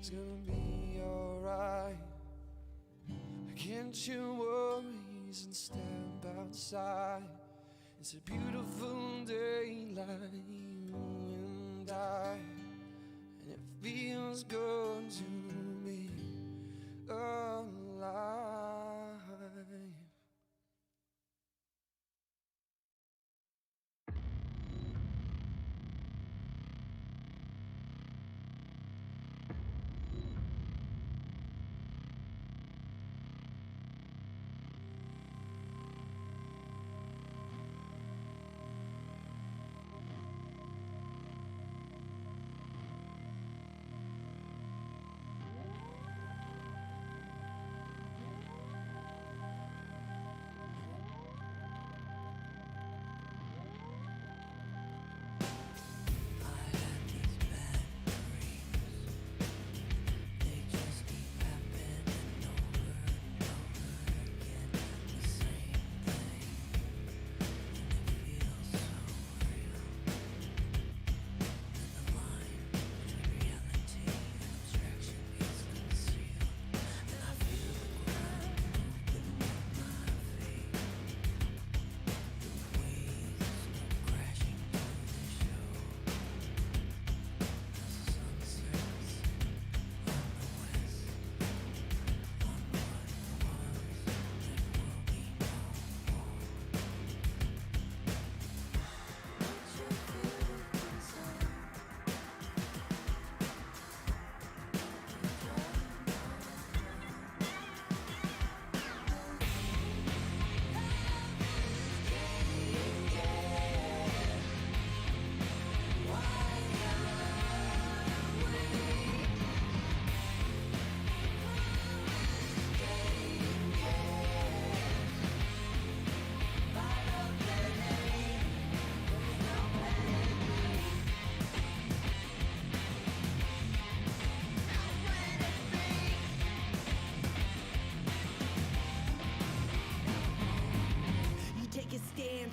It's gonna be alright. Forget your worries and step outside. It's a beautiful day like you and I, and it feels good to be alive.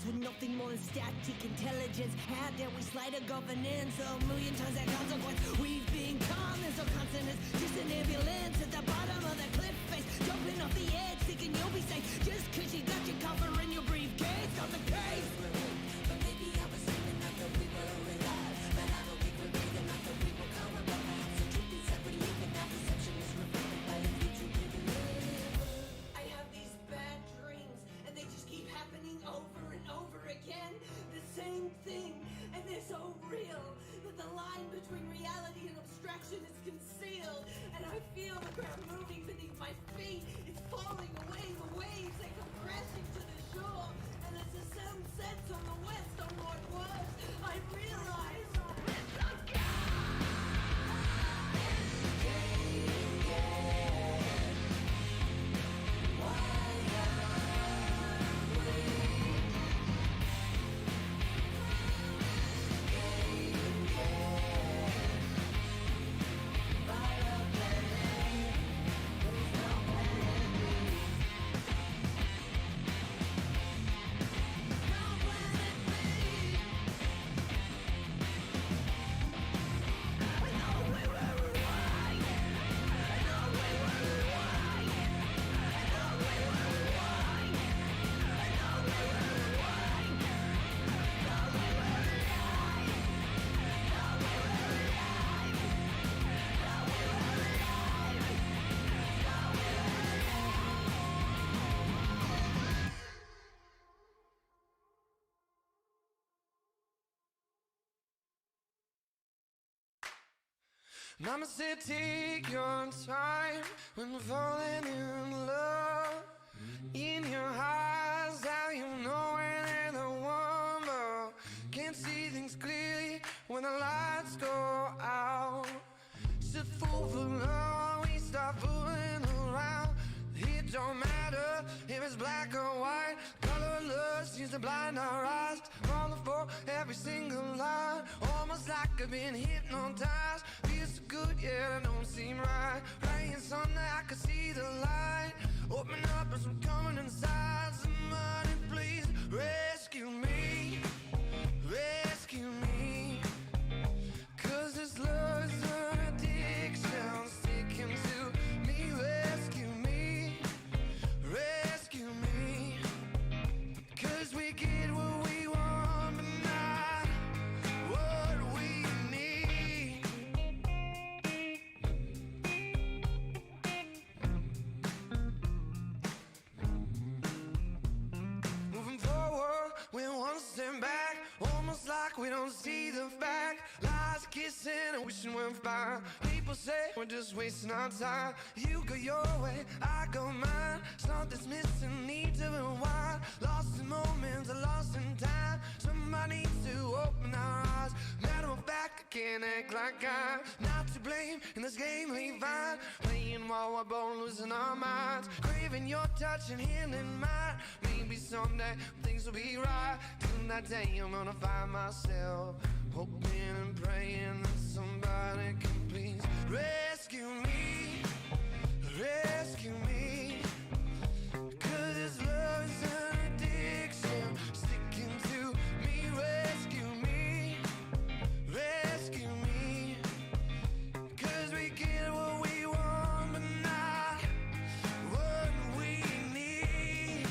With nothing more than static intelligence. How dare we slide a governance? A million times that consequence. We've been calm, there's no consonants. Just an ambulance at the bottom of the cliff face. Jumping off the edge, thinking you'll be safe. Just cause you got your coffer in your briefcase. Not the case. But maybe I was dreaming not that we were alive. But I don't think we're breathing, not that we will come alive. So truth is that we're leaving, now perception is reflected by the future we live. I have these bad dreams, and they just keep happening over and over again. The same thing, and they're so real that the line between reality and abstraction is concealed. And I feel the ground moving beneath my feet. It's falling away, the waves, they come crashing to the shore. And as the sun sets on the west, on what was, I realize it's a Mama said take your time when falling in love. In your eyes, how you know when they're the one, but can't see things clearly when the lights go out. Said fool for love, we start fooling around. It don't matter if it's black or white. Color of love seems to blind our eyes. Falling for every single line, almost like I've been hypnotized. Feels so good, yeah, it don't seem right. Praying someday I could see the light. Open up as I'm coming inside. Somebody please rescue me, rescue me. 'Cause this love's an addiction. wishing we're fine. People say we're just wasting our time. You go your way, I go mine. Something's missing, need to rewind. Lost in moments, lost in time. Somebody needs to open our eyes. Matter of fact, I can't act like I'm not to blame in this game we find. Playing while we're both losing our minds. Craving your touch and healing mine. Maybe someday things will be right. Till that day I'm gonna find myself hoping and praying that somebody can please rescue me, rescue me. Cause this love is an addiction sticking to me. Rescue me, rescue me. Cause we get what we want but not what we need.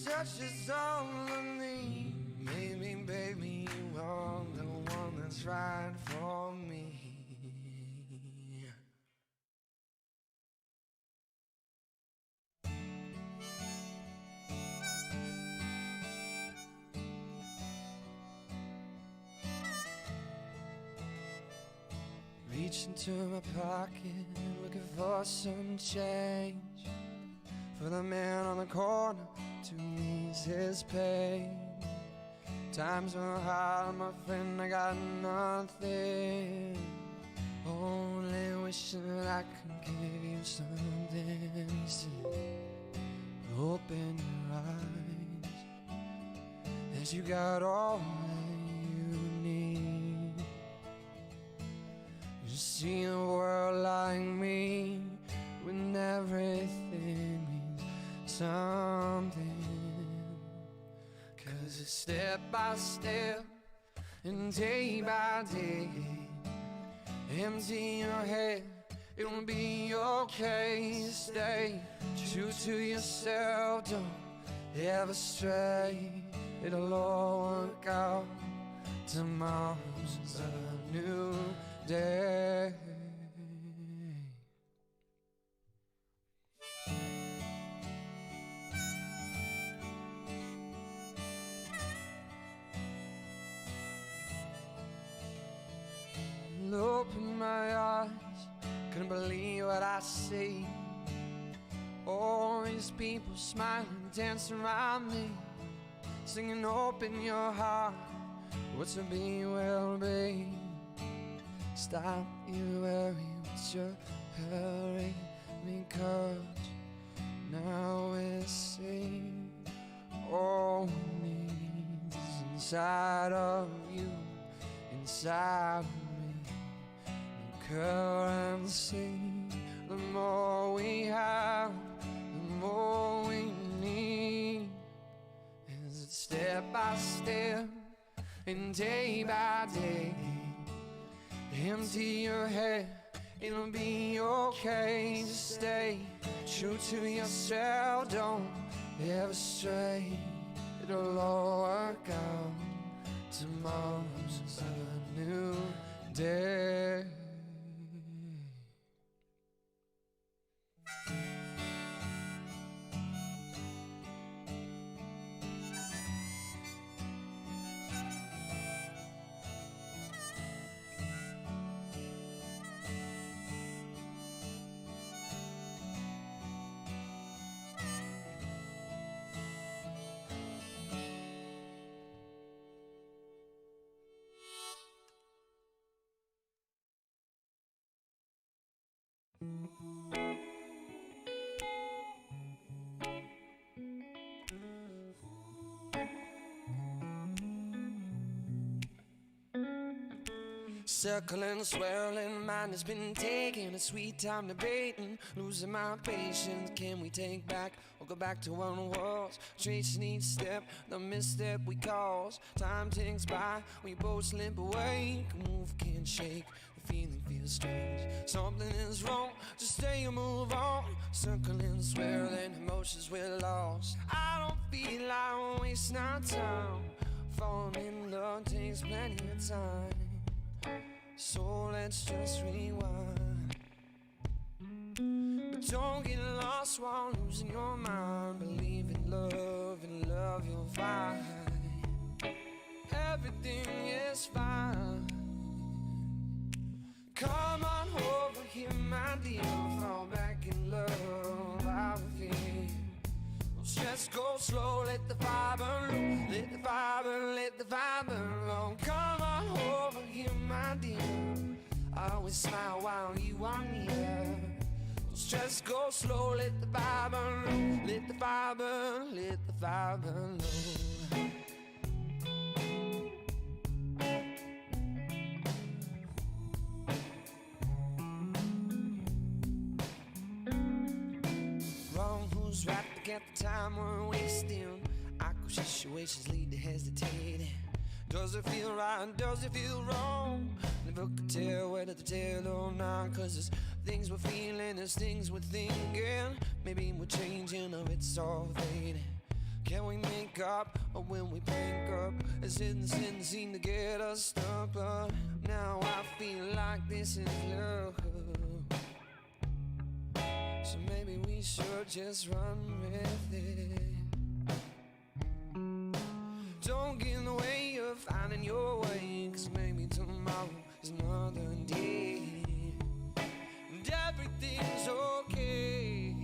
Touch is all I need. Maybe, baby, you are the one that's right for me. Reach into my pocket, looking for some change. For the man on the corner to ease his pain. Times are hard, my friend, I got nothing. Only wishing that I could give you something. He said, open your eyes, as you got all that you need. You see the world like me, when everything means something. Cause it's step by step and day by day. Empty your head, it'll be okay. Stay true to yourself, don't ever stray. It'll all work out, tomorrow's a new day. Open my eyes, couldn't believe what I see. All these people smiling, dancing around me, singing open your heart, what's to be will be. Stop you worry, what's your hurry, because now we see all we need is inside of you, inside of me. Currency, the more we have, the more we need. Is it step by step and day by day? Empty your head, it'll be okay. Just stay true to yourself, don't ever stray. It'll all work out, tomorrow's a new day. Circling, swirling, mind has been taking a sweet time debating, losing my patience. Can we take back or go back to one was? Tracing each step, the misstep we cause. Time ticks by, we both slip away. Move, can't shake, the feeling feels strange. Something is wrong, just stay and move on. Circling, swirling, emotions we're lost. I don't feel like wasting our time. Falling in love takes plenty of time, so let's just rewind. But don't get lost while losing your mind. Believe in love, and love you'll find. Everything is fine. Come on over here, my dear. Fall back in love, I will feel. Don't stress, go slow, let the fire burn. Let the fire burn, let the fire burn low. Come on over here, my dear. I always smile while you are near. Don't stress, go slow, let the fire burn. Let the fire burn, let the fire burn low. Right to get the time we're wasting. Awkward situations lead to hesitating. Does it feel right? Does it feel wrong? Never could tell whether to tell or not. Cause there's things we're feeling, there's things we're thinking. Maybe we're changing or it's all fading. Can we make up or when we break up? As in the sin seem to get us stuck. But now I feel like this is love. So maybe we should just run with it. Don't get in the way of finding your way. Cause maybe tomorrow is another day. And everything's okay.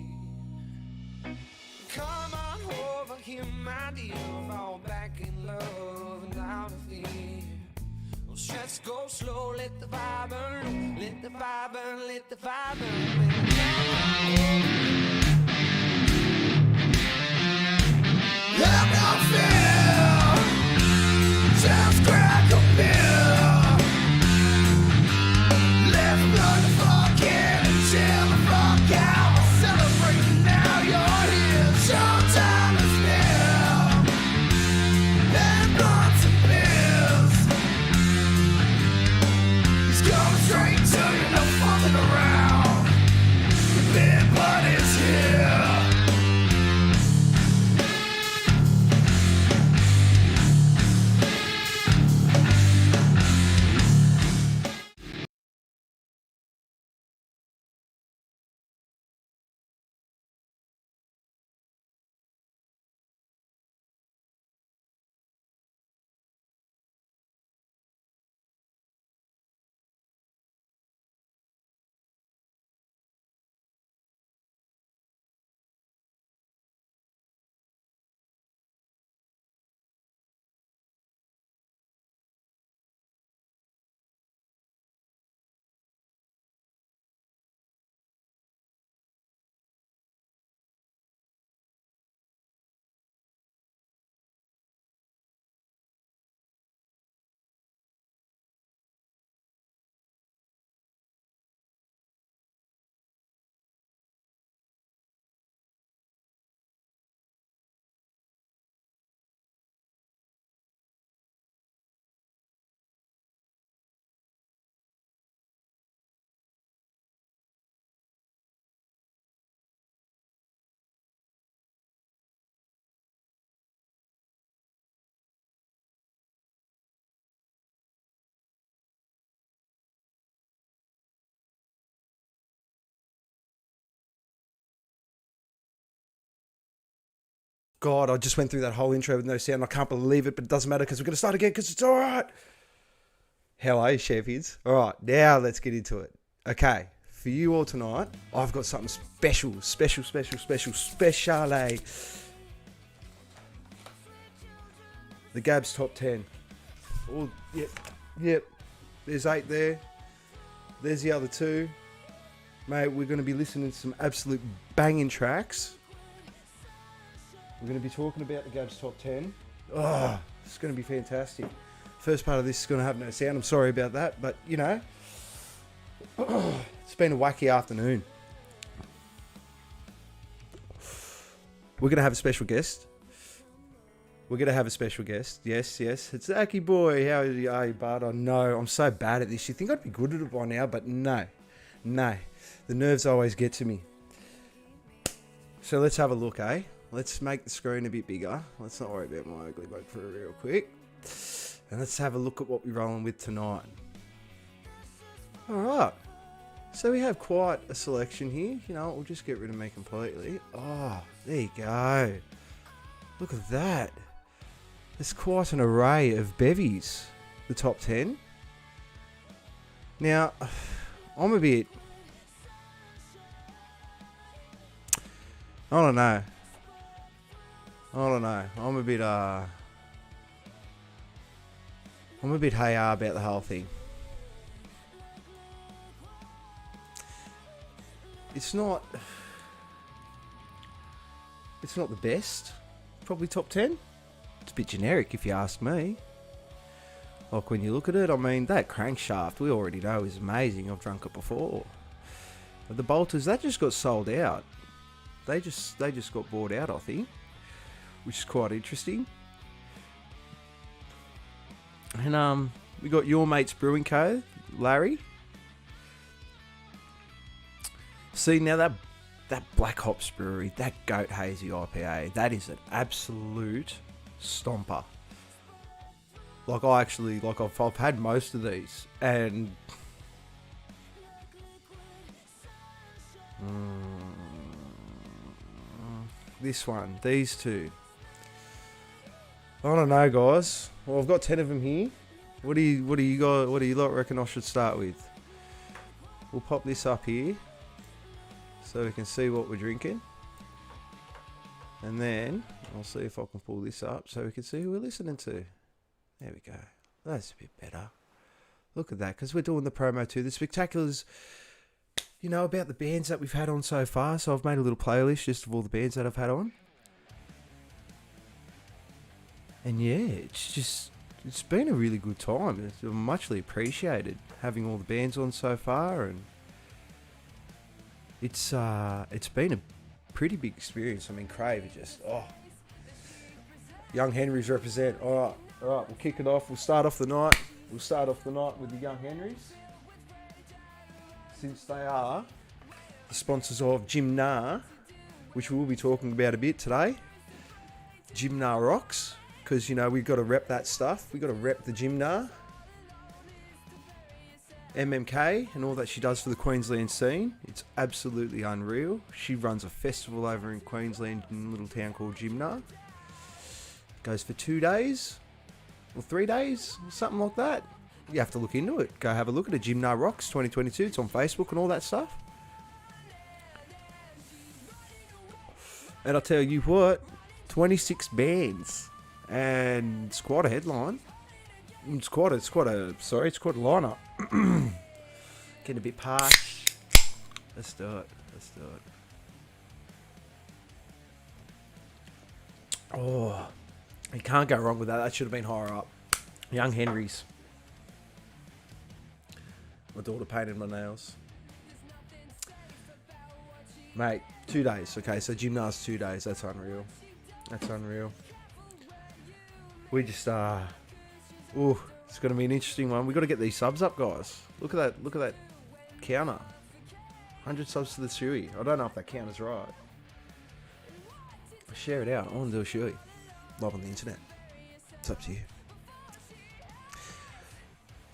Come on over here, my dear. Fall back in love and out of fear. No stress, go slow, let the fire burn. Let the fire burn, let the fire burn. Help me feel, just crack a pill. Let's burn the fuck in and chill the fuck out. We're celebrating now you're here. Showtime is near. And burn some pills. He's coming straight to you, no fucking around. The big buddy's here. God, I just went through that whole intro with no sound. I can't believe it, but it doesn't matter because we're going to start again because it's all right. How are you, Chefies? All right, now let's get into it. Okay, for you all tonight, I've got something special. The GABS top 10. Oh, yep. There's 8 there. There's the other 2. Mate, we're going to be listening to some absolute banging tracks. We're going to be talking about the GABS top 10. Oh, it's going to be fantastic. First part of this is going to have no sound. I'm sorry about that, but you know, it's been a wacky afternoon. We're going to have a special guest. We're going to have a special guest. Yes, yes. It's Aki boy. How are you, bud? I know. I'm so bad at this. You think I'd be good at it by now, but no. No. The nerves always get to me. So let's have a look, eh? Let's make the screen a bit bigger. Let's not worry about my ugly bloke for real quick. And let's have a look at what we're rolling with tonight. Alright. So we have quite a selection here. You know, we'll just get rid of me completely. Oh, there you go. Look at that. There's quite an array of bevies. The top 10. Now, I'm a bit... I don't know. I'm a bit hey-ah about the whole thing. It's not the best. Probably top 10. It's a bit generic if you ask me. Like when you look at it, I mean, that crankshaft we already know is amazing. I've drunk it before. But the bolters, that just got sold out. They just got bought out, I think. Which is quite interesting. And we got Your Mate's Brewing Co., Larry. See, now that Black Hops Brewery, that Goat Hazy IPA, that is an absolute stomper. Like I've had most of these, and this one, these two. I don't know, guys. Well, I've got 10 of them here. What do you lot reckon I should start with? We'll pop this up here so we can see what we're drinking. And then I'll see if I can pull this up so we can see who we're listening to. There we go. That's a bit better. Look at that, because we're doing the promo too. The Spectaculars, you know, about the bands that we've had on so far. So I've made a little playlist just of all the bands that I've had on. And yeah, it's been a really good time. It's muchly appreciated having all the bands on so far, and it's been a pretty big experience. I mean, Crave is just Young Henrys represent. All right, we'll kick it off. We'll start off the night with the Young Henrys, since they are the sponsors of Gymna, which we will be talking about a bit today. Gymna rocks. Because, you know, we've got to rep that stuff. We've got to rep the Gymna. MMK and all that she does for the Queensland scene. It's absolutely unreal. She runs a festival over in Queensland in a little town called Gymna. Goes for 2 days. Or 3 days. Something like that. You have to look into it. Go have a look at it. Gymna Rocks 2022. It's on Facebook and all that stuff. And I'll tell you what. 26 bands. And it's quite a headline. It's quite a lineup. Getting a bit parched. Let's do it. Oh, you can't go wrong with that. That should have been higher up. Young Henrys. My daughter painted my nails. Mate, 2 days. Okay, so Gymna's 2 days. That's unreal. We just it's going to be an interesting one. We've got to get these subs up, guys. Look at that counter. 100 subs to the shoey. I don't know if that counter's right. Share it out. I want to do a shoey live on the internet. It's up to you.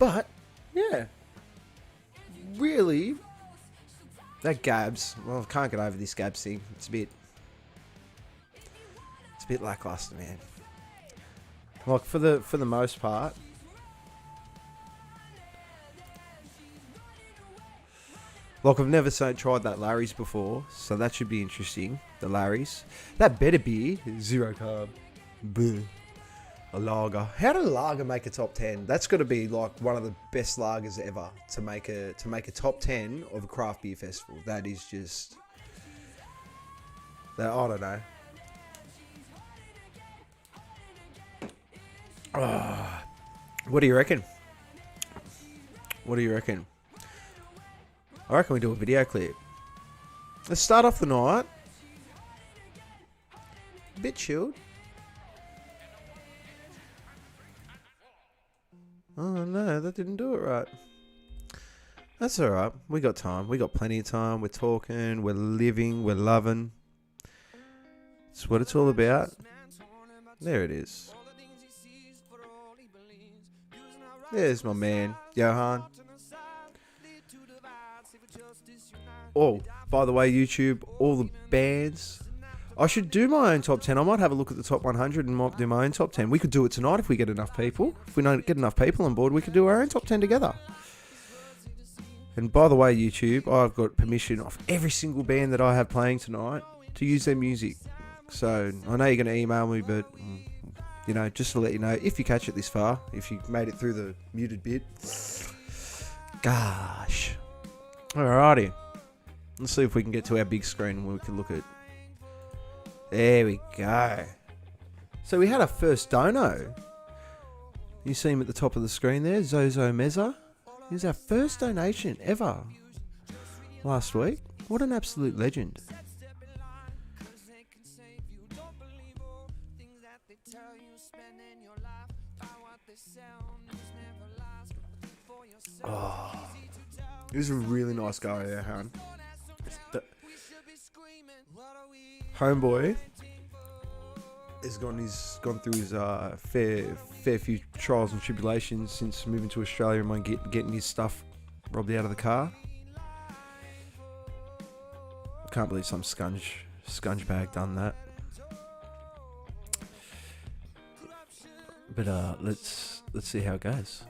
But yeah, really, that Gabs. Well, I can't get over this Gabs thing. It's a bit lackluster, man. Like for the most part. Like I've never tried that Larry's before, so that should be interesting. The Larry's. That better be 0 carb. Boo. A lager. How did a lager make a top 10? That's got to be like one of the best lagers ever to make a top 10 of a craft beer festival. That is just that, I don't know. What do you reckon? I reckon we do a video clip. Let's start off the night a bit chilled. Oh no, that didn't do it right. That's alright. We got time. We got plenty of time. We're talking, we're living, we're loving. It's what it's all about. There it is. There's my man, Johan. Oh, by the way, YouTube, all the bands. I should do my own top 10. I might have a look at the top 100 and might do my own top 10. We could do it tonight if we get enough people. If we don't get enough people on board, we could do our own top 10 together. And by the way, YouTube, I've got permission off every single band that I have playing tonight to use their music. So I know you're going to email me, but you know, just to let you know, if you catch it this far, if you made it through the muted bit, gosh. Alrighty. Let's see if we can get to our big screen where we can look at. There we go. So we had our first dono. You see him at the top of the screen there, Zozo Meza. He was our first donation ever last week. What an absolute legend. Oh, he was a really nice guy there, hon. Homeboy has gone through his fair few trials and tribulations since moving to Australia and getting his stuff robbed out of the car. I can't believe some scunge bag done that. But let's see how it goes.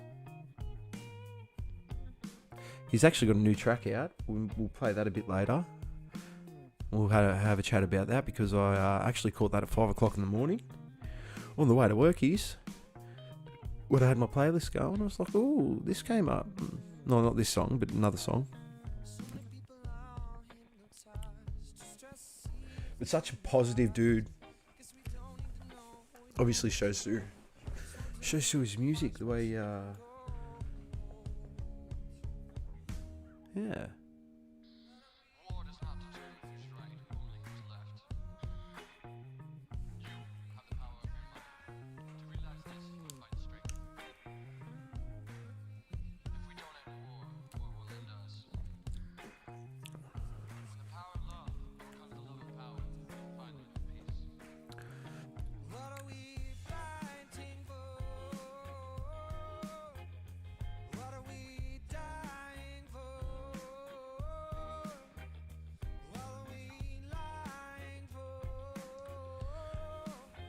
He's actually got a new track out. We'll play that a bit later. We'll have a chat about that because I actually caught that at 5 o'clock in the morning. On the way to work, when I had my playlist going, I was like, "Ooh, this came up." No, not this song, but another song. But such a positive dude. Obviously shows through his music, the way yeah.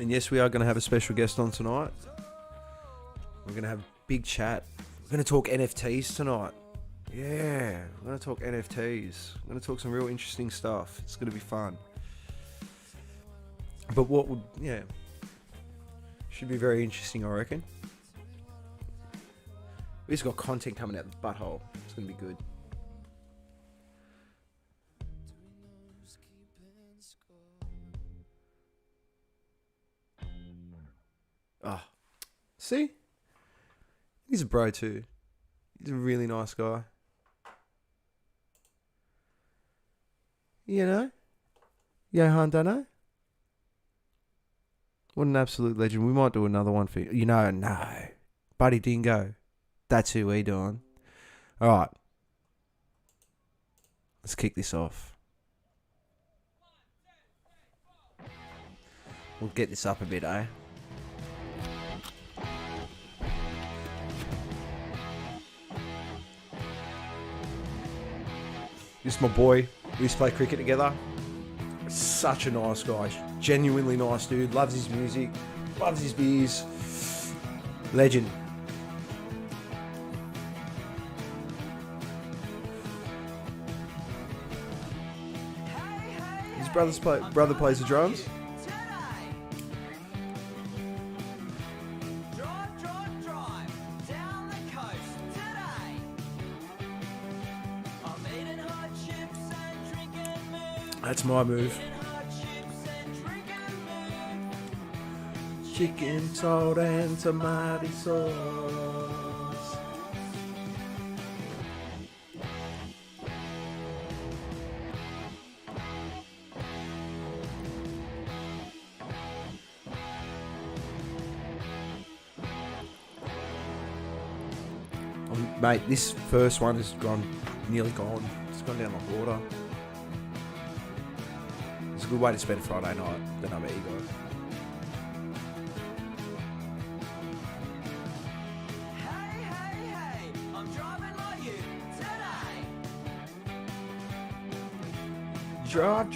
And yes, we are going to have a special guest on tonight. We're going to have a big chat. We're going to talk NFTs tonight. Yeah, we're going to talk NFTs. We're going to talk some real interesting stuff. It's going to be fun. But should be very interesting, I reckon. We just got content coming out the butthole. It's going to be good. See? He's a bro too. He's a really nice guy. You know? Johan Dano? What an absolute legend. We might do another one for you. No. Buddy Dingo. That's who we doing. Alright. Let's kick this off. We'll get this up a bit, eh? This is my boy. We used to play cricket together. Such a nice guy. Genuinely nice dude. Loves his music. Loves his beers. Legend. His brother plays the drums. That's my move. Chicken, salt and tomato sauce. Mate, this first one has nearly gone. It's gone down like water. It's a good way to spend Friday night. Then I bet you guys. Hey, hey, hey, I'm driving like you today. Drive.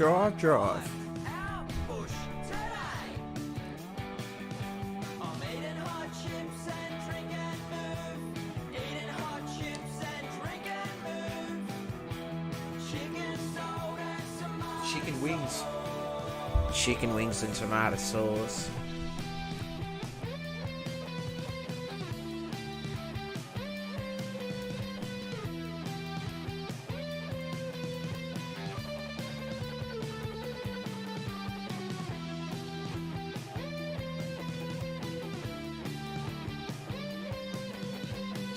Out bush today. I'm eating hot chips and drinking move. Eating hot chips and drinking move. Chicken soda and some Chicken wings. Chicken wings and tomato sauce.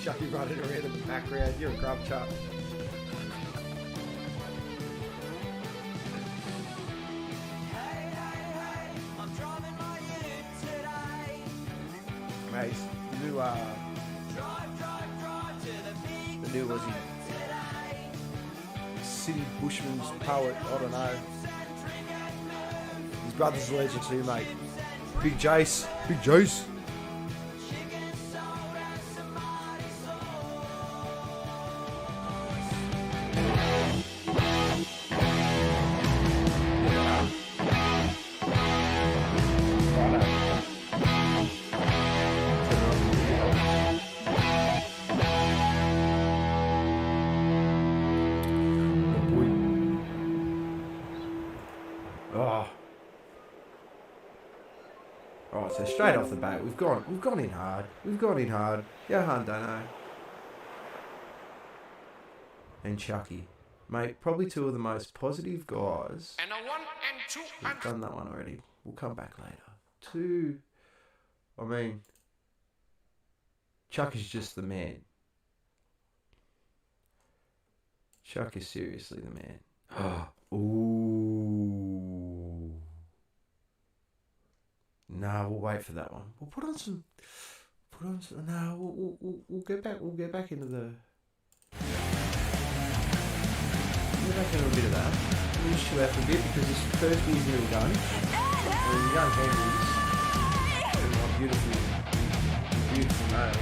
Chucky running around in the background. You're a grub chuck. Hey, hey, hey, I'm driving like you today. Mate, the new Drive to the big the new Aussie today. city bushman's poet. I don't know. His brother's a legend too, mate. Big Jace. Oh, so straight off the bat, we've gone in hard. Johan Dano and Chucky, mate, probably two of the most positive guys. And a 1 and 2 and We've done that one already. We'll come back later. I mean, Chuck is just the man. Chuck is seriously the man. Ooh. Nah, we'll wait for that one. We'll put on some. No, we'll get back. We'll get back into the. We'll get back into a bit of that. We'll just chill out for a bit because this first year's nearly done. And the young Henrys and my beautiful male.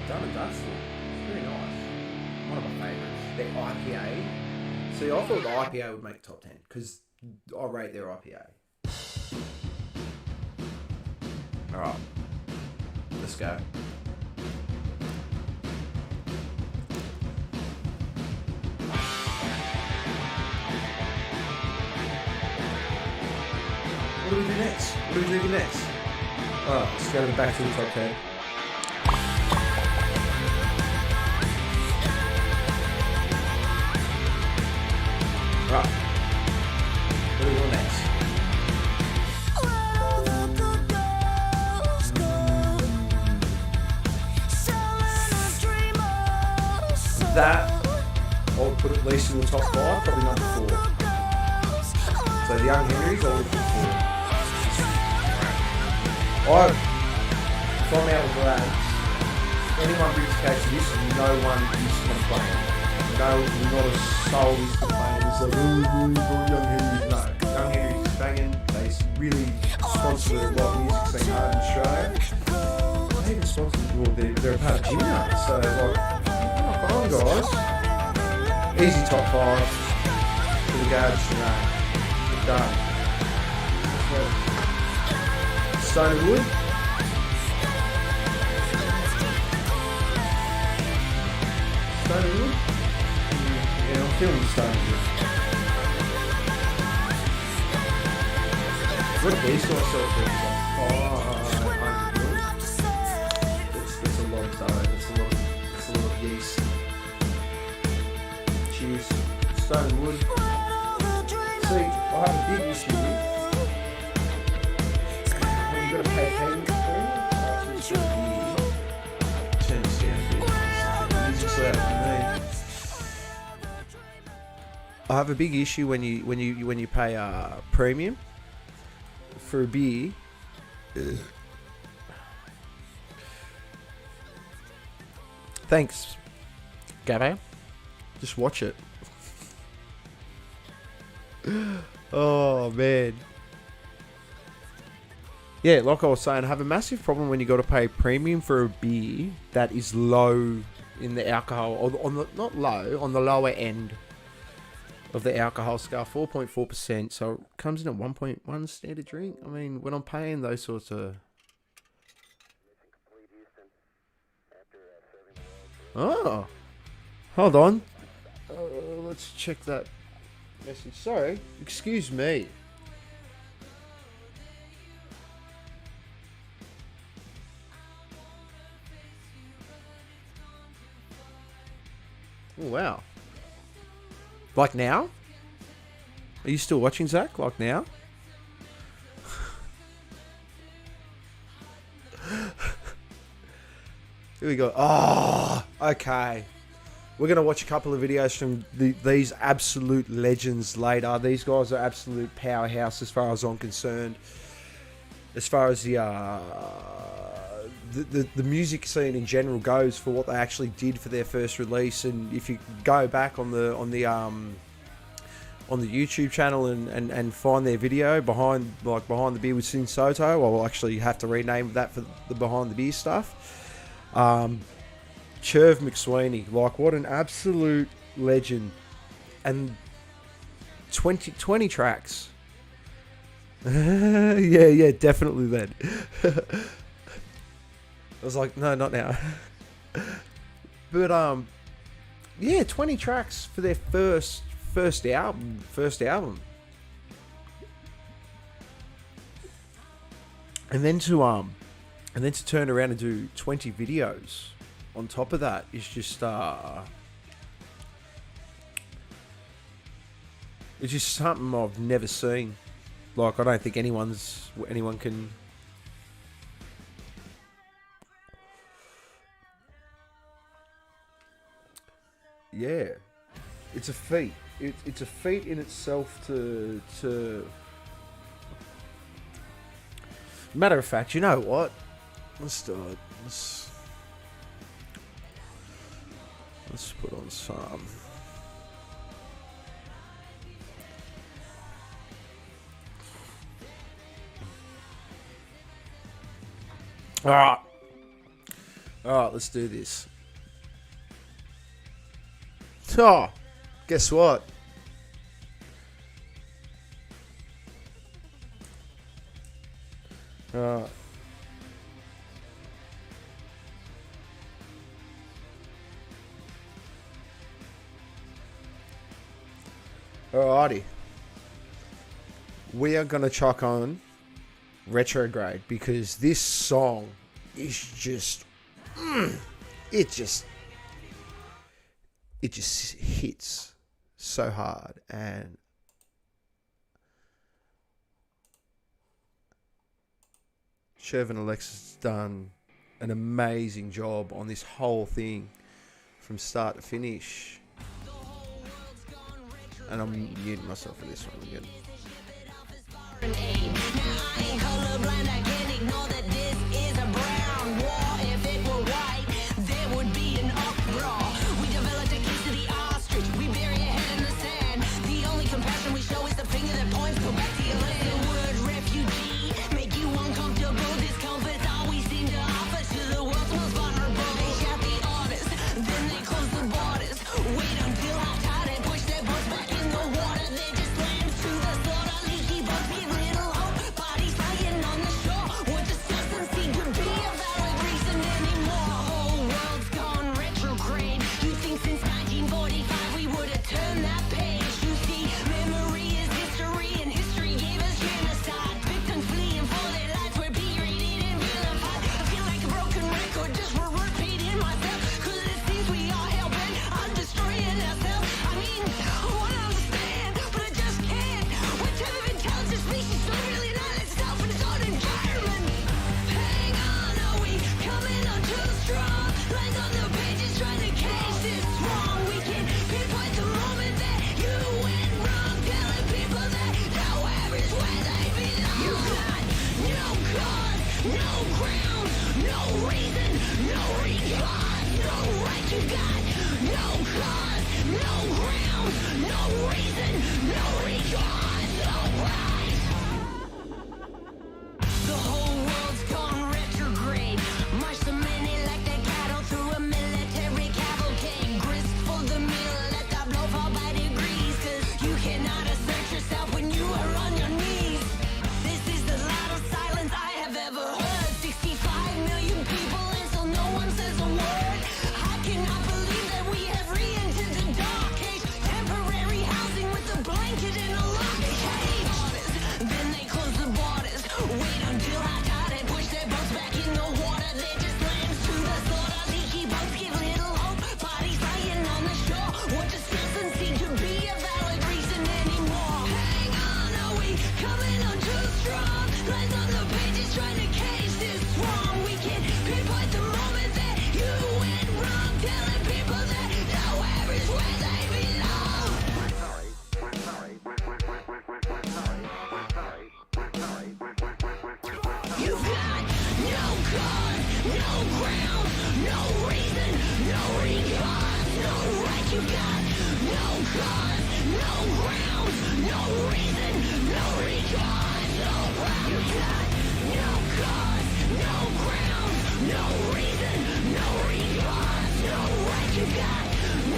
Done and dusted. It's very nice. One of my favourites. The IPA. See, I thought the IPA would make top 10 because I rate their IPA. Alright, let's go. What do we do next? Oh, let's go back to the top 10. Right. What do we do next? That I would put at least in the top 5, probably number 4. So the Young Henrys, I would put 4. If I'm out with lads, anyone brings a case of this and no one is complaining. No, not a soul is complaining. It's like, Young Henrys. No, Young Henrys is banging. They really sponsor a lot of music scene hard in Australia. They even sponsor, well, they're a part of Gym now, so like, come on, guys. Easy top 5 for the GABS tonight. Done. Stone and Wood. Stone and Wood? Yeah, I'm feeling Stone and Wood. What a beast myself for That's a lot of dough. That's a lot of yeast. Cheers. Stone and Wood. See, I have a big issue with when you've got to pay payment for it. Turn this down a bit. Music's loud for me. I have a big issue when you pay a premium for a beer. Thanks, Gabbo. Just watch it. Oh, man. Yeah, like I was saying, I have a massive problem when you got to pay premium for a beer that is low in the alcohol, or on the, not low, on the lower end of the alcohol scale, 4.4%. So it comes in at 1.1 standard drink. I mean, when I'm paying those sorts of... Oh, hold on. Let's check that message. Sorry, excuse me. Oh, wow. Like now? Are you still watching, Zach? Like now? Here we go. Oh, okay. We're going to watch a couple of videos from these absolute legends later. These guys are absolute powerhouse as far as I'm concerned. As far as the music scene in general goes, for what they actually did for their first release. And if you go back on the YouTube channel and find their video behind the beer with Sin Soto, I'll actually have to rename that for the behind the beer stuff. Cherv McSweeney, like, what an absolute legend. And 20 tracks. yeah, definitely then. I was like, no, not now. But yeah, 20 tracks for their first album. And then to turn around and do 20 videos on top of that is just it's just something I've never seen. Like, I don't think anyone can. Yeah, it's a feat. It's a feat in itself to. Matter of fact, you know what? Let's do it. Let's put on some. Alright, let's do this. Oh, guess what? Alrighty. We are going to chuck on Retrograde, because this song is just... it just hits so hard. And Chev and Alexis done an amazing job on this whole thing from start to finish. And I'm muting myself for this one again. The whole world's gone retrograde. March the many like they cattle through a military cavalcade. Grist for the mill, let that blow fall by degrees. 'Cause you cannot assert yourself when you are on your knees. This is the loudest silence I have ever heard. 65 million people and still no one says a word. I cannot believe that we have re-entered the dark age. Temporary housing with a blanket and a lock cage. Then they close the borders. Wait until I got it. Push their boats back in the water. They're just lambs to the slaughter. Leaky boats give little hope. Bodies lying on the shore. What just doesn't seem to be a valid reason anymore. Hang on, are we coming on too strong? Lines on the pages trying to cage this swarm. We can pinpoint the moment that you went wrong. Telling people that nowhere is where they belong. You've got no cause, no ground, no reason, no regard, no right. You've got no cause, no ground, no reason, no regard, no right. You've got no cause, no ground, no reason, no regard, no right. You've got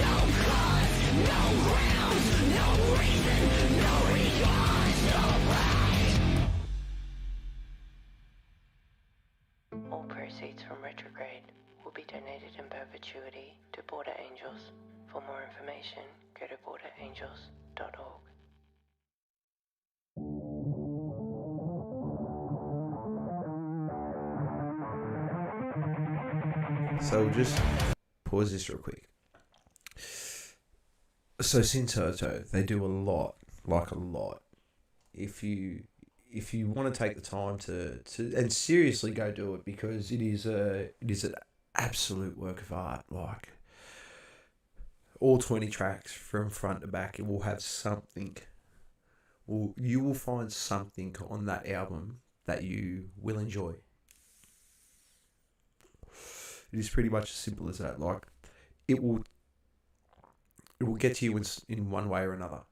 no cause, no ground, no reason, no regard, no right. All proceeds from Retrograde will be donated in perpetuity to Border Angels. For more information, go to borderangels.org. So we'll just pause this real quick. So Sin Toto, they do a lot. If you want to take the time to and seriously go do it, because it is an absolute work of art. Like, all 20 tracks from front to back, it will have something. Well, you will find something on that album that you will enjoy. It is pretty much as simple as that. Like, it will get to you in one way or another.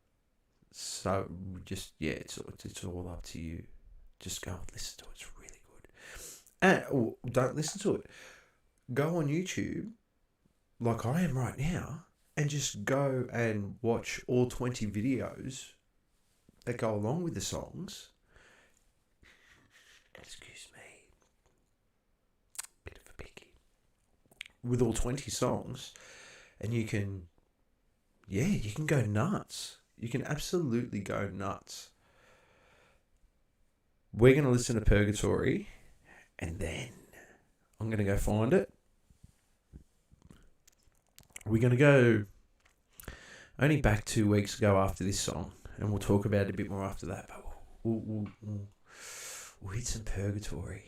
So just, yeah, it's all up to you. Just go and listen to it. It's really good. And don't listen to it. Go on YouTube, like I am right now, and just go and watch all 20 videos that go along with the songs. Excuse me. Bit of a picky. With all 20 songs, and you can go nuts. You can absolutely go nuts. We're going to listen to Purgatory, and then I'm going to go find it. We're going to go only back 2 weeks ago after this song, and we'll talk about it a bit more after that. But we'll hit some Purgatory.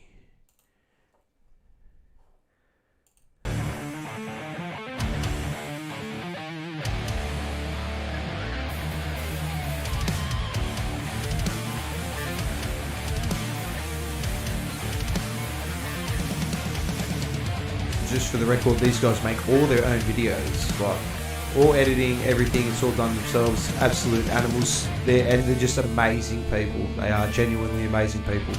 Just for the record, these guys make all their own videos, like all editing, everything. It's all done themselves. Absolute animals. They're just amazing people. They are genuinely amazing people.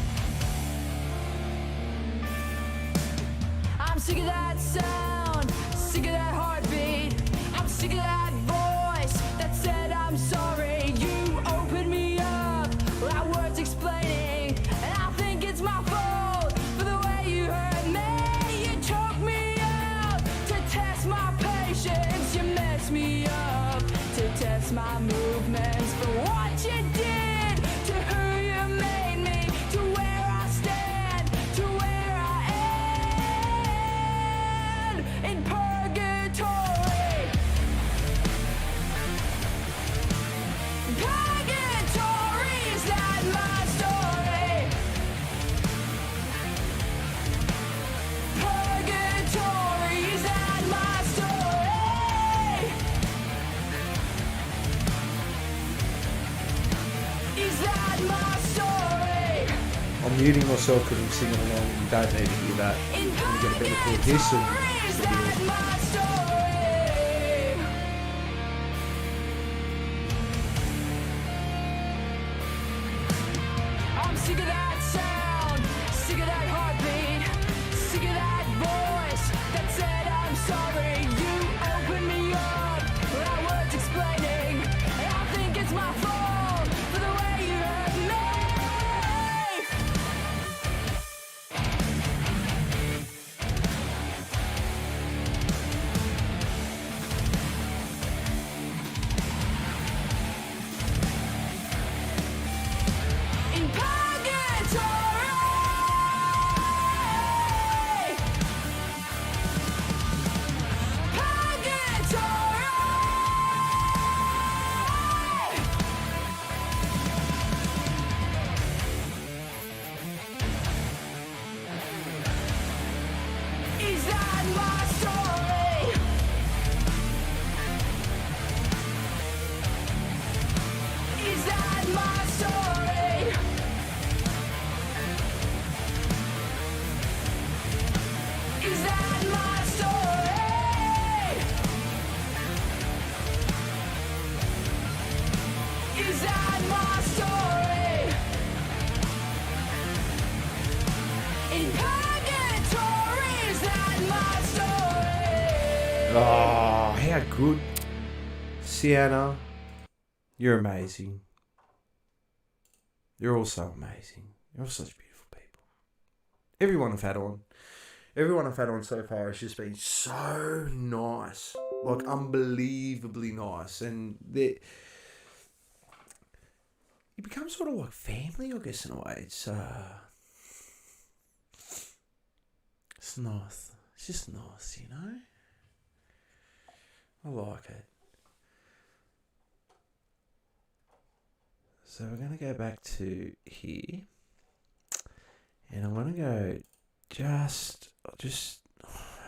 I'm sick of that sound, sick of that heartbeat. I'm sick of that voice that said I'm sorry. You opened me up without words explaining, and I think it's my fault for the way you hurt me. You took me out to test my patience. You messed me up to test my movements for what you did to who you made me, to where I stand, to where I end in purgatory. Purgatory, is that my story? Purgatory, is that my story? Is that my story? I'm muting myself because I'm singing along. You don't need to hear that. In You get a better call. Here's some purgatory, is that my story? Oh, how good. Sienna, you're amazing. You're all so amazing. You're all such beautiful people. Everyone I've had on so far has just been so nice. Like, unbelievably nice. And you become sort of like family, I guess, in a way. It's nice. It's just nice, you know? I like it. So we're going to go back to here. And I'm going to go I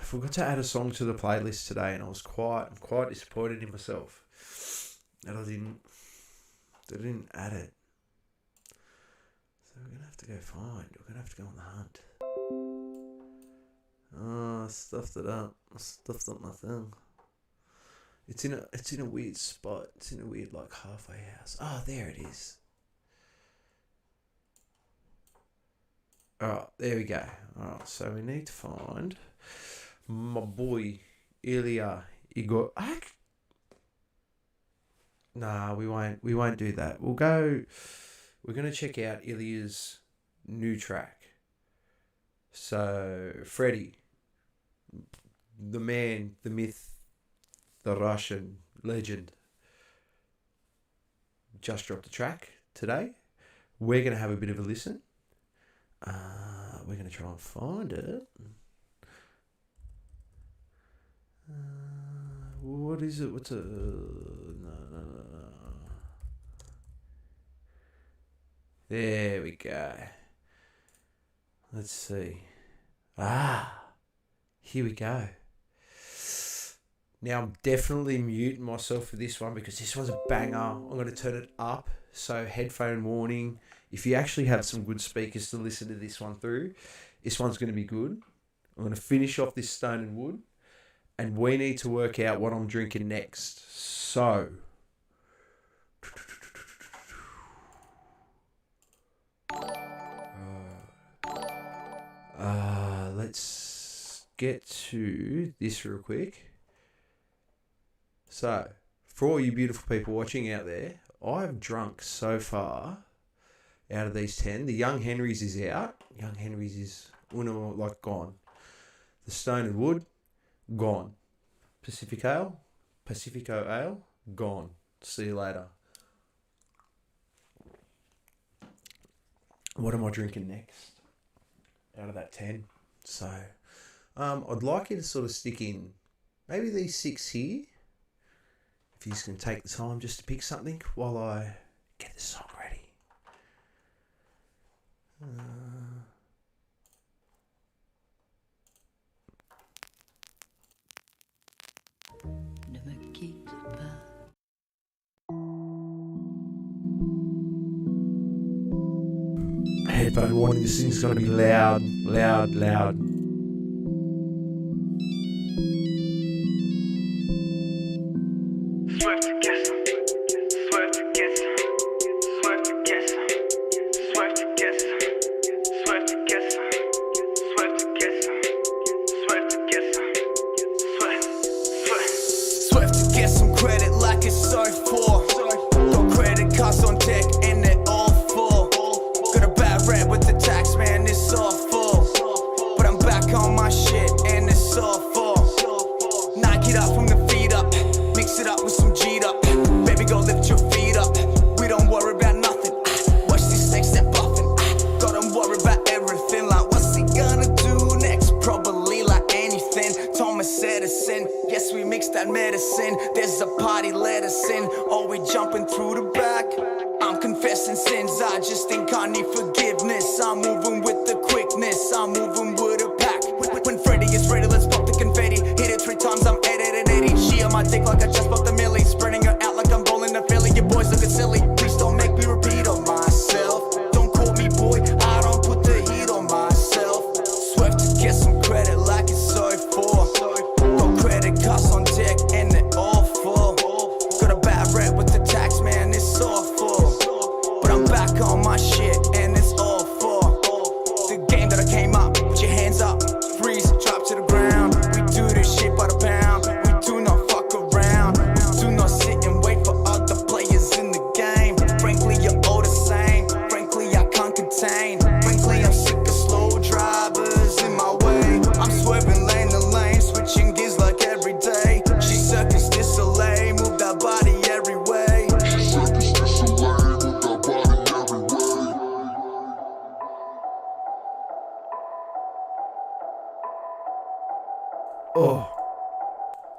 forgot to add a song to the playlist today, and I'm quite disappointed in myself that I didn't add it. So we're going to have to go we're going to have to go on the hunt. Oh, I stuffed it up. I stuffed up my thing. It's in a weird spot. It's in a weird, like, halfway house. Oh, there it is. Alright, there we go. Alright, so we need to find my boy Ilya Igor. Nah, we won't do that. We're gonna check out Ilya's new track. So Freddie, the man, the myth, the Russian legend, just dropped a track today. We're going to have a bit of a listen. We're going to try and find it. What is it? What's it? No. There we go. Let's see. Here we go. Now, I'm definitely muting myself for this one because this one's a banger. I'm going to turn it up. So, headphone warning. If you actually have some good speakers to listen to this one through, this one's going to be good. I'm going to finish off this Stone and Wood. And we need to work out what I'm drinking next. So, let's get to this real quick. So, for all you beautiful people watching out there, I've drunk so far, out of these 10, the Young Henry's is out. Young Henry's is gone. The Stone and Wood, gone. Pacifico Ale, gone. See you later. What am I drinking next out of that 10? So, I'd like you to sort of stick in maybe these 6 here. If you can take the time just to pick something while I get the song ready. Headphone warning, this thing's going to be loud. On my shit, and it's all for the game that I came up. Put your hands up.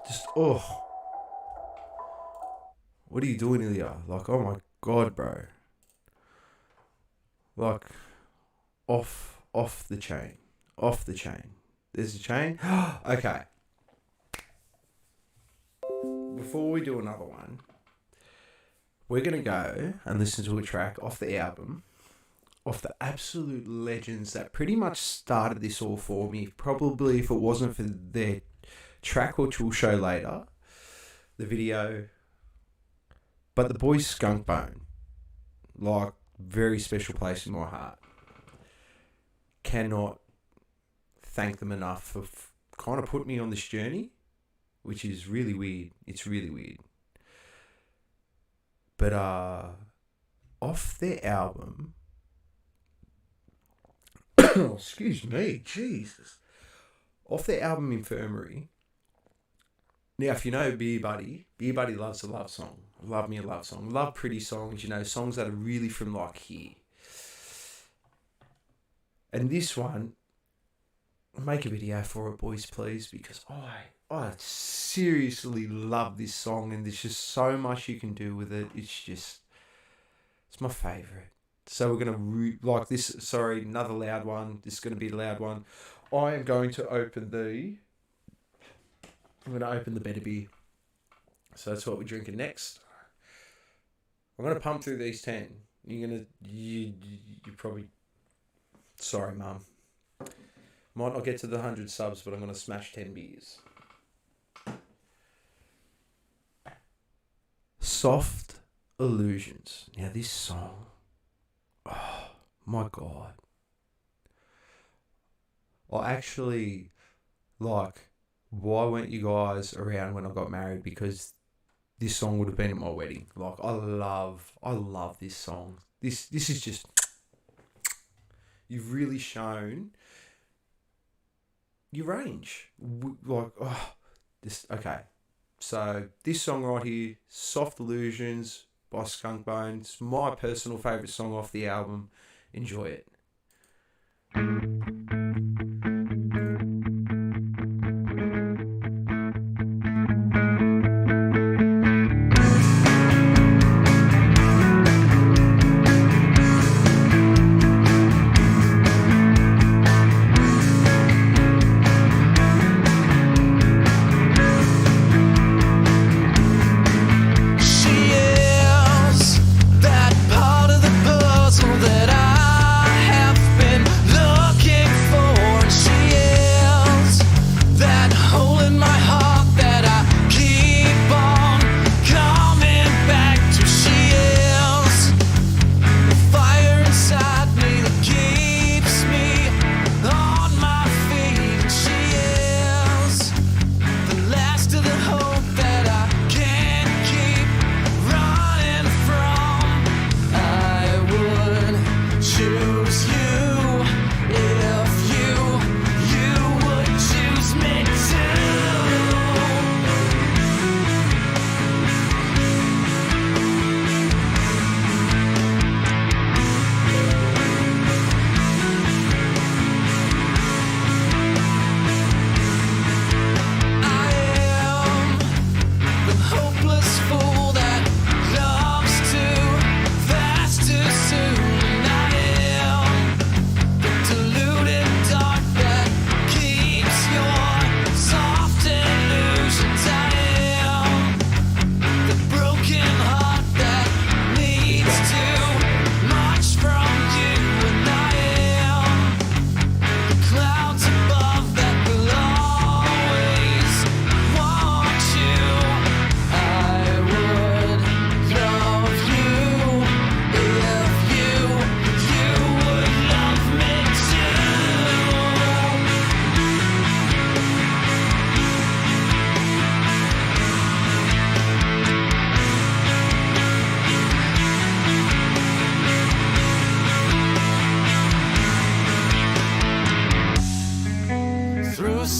Just, oh. What are you doing, Ilya? Like, oh my God, bro. Like, off the chain. Off the chain. There's a chain. Okay. Before we do another one, we're going to go and listen to a track off the album, off the absolute legends that pretty much started this all for me. Probably if it wasn't for their track, which we'll show later, the video. But the boys Skunk Bone, like, very special place in my heart. Cannot thank them enough for kind of putting me on this journey, which is really weird. It's really weird. But off their album, excuse me, Jesus. Off their album Infirmary. Now, if you know Beer Buddy loves a love song. Love me a love song. Love pretty songs, you know, songs that are really from like here. And this one, make a video for it, boys, please, because I seriously love this song, and there's just so much you can do with it. It's my favourite. So we're going to, like this, sorry, another loud one. This is going to be a loud one. I am going to open the Better Beer. So that's what we're drinking next. I'm going to pump through these 10. You probably, sorry, Mum. Might not get to the 100 subs, but I'm going to smash 10 beers. Soft Illusions. Now this song, oh my God. I actually, like, why weren't you guys around when I got married? Because this song would have been at my wedding. Like, I love this song. This is just, you've really shown your range. Like, oh, this, okay. So this song right here, Soft Illusions by Skunk Bones, my personal favourite song off the album. Enjoy it.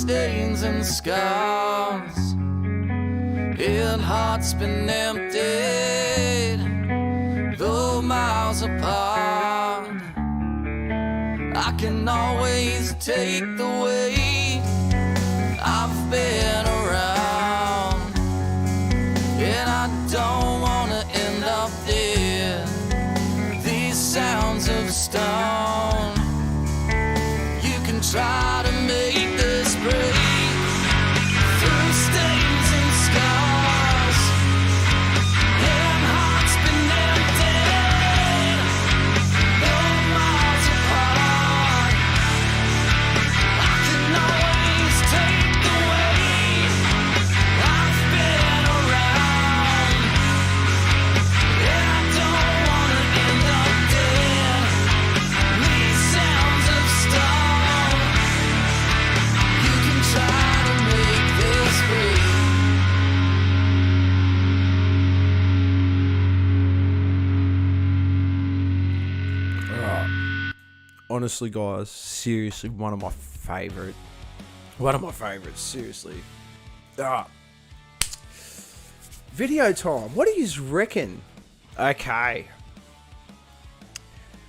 stains and scars, and hearts been emptied, though miles apart. I can always take the weight. I've been around. honestly, guys, seriously, one of my favorites. Seriously. Video time. What do you reckon? Okay.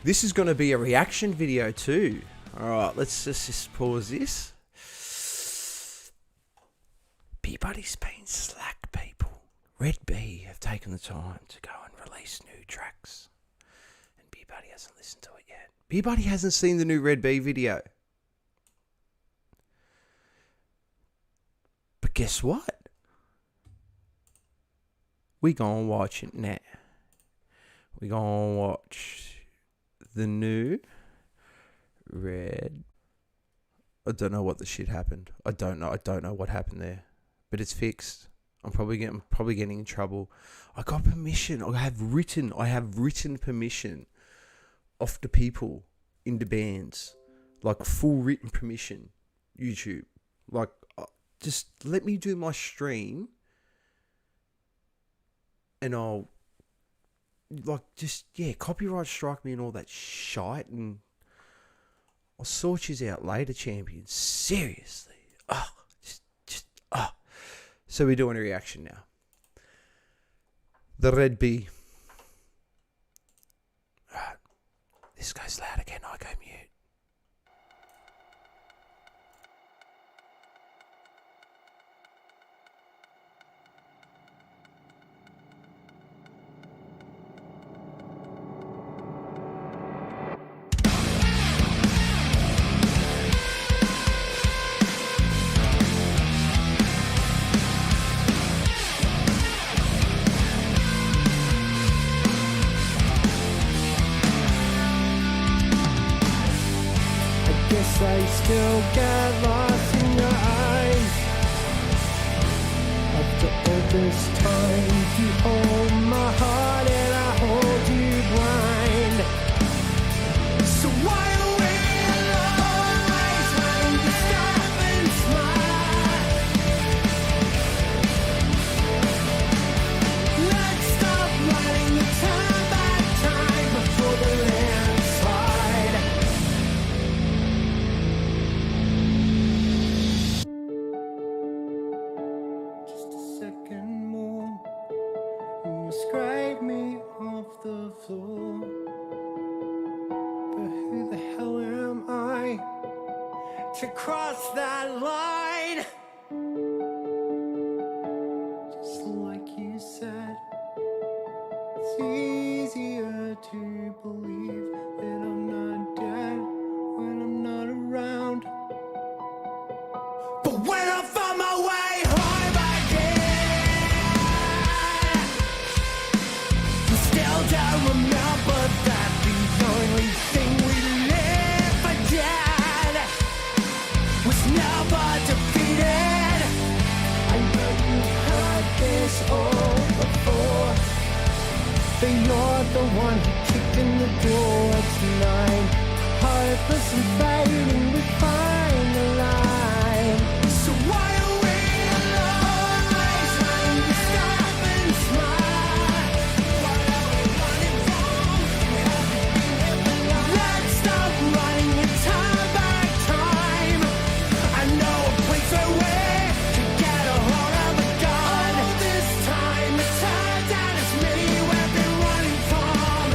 This is going to be a reaction video too. Alright, let's just pause this. Buddy's been slack, people. Red B have taken the time to go and release new tracks. And Buddy hasn't listened to it yet. Buddy hasn't seen the new Red B video. But guess what? We gonna watch it now. We gonna watch the new Red. I don't know what the shit happened. I don't know what happened there. But it's fixed. I'm probably getting in trouble. I got permission. I have written permission off the people in the bands. Like full written permission. YouTube. Like, just let me do my stream. And I'll, like, just, yeah, copyright strike me and all that shite. And I'll sort you out later, champions. Seriously. So we're doing a reaction now. The Red B. Alright. This goes loud again. I go mute. I still get lost in your eyes. After all this time, you hold my heart and I hold you blind. So why are we always trying to stop and smile? Let's stop running the time back time before the landslide. Second more, and you scrape me off the floor. But who the hell am I to cross that line? Just like you said, it's easier to believe that I'm not dead when I'm not around. But when I find my way home again, I still don't remember that the only thing we lived for dead was never defeated. I know you've heard this all before, but you're the one who kicked in the door tonight. Hopeless and fading, we find the line. So why are we always trying to stop and smile? What are we running from? You haven't been here for long. Let's stop running the time back time. I know a place where we can get a hold of a gun. All this time, it turns out it's me we've been running from.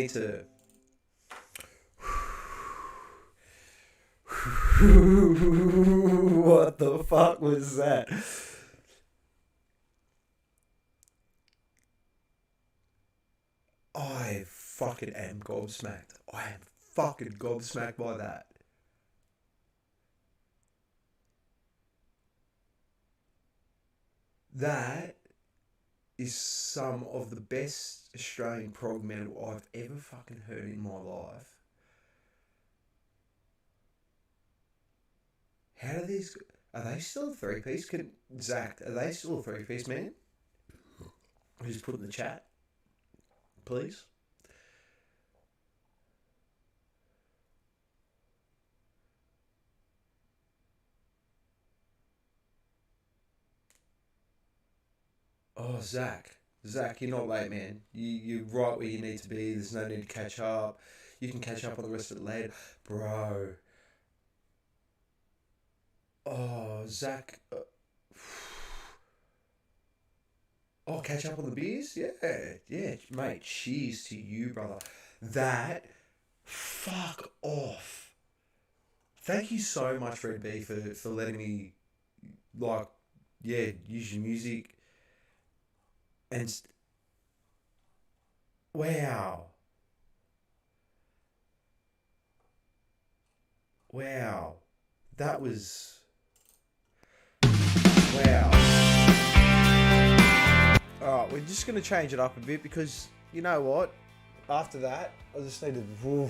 need to. What the fuck was that? I fucking am gobsmacked. I am fucking gobsmacked by that. That is some of the best Australian prog metal I've ever fucking heard in my life. How do these... Are they still a three-piece? Zach, are they still a three-piece, man? Just put in the chat, please. Oh, Zach, you're not late, man. You're right where you need to be. There's no need to catch up. You can catch up on the rest of it later. Bro. Oh, Zach. Oh, catch up on the beers? Yeah, mate. Cheers to you, brother. That, fuck off. Thank you so much, Red B, for letting me, like, yeah, use your music. And wow. That was wow. Alright, we're just gonna change it up a bit because you know what? After that, I just need to.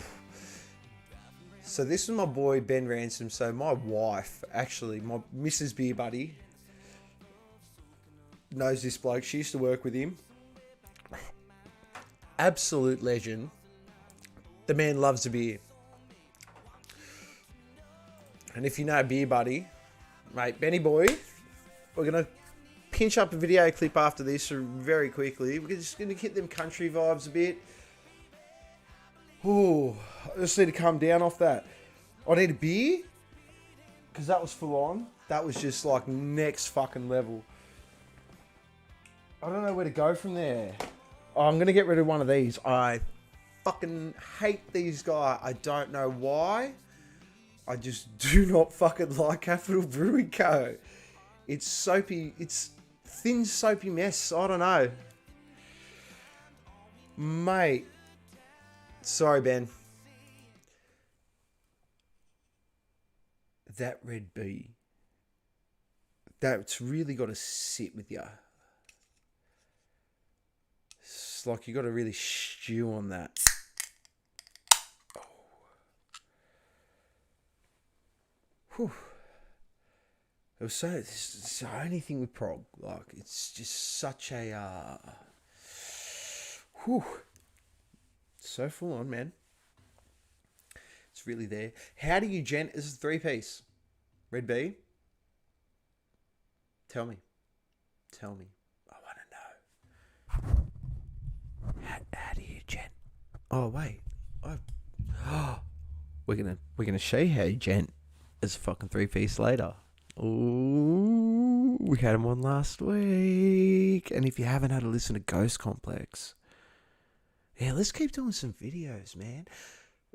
So this is my boy Ben Ransom. So my wife, actually, my Mrs. Beer Buddy, knows this bloke. She used to work with him. Absolute legend. The man loves a beer. And if you know Beer Buddy, mate, Benny boy, we're going to pinch up a video clip after this very quickly. We're just going to hit them country vibes a bit. Ooh, I just need to come down off that. I need a beer because that was full on. That was just like next fucking level. I don't know where to go from there. Oh, I'm going to get rid of one of these. I fucking hate these guys. I don't know why. I just do not fucking like Capital Brewing Co. It's soapy. It's thin soapy mess. I don't know. Mate. Sorry, Ben. That Red B. That's really got to sit with you. It's like you got to really stew on that. Oh. Whew. It was it's the only thing with prog. Like, it's just such a... whew. So full on, man. It's really there. How do you gent as a three-piece? Red B? Tell me. I want to know. How do you gent? Oh, wait. We're gonna show you how you gent as a fucking three-piece later. Ooh, we had him on last week. And if you haven't had a listen to Ghost Complex, yeah, let's keep doing some videos, man.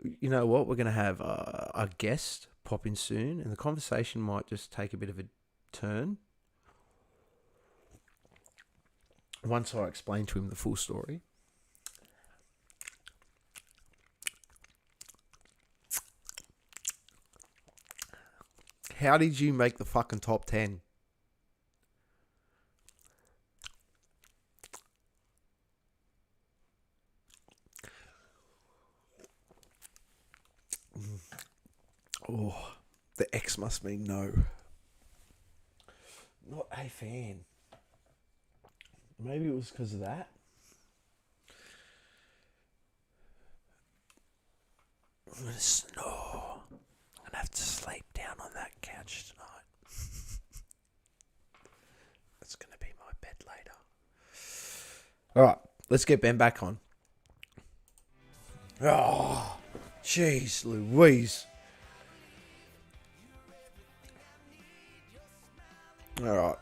You know what? We're going to have a guest pop in soon, and the conversation might just take a bit of a turn once I explain to him the full story. How did you make the fucking top 10? Oh, the X must mean no. Not a fan. Maybe it was because of that. I'm going to snore. I'm going to have to sleep down on that couch tonight. That's going to be my bed later. Alright, let's get Ben back on. Oh, jeez Louise. Alright.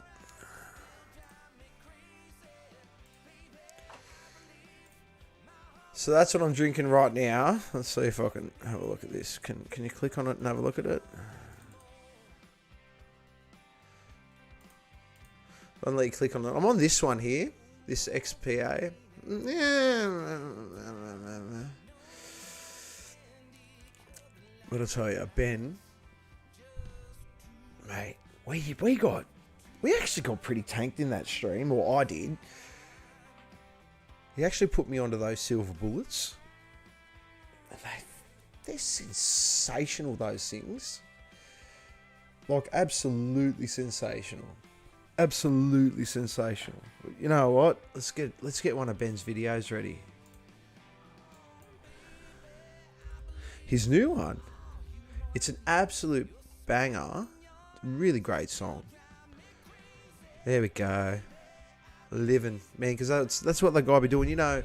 So that's what I'm drinking right now. Let's see if I can have a look at this. Can you click on it and have a look at it? I'll let you click on it. I'm on this one here. This XPA. But I'll tell you, Ben, mate, we actually got pretty tanked in that stream, or I did. He actually put me onto those silver bullets. And they're sensational, those things. Like, absolutely sensational. Absolutely sensational. You know what? Let's get one of Ben's videos ready. His new one. It's an absolute banger. Really great song. There we go. Living, man, because that's what the guy be doing. You know,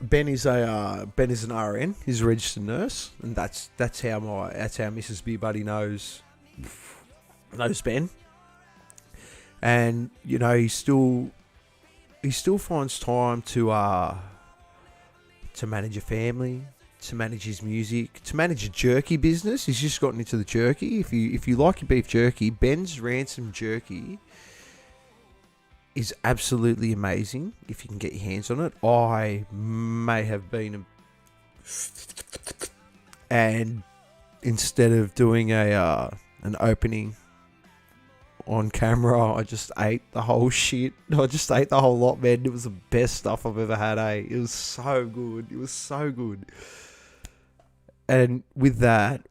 Ben is an RN. He's a registered nurse, and that's how Mrs. Beer Buddy knows Ben. And you know, he still finds time to manage a family, to manage his music, to manage a jerky business. He's just gotten into the jerky. If you like your beef jerky, Ben's Ransom Jerky is absolutely amazing if you can get your hands on it. I may have been and instead of doing an opening on camera, I just ate the whole shit. I just ate the whole lot, man. It was the best stuff I've ever had, eh? It was so good. It was so good. And with that,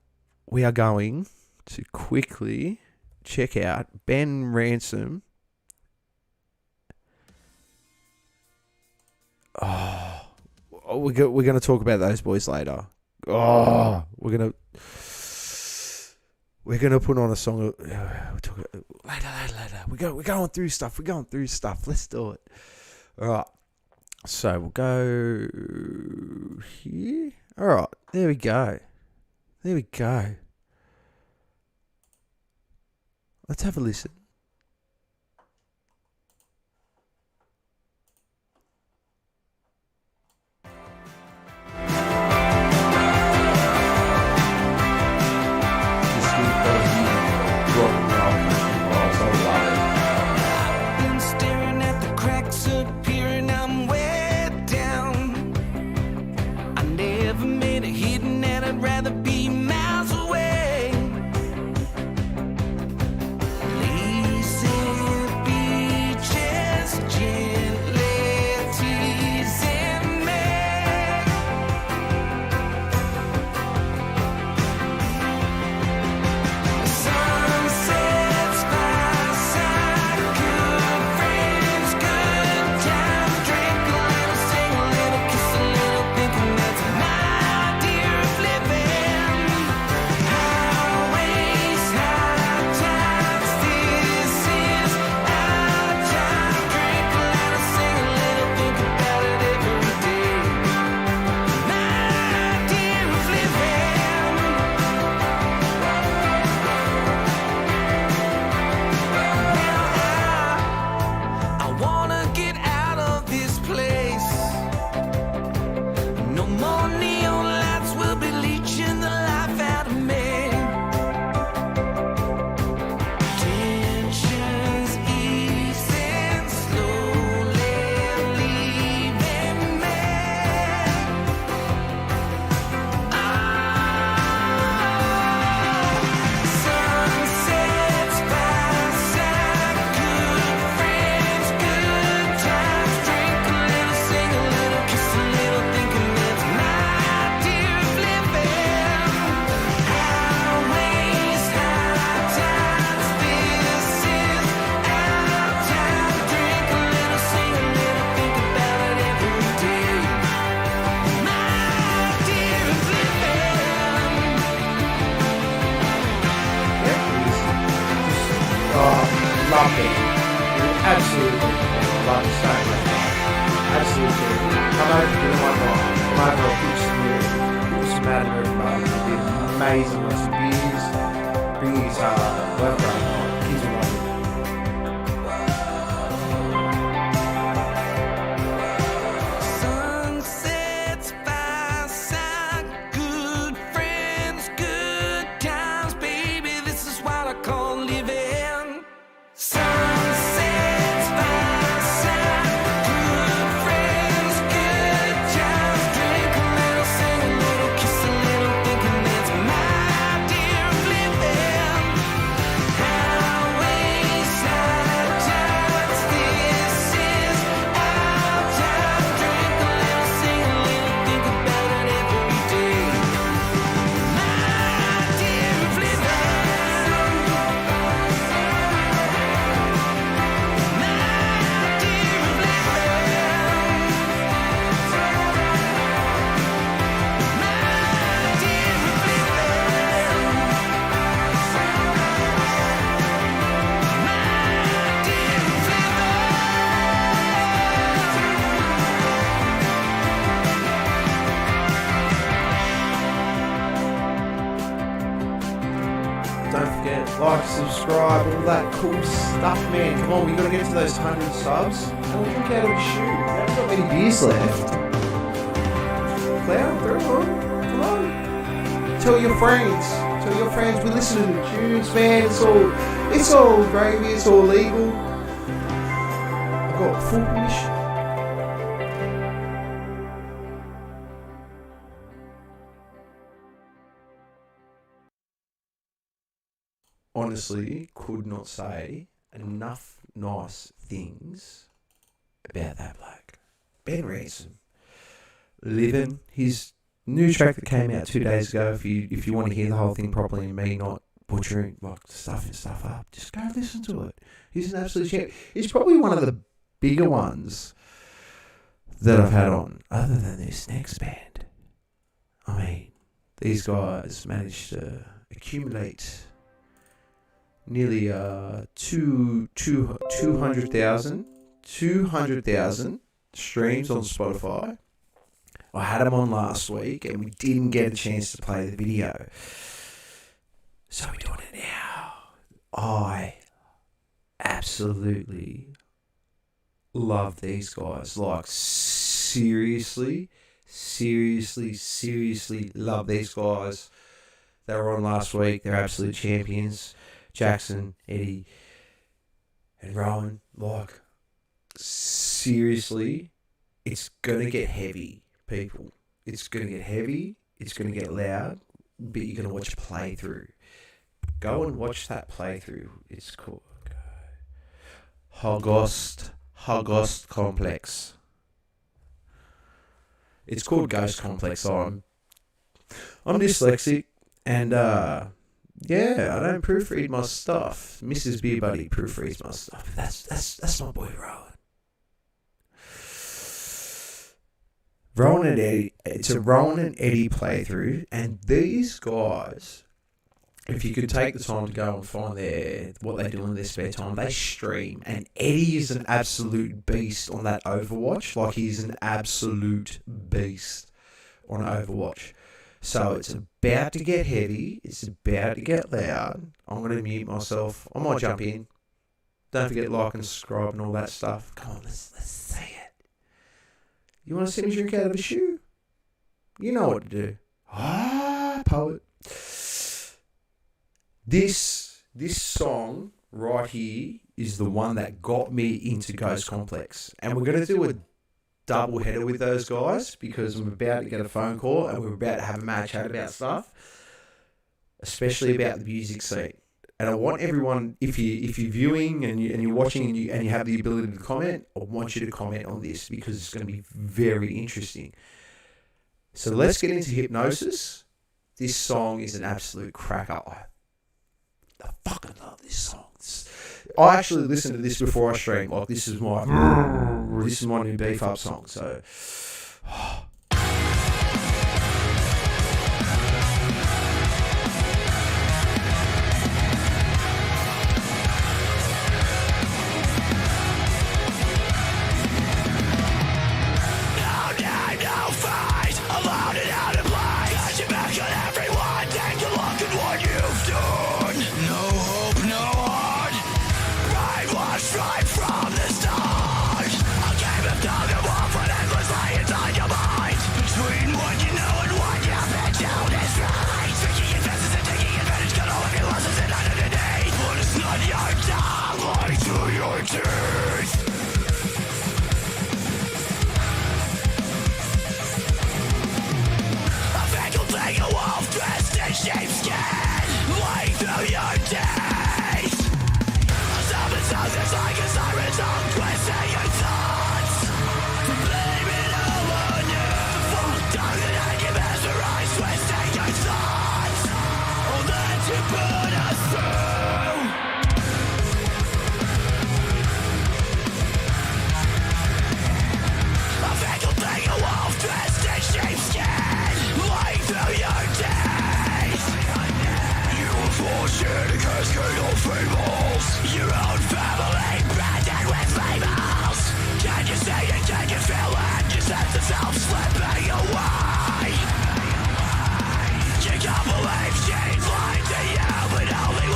we are going to quickly check out Ben Ransom. Oh, we're going to talk about those boys later. Oh, we're going to put on a song. We'll talk later. We're going through stuff. Let's do it. All right. So we'll go here. All right. There we go. Let's have a listen. Been staring at the cracks appearing, I'm way down. I never made a hidden and I'd rather be miles away. Lazy beaches gently teasing me. Sunsets by side, good friends, good times, drink a little, sing a little, kiss a little, thinking that's my dear of living. Highways, high times, this is our time. Drink a little, sing a little, think about it every day. My dear of I wanna get out of this place. No more neon lights will be leeching the life out of me. Tensions easing, slowly leaving me. Sunsets by side, good friends, good times, drink a little, sing a little, kiss a little, thinking that's my dear of living. Highways, high times, this is our time. Drink a little, sing a little, think about it every day. My dear of living. Love it. Absolutely. Love it so much. Absolutely. Come over, give it one more. Come over, I'll put some mad everybody. It'll be amazing. With some beers. Beers are love great night. Kids will love it. Don't forget, like, subscribe, all that cool stuff, man. Come on, we gotta get to those 100 subs. And we'll drink out of a shoe. We haven't got many beers left. Cloud, throw on. Come on. Tell your friends. Tell your friends we're listening to tunes, man. It's all gravy, it's all legal. I've got full permission. Honestly, could not say enough nice things about that bloke. Ben Ransom. Living his new track that came out 2 days ago. If you want to hear the whole thing properly and me not butchering like stuff up, just go listen to it. He's an absolute champ. He's probably one of the bigger ones that I've had on, other than this next band. I mean, these guys managed to accumulate nearly 200,000 streams on Spotify. I had them on last week and we didn't get a chance to play the video, so we're doing it now. I absolutely love these guys. Like, seriously love these guys. They were on last week. They're absolute champions. Jackson, Eddie, and Rowan. Like, seriously, it's gonna get heavy, people. It's gonna get heavy. It's gonna get loud. But you're gonna watch a playthrough. Go and watch that playthrough. It's called Hogost Complex. It's called Ghost Complex. I'm dyslexic, and yeah, I don't proofread my stuff. Mrs. Beer Buddy proofreads my stuff. That's my boy Rowan. Rowan and Eddie. It's a Rowan and Eddie playthrough, and these guys, if you could take the time to go and find what they do in their spare time, they stream. And Eddie is an absolute beast on that Overwatch. Like, he's an absolute beast on Overwatch. So it's about to get heavy. It's about to get loud. I'm going to mute myself. I might jump in. Don't forget like and subscribe and all that stuff. Come on, let's say it. You want to see me drink out of a shoe? You know what to do. Poet. This song right here is the one that got me into Ghost Complex. And we're going to do a double header with those guys because I'm about to get a phone call and we're about to have a mad chat about stuff, especially about the music scene. And I want everyone, if you're viewing and you're watching and you have the ability to comment, I want you to comment on this because it's going to be very interesting. So let's get into Hypnosis. This song is an absolute cracker. I fucking love this song. I actually listened to this before I stream. Like, this is my new beef up song. So, right from the start, a game of dog and wolf and endlessly inside your mind. Between what you know and what you've been told is right. Taking advances and taking advantage, got all of your losses at end of the day. But it's not your tongue, lie to your teeth. A fatal thing, a wolf dressed in sheepskin, lying through your teeth. It's like a siren song, twisting your thoughts. Blame it all on you. Full tongue and you mesmerize, twisting your thoughts. All that you put us through. A fatal thing, a wolf dressed in sheepskin, lying through your days. You were fortunate to cascade all fables. Your own family branded with labels. Can you see it? Can you feel it? Your sense of self slipping away. You can't believe she's lying to you, but only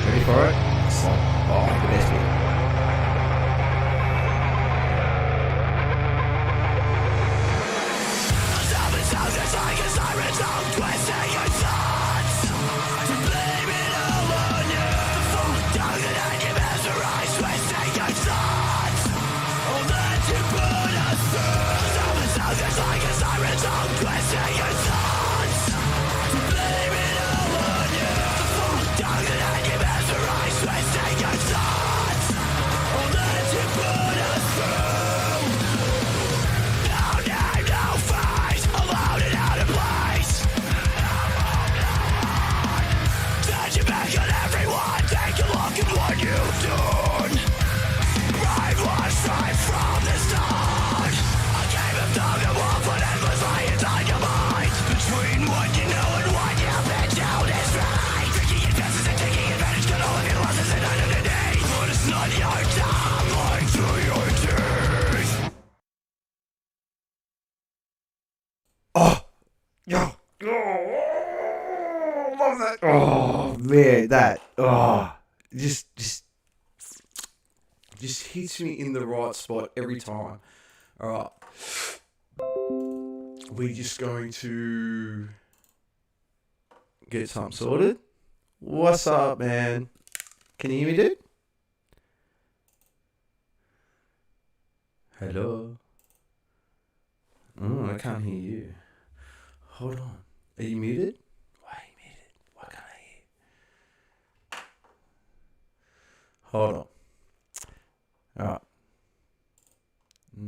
Ready for it? So, I'll make the best of it. Love that. Oh man, that just hits me in the right spot every time. All right, we're just going to get something sorted. What's up, man? Can you hear me, dude? Hello. Oh, I can't hear you. Hold on. Are you muted? Why are you muted? Why can't I hear you? Hold on. Alright. I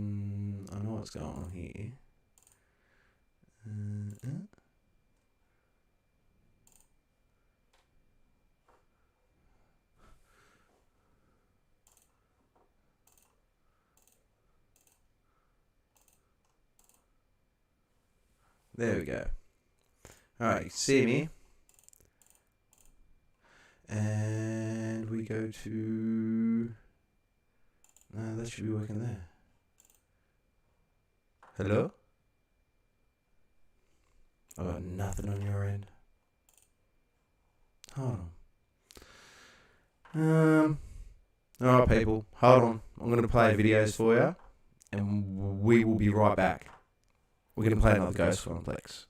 know what's going on here. There we go. Alright, you see me? And we go to... No, that should be working there. Hello? I got nothing on your end. Hold on. Alright, people, hold on. I'm going to play videos for you, and we will be right back. We're going to play another Ghost Complex.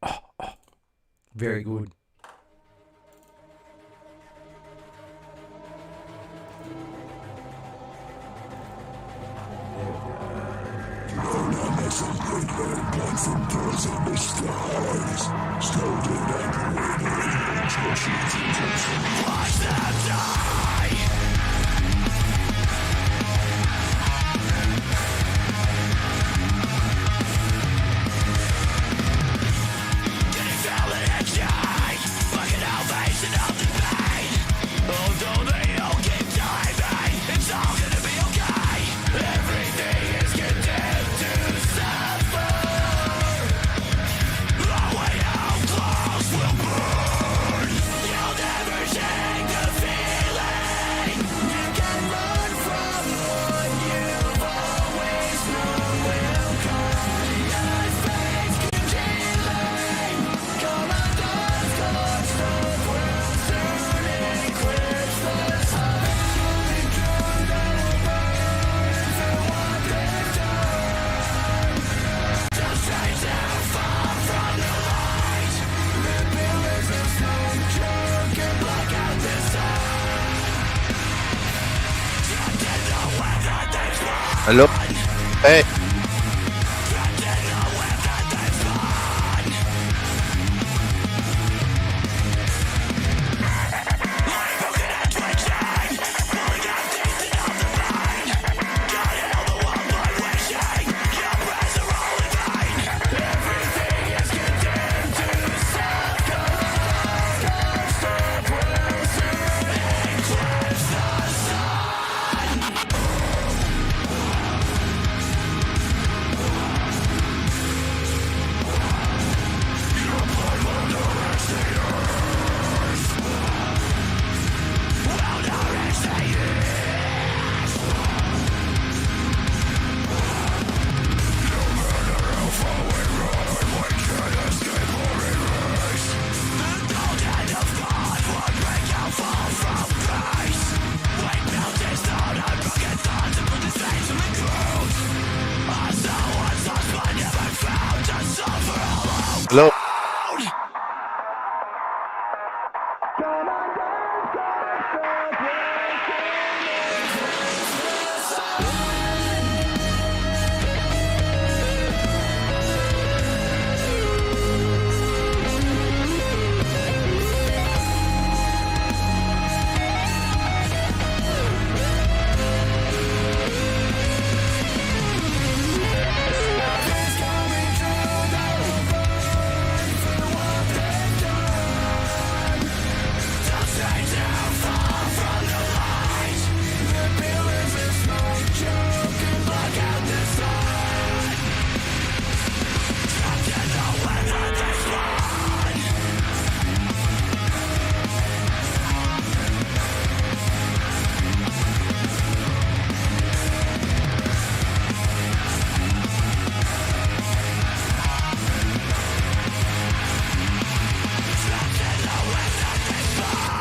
Oh, very good. Hello? Hey.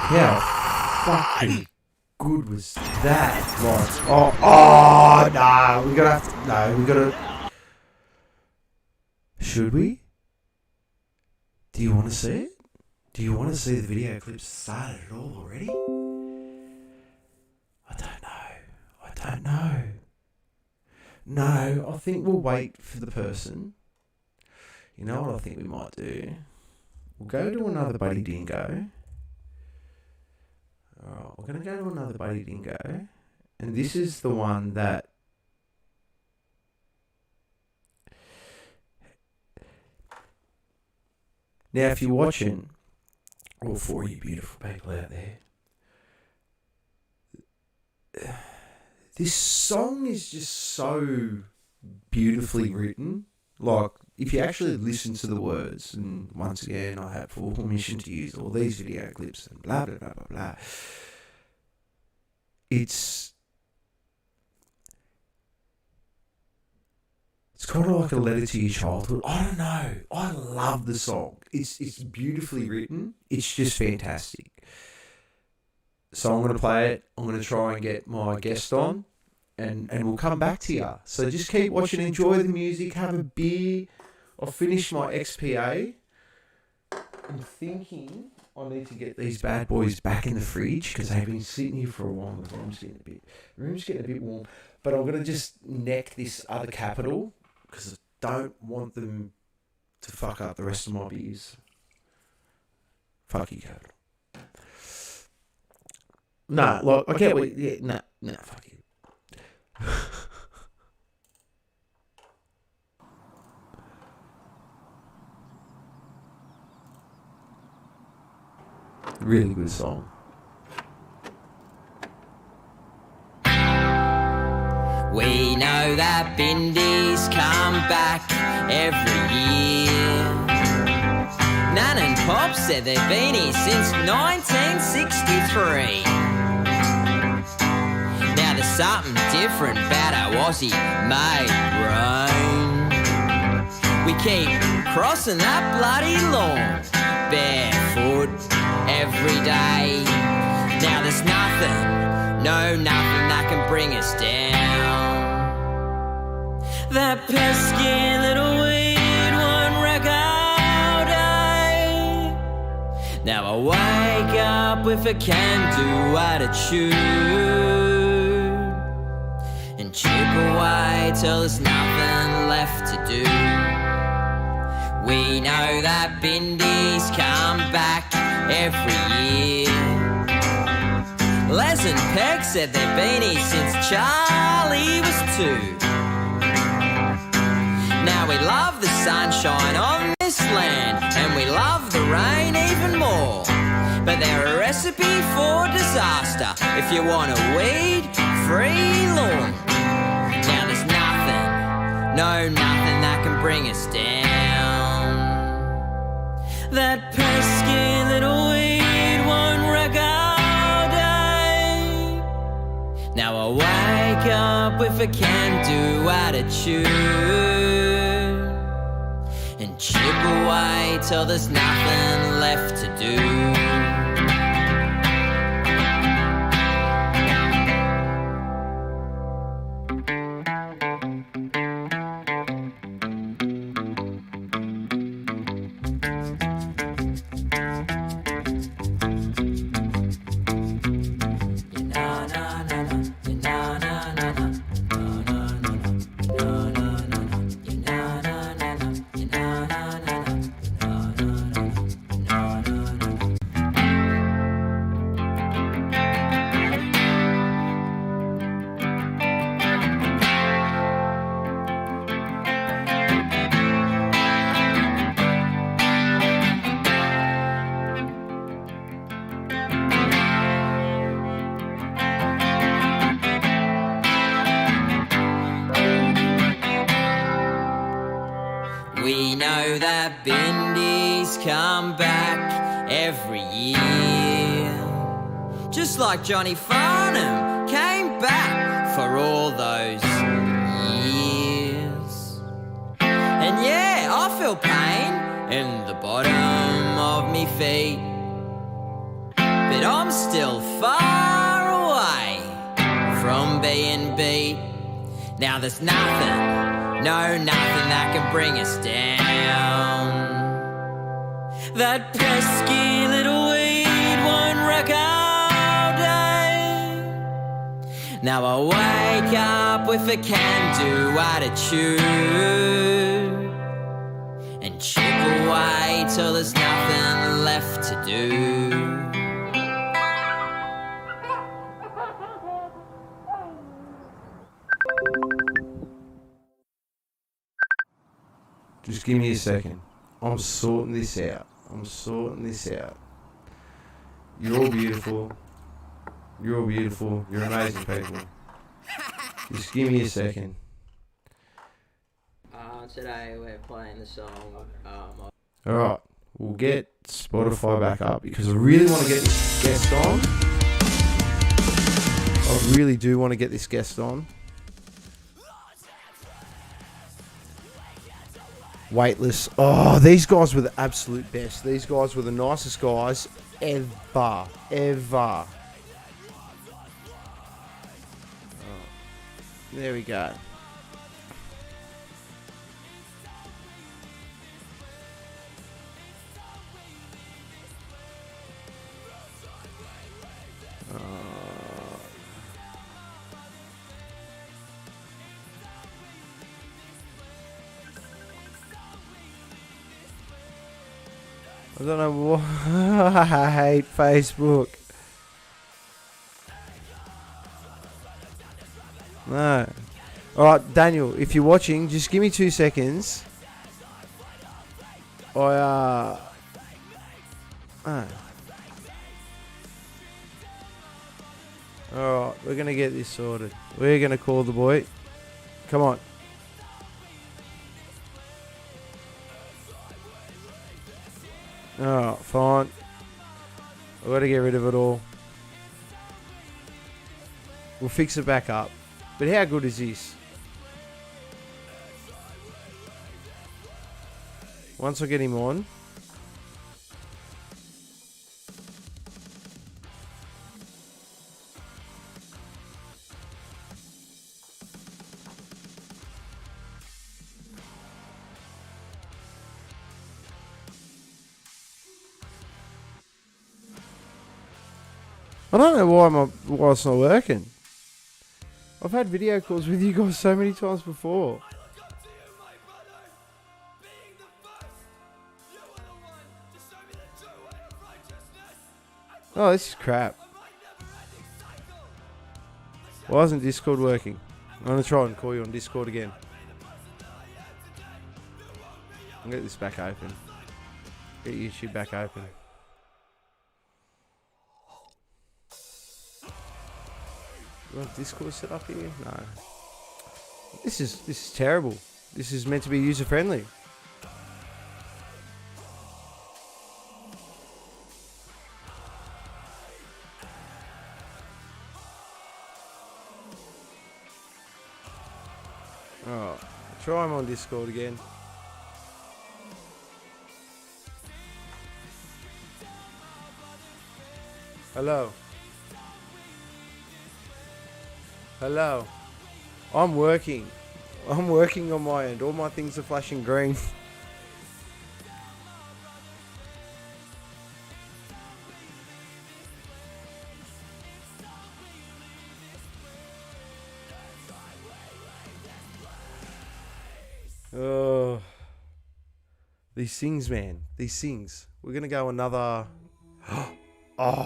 How fucking good was that? Like, no, we gotta. Should we? Do you want to see it? Do you want to see the video clip started at all already? I don't know. No, I think we'll wait for the person. You know what I think we might do? We'll go to another Buddy Dingo. Alright, we're going to go to another Buddy Dingo. And this is the one that... Now, if you're watching, all four of you beautiful people out there, this song is just so beautifully written. Like, if you actually listen to the words, and once again, I have full permission to use all these video clips and blah, blah, blah, blah, blah. It's kind of like a letter to your childhood. I don't know. I love the song. It's beautifully written. It's just fantastic. So I'm going to play it. I'm going to try and get my guest on, and we'll come back to you. So just keep watching, enjoy the music, have a beer. I'll finish my XPA. I'm thinking I need to get these bad boys back in the fridge because they've been sitting here for a while. The room's getting a bit warm. But I'm going to just neck this other Capital because I don't want them to fuck up the rest of my beers. Fuck you, Capital. Nah, like, I get what... Yeah, nah, fuck you. Really good song. We know that Bindies come back every year. Nan and Pop said they've been here since 1963. Now there's something different about our Aussie made rain. We keep crossing that bloody lawn barefoot every day. Now there's nothing that can bring us down. That pesky little weed won't wreck our day. Now I wake up with a can-do attitude and chip away till there's nothing left to do. We know that Bindies come back every year. Les and Peg said they've been here since Charlie was 2. Now we love the sunshine on this land, and we love the rain even more. But they're a recipe for disaster if you want a weed-free lawn. Now there's nothing that can bring us down. That pesky little weed won't wreck our day. Now I wake up with a can-do attitude and chip away till there's nothing left to do. that Bindies come back every year. Just like Johnny Farnham came back for all those years. And yeah, I feel pain in the bottom of me feet, but I'm still far away from being beat. Now there's nothing, no nothing that can bring us down. That pesky little weed won't wreck our day. Now I wake up with a can-do attitude and chip away till there's nothing left to do. Just give me a second. I'm sorting this out. You're all beautiful. You're amazing people. Just give me a second. Today we're playing the song. Alright, we'll get Spotify back up because I really want to get this guest on. I really do want to get this guest on. Weightless. Oh, these guys were the absolute best. These guys were the nicest guys ever. Oh, there we go. I don't know what. I hate Facebook. No. Alright, Daniel, if you're watching, just give me 2 seconds. Alright, we're going to get this sorted. We're going to call the boy. Come on. Oh, fine. I've got to get rid of it all. We'll fix it back up. But how good is this? Once I get him on. I don't know why it's not working. I've had video calls with you guys so many times before. Oh, this is crap. Why isn't Discord working? I'm going to try and call you on Discord again. I'll get this back open. Get YouTube back open. You want Discord set up here? No. This is terrible. This is meant to be user friendly. Oh, try him on Discord again. Hello. Hello. I'm working on my end. All my things are flashing green. Oh. These things, man. These things. We're going to go another... Oh.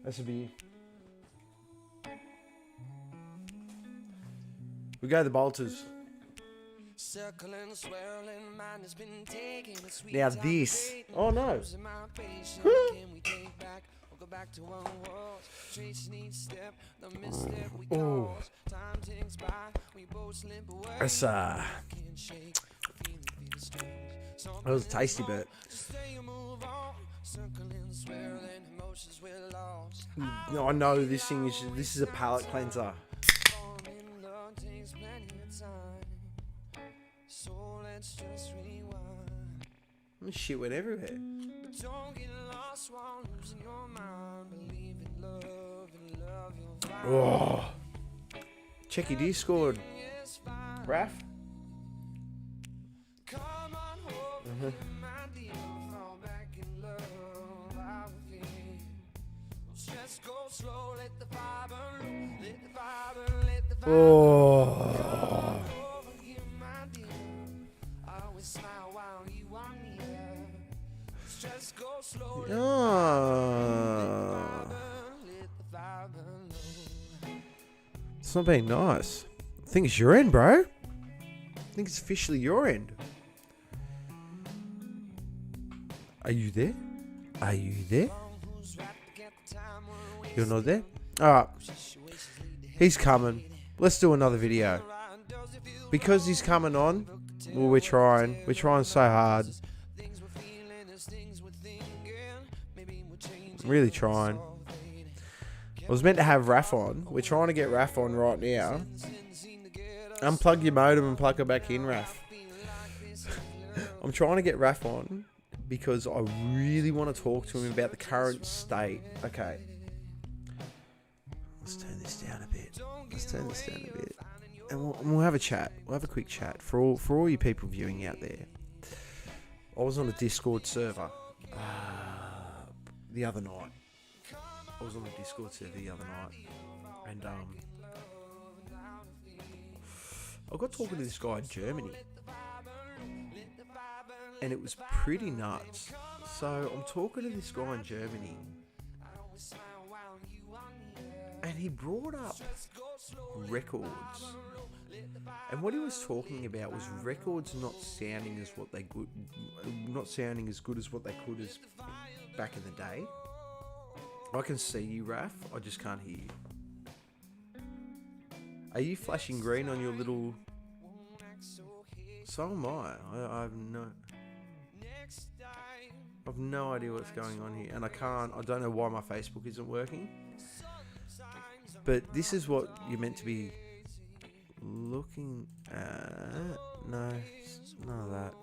That's a beer. We go the Bolters. Now this. Oh no. go back to one was. Tracing each step, the misstep we caused. Time ticks by, we both slip away. That's Can't shake the feeling, feel strange. that was a tasty bit. Stay and move on, circling, swirling, emotions we're lost. I know this is a palate cleanser. Falling in love takes plenty of time. So let's just rewind. Shit went everywhere. But don't get lost while losing your mind. Believe in love and love you'll find. Oh. Checky D scored. It's fine. Raph? Come on over, my dear. Fall back in love. I will feel. Just go slow. Let the fire burn. Let the fire burn. Let the fire Oh. over here, my dear. I always smile while you are near. Just go slow. Let Oh. the fire burn low. It's not being nice. I think it's your end, bro. I think it's officially your end. Are you there? Are you there? You're not there? Alright. He's coming. Let's do another video. Because he's coming on, well, we're trying. We're trying so hard. Really trying. I was meant to have Raph on. We're trying to get Raph on right now. Unplug your modem and plug it back in, Raph. I'm trying to get Raph on because I really want to talk to him about the current state. Okay. Let's turn this down a bit. Let's turn this down a bit. And we'll have a chat. We'll have a quick chat for all you people viewing out there. I was on a Discord server the other night. I was on the Discord server the other night, and I got talking to this guy in Germany, and it was pretty nuts. So I'm talking to this guy in Germany, and he brought up records, and what he was talking about was records not sounding as good as what they could as back in the day. I can see you, Raph. I just can't hear you. Are you flashing green on your little... So am I. I have no idea what's going on here. And I don't know why my Facebook isn't working. But this is what you're meant to be looking at. No, none of that.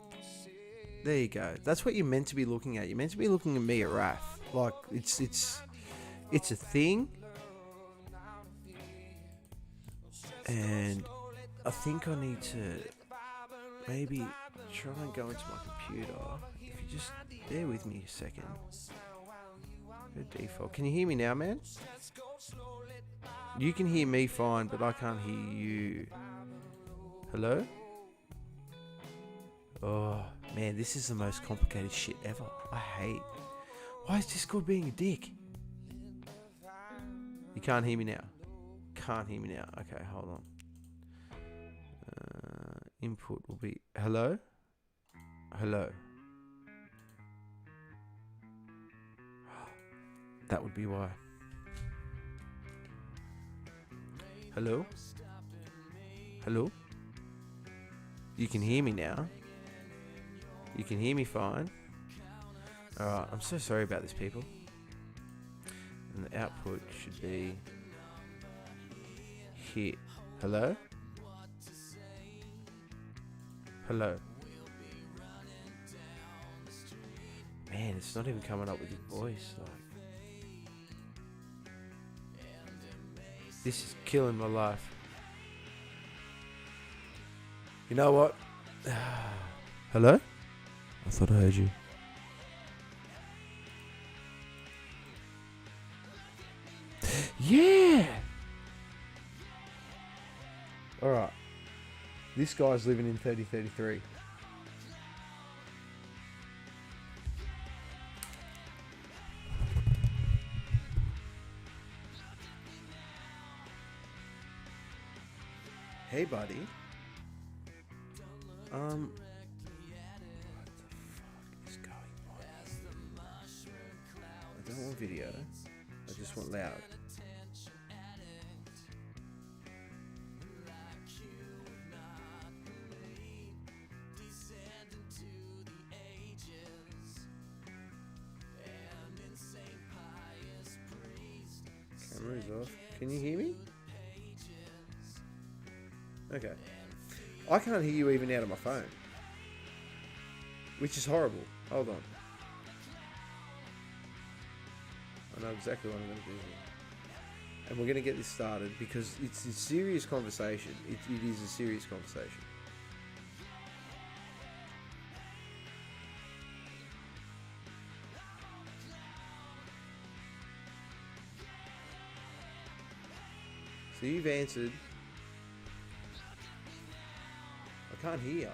There you go. That's what you're meant to be looking at. You're meant to be looking at me at Raph. Like, it's a thing. And I think I need to maybe try and go into my computer. If you just bear with me a second. The default. Can you hear me now, man? You can hear me fine, but I can't hear you. Hello? Oh, man, this is the most complicated shit ever. I hate. Why is Discord being a dick? You can't hear me now. Can't hear me now. Okay, hold on. Input will be... Hello? Hello? That would be why. Hello? Hello? You can hear me now. You can hear me fine. Alright, I'm so sorry about this, people. And the output should be here. Hello? Hello? Man, it's not even coming up with your voice. Like, this is killing my life. You know what? Hello? I thought I heard you. Yeah! Alright. This guy's living in 3033. Hey, buddy. What the fuck is going on? I don't want video. I just want loud. Camera's off. Can you hear me? Okay. I can't hear you even out of my phone. Which is horrible. Hold on. I know exactly what I'm going to do here. And we're going to get this started because it's a serious conversation. It is a serious conversation. So you've answered. I can't hear.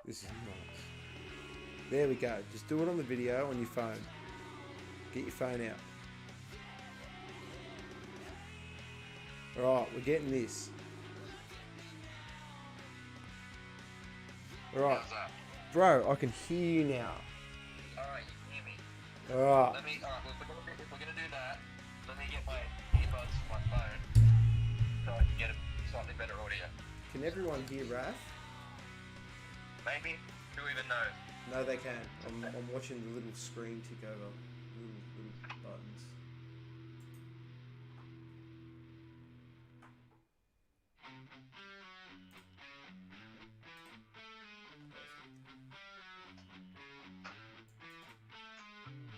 This is nuts. There we go. Just do it on the video on your phone. Get your phone out. Alright, we're getting this. Alright. Bro, I can hear you now. Alright, you can hear me. Alright. Let me, if we're gonna do that, let me get my earbuds from my phone so I can get a slightly better audio. Can everyone hear Raph? Maybe? Who even knows? No, they can. I'm watching the little screen tick over. Little buttons.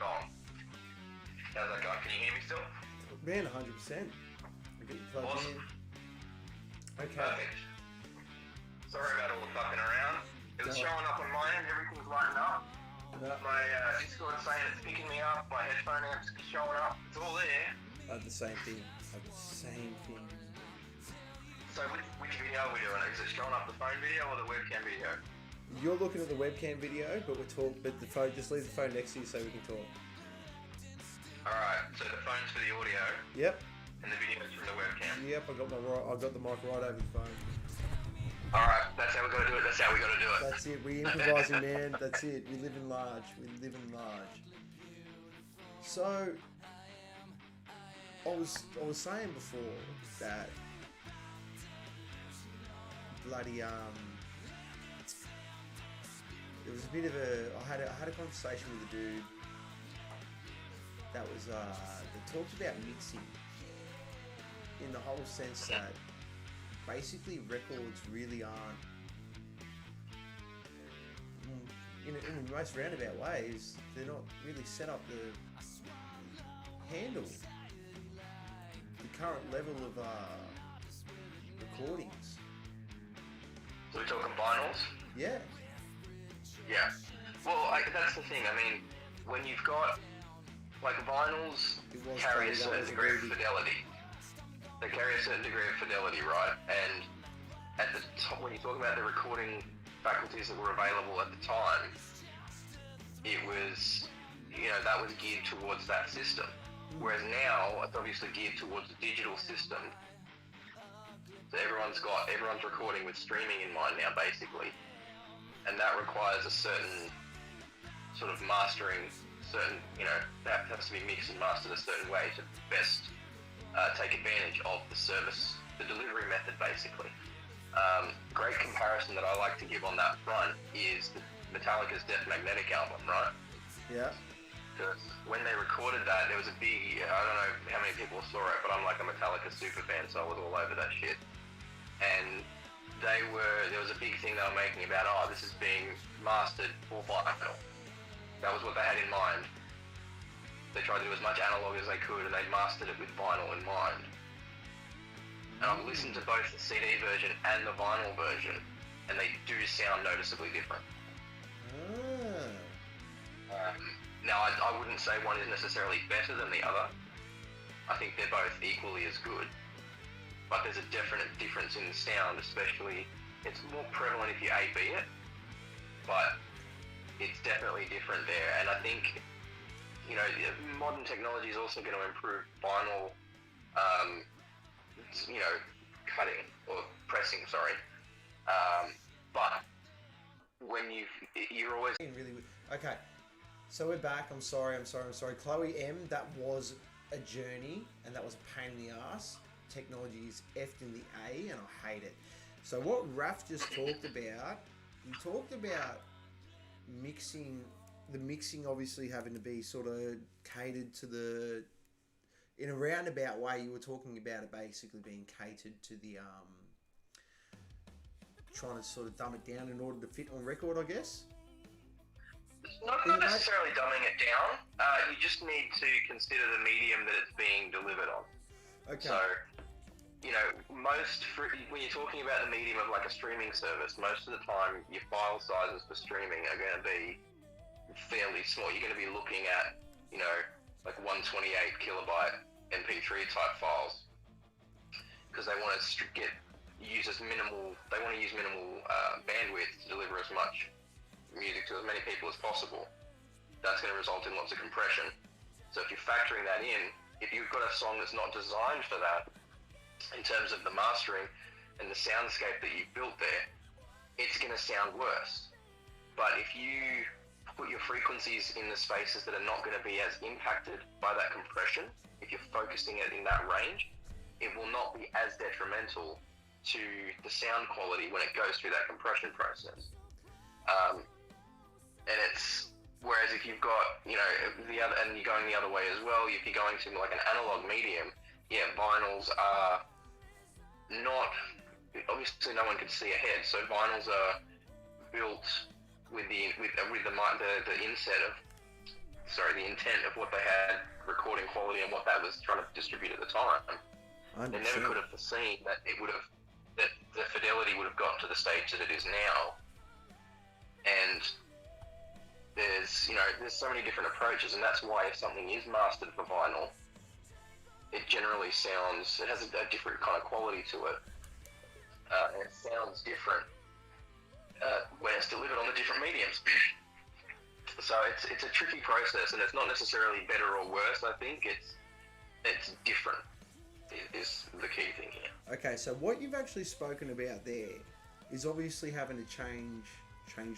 Gone. How's that going? Can you hear me still? Man, 100%. I get you plugged Awesome. in. Okay. Perfect. Sorry about all the fucking around. It was No. showing up on my end, everything's lighting up. No, My Discord's saying it's picking me up, my headphone amp's showing up, it's all there. I had the same thing. So which video are we doing? Is it showing up the phone video or the webcam video? You're looking at the webcam video, but but the phone, just leave the phone next to you so we can talk. Alright, so the phone's for the audio Yep. and the video's from the webcam. Yep, I got the mic right over the phone. Alright, that's how we gotta do it, that's how we gotta do it. That's it. We improvising, man. That's it. We live in large. So, I was saying before that bloody there was a bit of I had a conversation with a dude that was that talked about mixing in the whole sense that basically records really aren't in the most roundabout ways, they're not really set up to handle the current level of recordings. So we're talking vinyls? Yeah. Yeah. Well, that's the thing, I mean, when you've got, like, vinyls carry a certain degree of fidelity. They carry a certain degree of fidelity, right? And at the top, when you're talking about the recording faculties that were available at the time, it was, that was geared towards that system. Whereas now, it's obviously geared towards the digital system. So everyone's recording with streaming in mind now, basically. And that requires a certain sort of mastering, that has to be mixed and mastered a certain way to best take advantage of the service, the delivery method, basically. Great comparison that I like to give on that front is Metallica's Death Magnetic album, right? Yeah. Because when they recorded that, there was a big, I don't know how many people saw it, but I'm like a Metallica super fan, so I was all over that shit. And there was a big thing they were making about, this is being mastered for vinyl. That was what they had in mind. They tried to do as much analog as they could, and they mastered it with vinyl in mind. And I've listened to both the CD version and the vinyl version, and they do sound noticeably different. Now, I wouldn't say one is necessarily better than the other. I think they're both equally as good. But there's a definite difference in the sound, especially, it's more prevalent if you A/B it, but it's definitely different there. And I think, modern technology is also going to improve vinyl, expressing. Sorry, but when you're always Really okay. So we're back. I'm sorry. Chloe M, that was a journey, and that was a pain in the ass. Technology is effed in the A, and I hate it. So what Raf just talked about, he talked about mixing, the mixing obviously having to be sort of catered to the, in a roundabout way, you were talking about it basically being catered to the, trying to sort of dumb it down in order to fit on record, I guess. Not necessarily dumbing it down. You just need to consider the medium that it's being delivered on. Okay. So, you know, when you're talking about the medium of like a streaming service, most of the time your file sizes for streaming are going to be fairly small. You're going to be looking at, you know, like 128 kilobyte MP3 type files, because they want to use minimal bandwidth to deliver as much music to as many people as possible. That's going to result in lots of compression. So if you're factoring that in, if you've got a song that's not designed for that, in terms of the mastering and the soundscape that you've built there, it's going to sound worse. But if you put your frequencies in the spaces that are not going to be as impacted by that compression, if you're focusing it in that range, it will not be as detrimental to the sound quality when it goes through that compression process. And it's, whereas if you've got, you know, the other, and you're going the other way as well, if you're going to like an analog medium, yeah, vinyls are not, obviously no one can see ahead, so vinyls are built with the intent of what they had, recording quality, and what that was trying to distribute at the time. They never could have foreseen that that the fidelity would have gotten to the stage that it is now. And there's so many different approaches, and that's why if something is mastered for vinyl, it generally it has a different kind of quality to it, and it sounds different when it's delivered on the different mediums. So it's a tricky process, and it's not necessarily better or worse. I think it's different is the key thing here. Okay, so what you've actually spoken about there is obviously having to change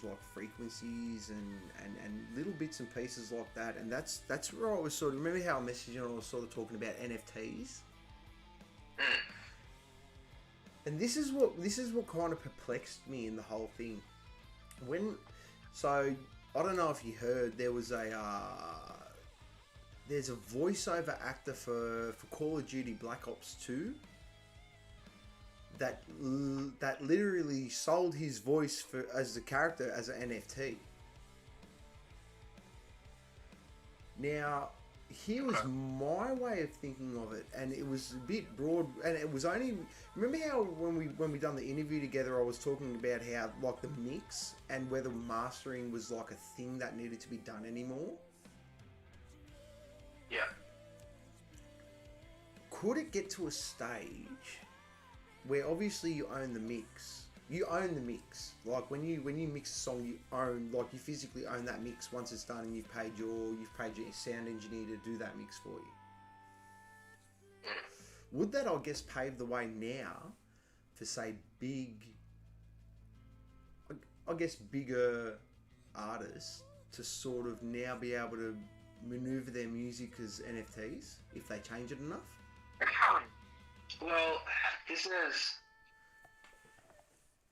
like frequencies and little bits and pieces like that, and that's where I was sort of, remember how I messaged you and I was sort of talking about NFTs? And this is what kind of perplexed me in the whole thing. So I don't know if you heard, there's a voiceover actor for Call of Duty Black Ops 2 that literally sold his voice as a character as an NFT. Now, here was my way of thinking of it, and it was a bit broad, and it was only, remember how when we done the interview together, I was talking about how like the mix and whether mastering was like a thing that needed to be done anymore? Yeah. Could it get to a stage where obviously you own the mix? You own the mix. Like when you mix a song, you physically own that mix once it's done, and you've paid your sound engineer to do that mix for you. Would that, I guess, pave the way now for, say, bigger artists to sort of now be able to maneuver their music as NFTs if they change it enough? Well,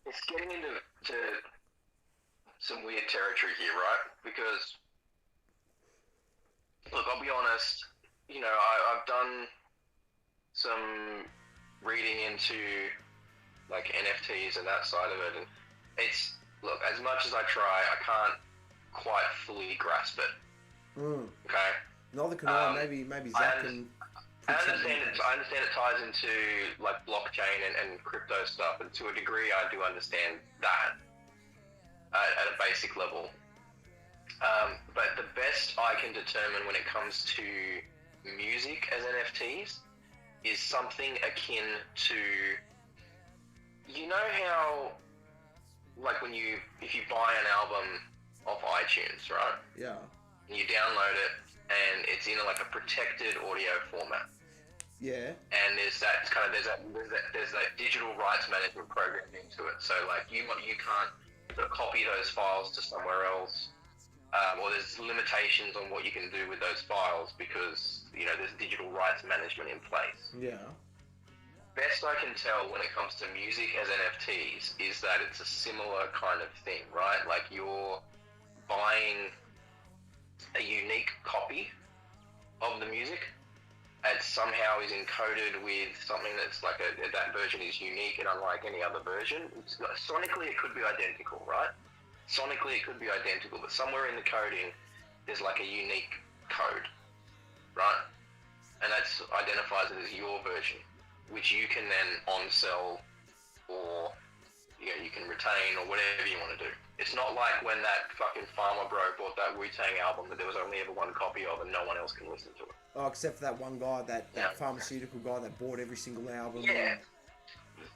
it's getting into some weird territory here, right? Because, look, I'll be honest, you know, I've done some reading into like NFTs and that side of it, and look, as much as I try, I can't quite fully grasp it. Okay? Neither can I. Maybe Zach can. I understand it ties into like blockchain and crypto stuff, and to a degree I do understand that at a basic level. But the best I can determine when it comes to music as NFTs is something akin to, you know how, like if you buy an album off iTunes, right? Yeah. And you download it, and it's in like a protected audio format. Yeah. And there's that digital rights management program into it. So like you can't sort of copy those files to somewhere else, or there's limitations on what you can do with those files because there's digital rights management in place. Yeah. Best I can tell when it comes to music as NFTs is that it's a similar kind of thing, right? Like you're buying a unique copy of the music. It somehow is encoded with something that's like that version is unique and unlike any other version. Sonically, it could be identical, right? Sonically, it could be identical, but somewhere in the coding, there's like a unique code, right? And that identifies it as your version, which you can then on-sell or you can retain or whatever you want to do. It's not like when that fucking farmer bro bought that Wu-Tang album that there was only ever one copy of and no one else can listen to it. Oh, except for that one guy, that pharmaceutical guy that bought every single album. Yeah.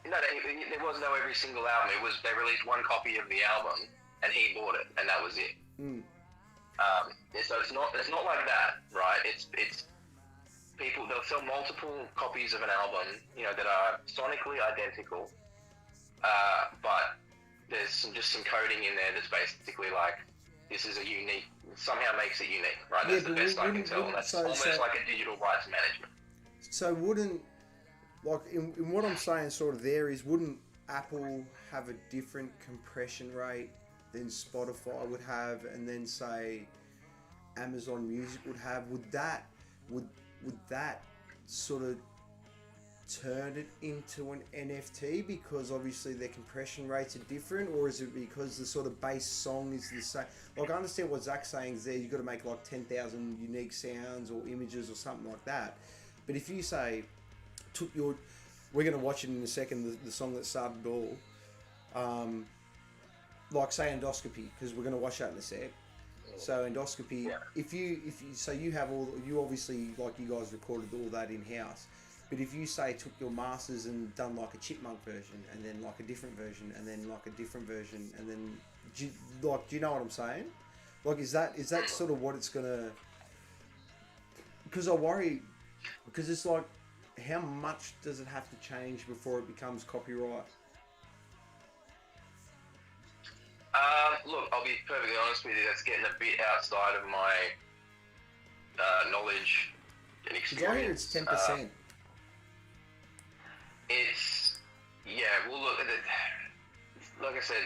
No, there was no every single album. They released one copy of the album and he bought it and that was it. So it's not like that, right? It's people, they'll sell multiple copies of an album, that are sonically identical, but there's just some coding in there that's basically like, this is a unique, somehow makes it unique, right? That's the best I can tell. And that's almost like a digital rights management. So wouldn't, like, in what I'm saying sort of there is, wouldn't Apple have a different compression rate than Spotify would have, and then say Amazon Music would have? Would that sort of turn it into an NFT because obviously their compression rates are different, or is it because the sort of base song is the same? Like, I understand what Zach's saying is there you've got to make like 10,000 unique sounds or images or something like that, but if you say we're going to watch it in a second, the song that started it all, like say Endoscopy, because we're going to watch that in a sec. So Endoscopy, yeah. If you obviously, like, you guys recorded all that in house, but if you say took your masters and done like a chipmunk version and then like a different version and then like a different version and then do you know what I'm saying? Like, is that sort of what it's gonna? Because I worry, because it's like, how much does it have to change before it becomes copyright? Look, I'll be perfectly honest with you, that's getting a bit outside of my knowledge and experience. I hear it's 10%. Well, look, like I said,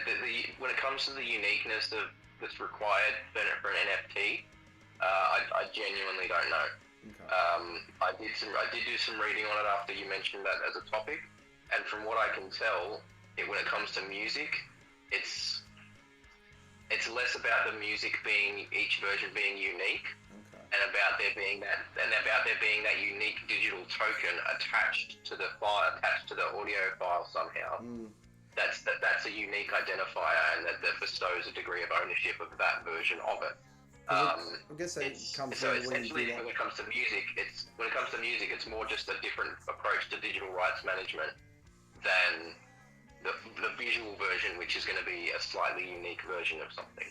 when it comes to the uniqueness that's required for an NFT, I genuinely don't know. Okay. I did do some reading on it after you mentioned that as a topic, and from what I can tell, when it comes to music, it's less about the music each version being unique, and about there being that unique digital token attached to the audio file somehow. That's a unique identifier, and that bestows a degree of ownership of that version of it. I guess that comes so essentially, when it comes to music, it's more just a different approach to digital rights management than the visual version, which is going to be a slightly unique version of something.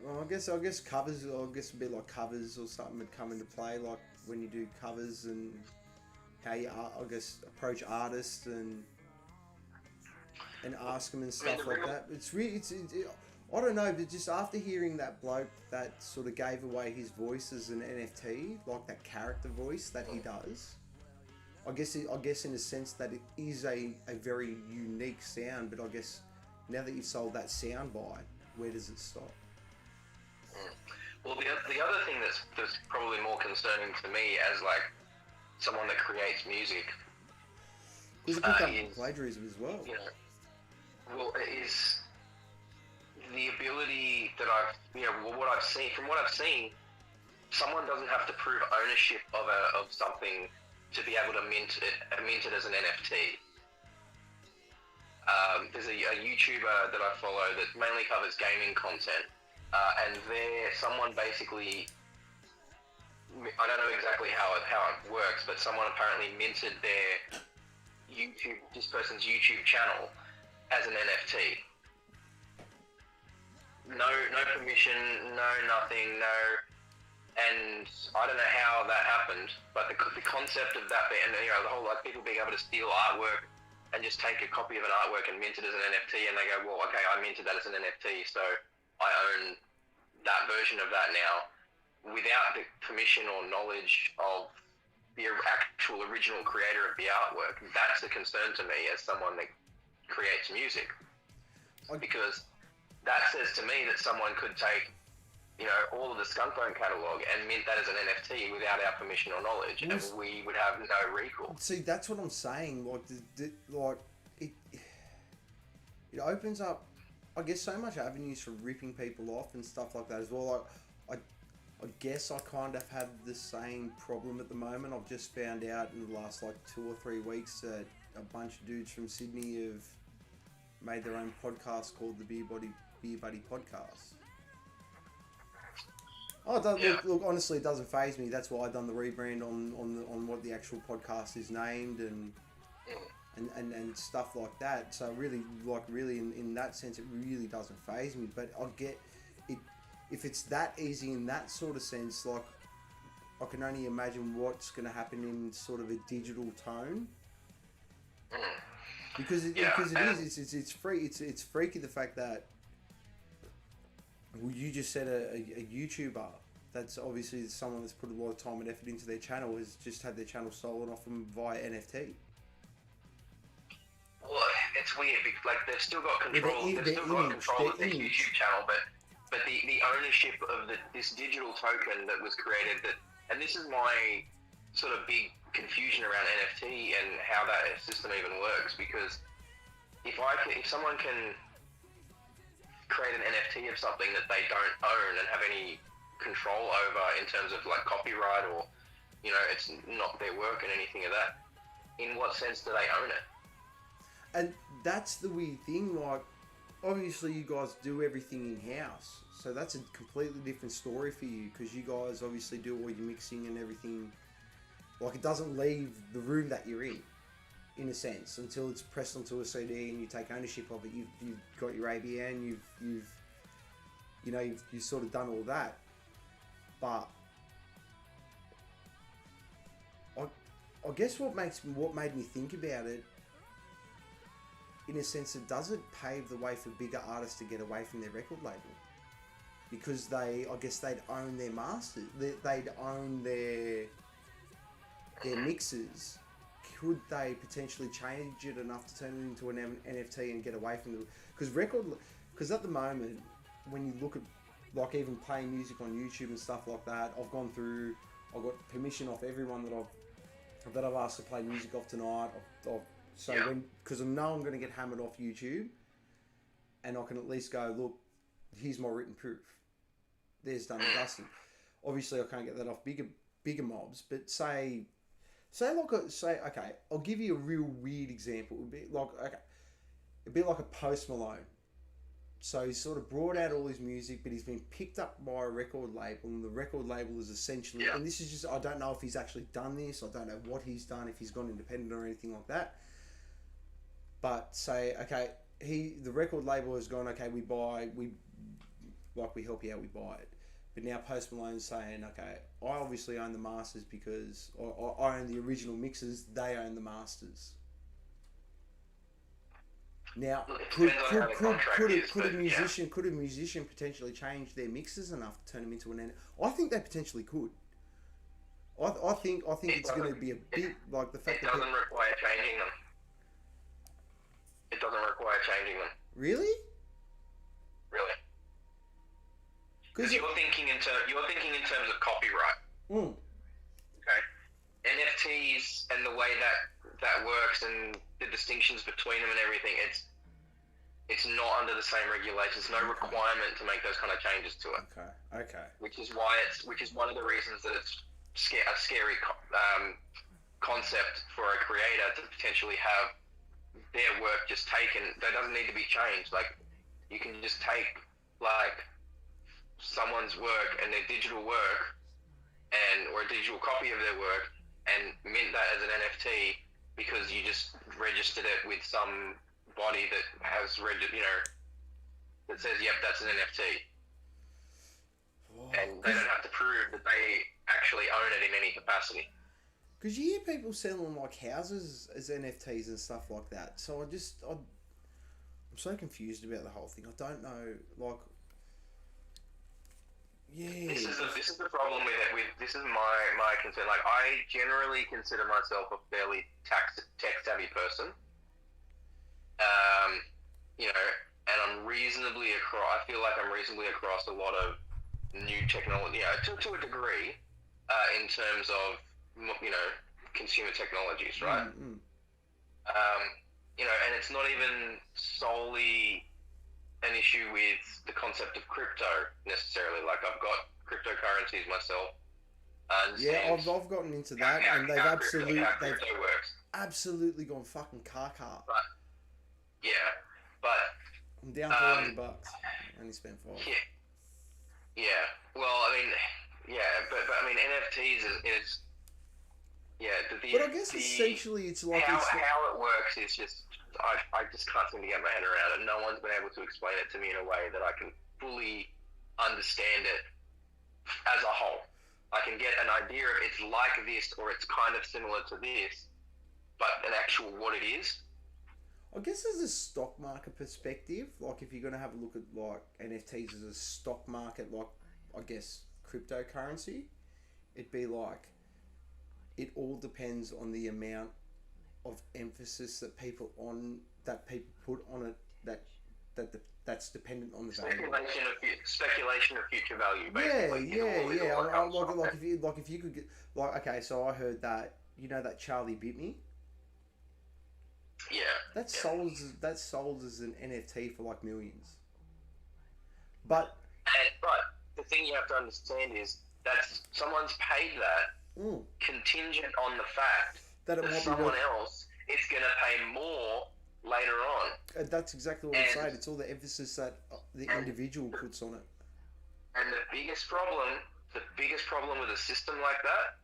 Well, I guess covers. I guess a bit like covers or something would come into play, like when you do covers and how you, I guess, approach artists and ask them and stuff like that. It's really, I don't know, but just after hearing that bloke that sort of gave away his voice as an NFT, like that character voice that he does, I guess in a sense that it is a very unique sound, but I guess now that you've sold that soundbite, where does it stop? Well, the other thing that's probably more concerning to me as like someone that creates music, is plagiarism as well. Is the ability that what I've seen, someone doesn't have to prove ownership of something to be able to mint it as an NFT. There's a YouTuber that I follow that mainly covers gaming content, and someone basically, I don't know exactly how it works, but someone apparently minted this person's YouTube channel as an NFT. No permission, no nothing, no. And I don't know how that happened, but the concept of that, and you know, the whole like people being able to steal artwork and just take a copy of an artwork and mint it as an NFT, and they go, well, okay, I minted that as an NFT, so I own that version of that now, without the permission or knowledge of the actual original creator of the artwork. That's a concern to me as someone that creates music, because that says to me that someone could take, you know, all of the Skunkbone catalogue and mint that as an NFT without our permission or knowledge, and we would have no recourse. See, that's what I'm saying. Like it opens up, I guess, so much avenues for ripping people off and stuff like that as well. Like, I guess I kind of have the same problem at the moment. I've just found out in the last like 2 or 3 weeks that a bunch of dudes from Sydney have made their own podcast called the Beer Buddy Podcast. Oh, look, honestly, it doesn't faze me. That's why I've done the rebrand on what the actual podcast is named and stuff like that. So really, in that sense, it really doesn't faze me. But I get it, if it's that easy in that sort of sense, like, I can only imagine what's going to happen in sort of a digital tone. Because it's free. It's freaky, the fact that, well, you just said a YouTuber that's obviously someone that's put a lot of time and effort into their channel has just had their channel stolen off them via NFT. Well, it's weird because like they've still got control. They've still got control of their YouTube channel, but the ownership of this digital token that was created, and this is my sort of big confusion around NFT and how that system even works, because if someone can create an NFT of something that they don't own and have any control over in terms of like copyright, or, you know, it's not their work and anything of that, in what sense do they own it? And that's the weird thing. Like, obviously you guys do everything in-house, so that's a completely different story for you, because you guys obviously do all your mixing and everything. Like, it doesn't leave the room that you're in a sense, until it's pressed onto a CD and you take ownership of it. You've got your ABN, you've sort of done all that. But I guess what made me think about it, in a sense, it doesn't pave the way for bigger artists to get away from their record label, because I guess they'd own their masters, they'd own their mixes. Could they potentially change it enough to turn it into an NFT and get away from the... Because at the moment, when you look at, like, even playing music on YouTube and stuff like that, I've got permission off everyone that I've asked to play music off tonight. Because I know I'm going to get hammered off YouTube, and I can at least go, look, here's my written proof. There's done and dusted. Obviously, I can't get that off bigger mobs, but say, okay, I'll give you a real weird example. It'd be like a Post Malone. So he's sort of brought out all his music, but he's been picked up by a record label, and the record label is essentially, and this is just, I don't know if he's actually done this, I don't know what he's done, if he's gone independent or anything like that. But say, okay, the record label has gone, okay, we help you out, we buy it. But now Post Malone's saying, okay, I obviously own the masters because I own the original mixes, they own the masters. Now, could a musician potentially change their mixes enough to turn them into an... I think they potentially could. I think it's going to be a bit like the fact that... It doesn't require changing them. It doesn't require changing them. Really? Really. Because you're thinking in terms of copyright. Okay. NFTs and the way that works and the distinctions between them and everything, it's not under the same regulations. There's no requirement to make those kind of changes to it. Okay. Which is one of the reasons that it's a scary concept for a creator to potentially have their work just taken. That doesn't need to be changed. Like, you can just take like someone's work and their digital work or a digital copy of their work and mint that as an NFT because you just registered it with some body that has that says, yep, that's an NFT. and they don't have to prove that they actually own it in any capacity. Because you hear people selling like houses as NFTs and stuff like that. So I'm so confused about the whole thing. I don't know, like, yeah. This is the problem with it. This is my concern. Like, I generally consider myself a fairly tech savvy person. You know, and I feel like I'm reasonably across a lot of new technology, to a degree, in terms of, consumer technologies, right? Mm-hmm. And it's not even solely an issue with the concept of crypto necessarily. Like, I've got cryptocurrencies myself. Yeah, I've gotten into that, and they've how crypto works. absolutely gone fucking car. But I'm down $400. I only spent $5. Yeah. Well, I mean, but I mean, NFTs is but I guess essentially it's like how it works is just I just can't seem to get my head around it. No one's been able to explain it to me in a way that I can fully understand it as a whole. I can get an idea of it's like this or it's kind of similar to this, but an actual what it is. I guess as a stock market perspective, like if you're going to have a look at like NFTs as a stock market, like I guess cryptocurrency, it'd be like it all depends on the amount of emphasis that people put on it that's dependent on the value. Speculation of future value, basically. Yeah. If you could get okay, so I heard that that Charlie bit me. Yeah. That's sold as an NFT for like millions. But the thing you have to understand is that someone's paid that contingent on the fact that someone else is going to pay more later on. That's exactly what I'm saying. It's all the emphasis that the individual puts on it. And the biggest problem with a system like that,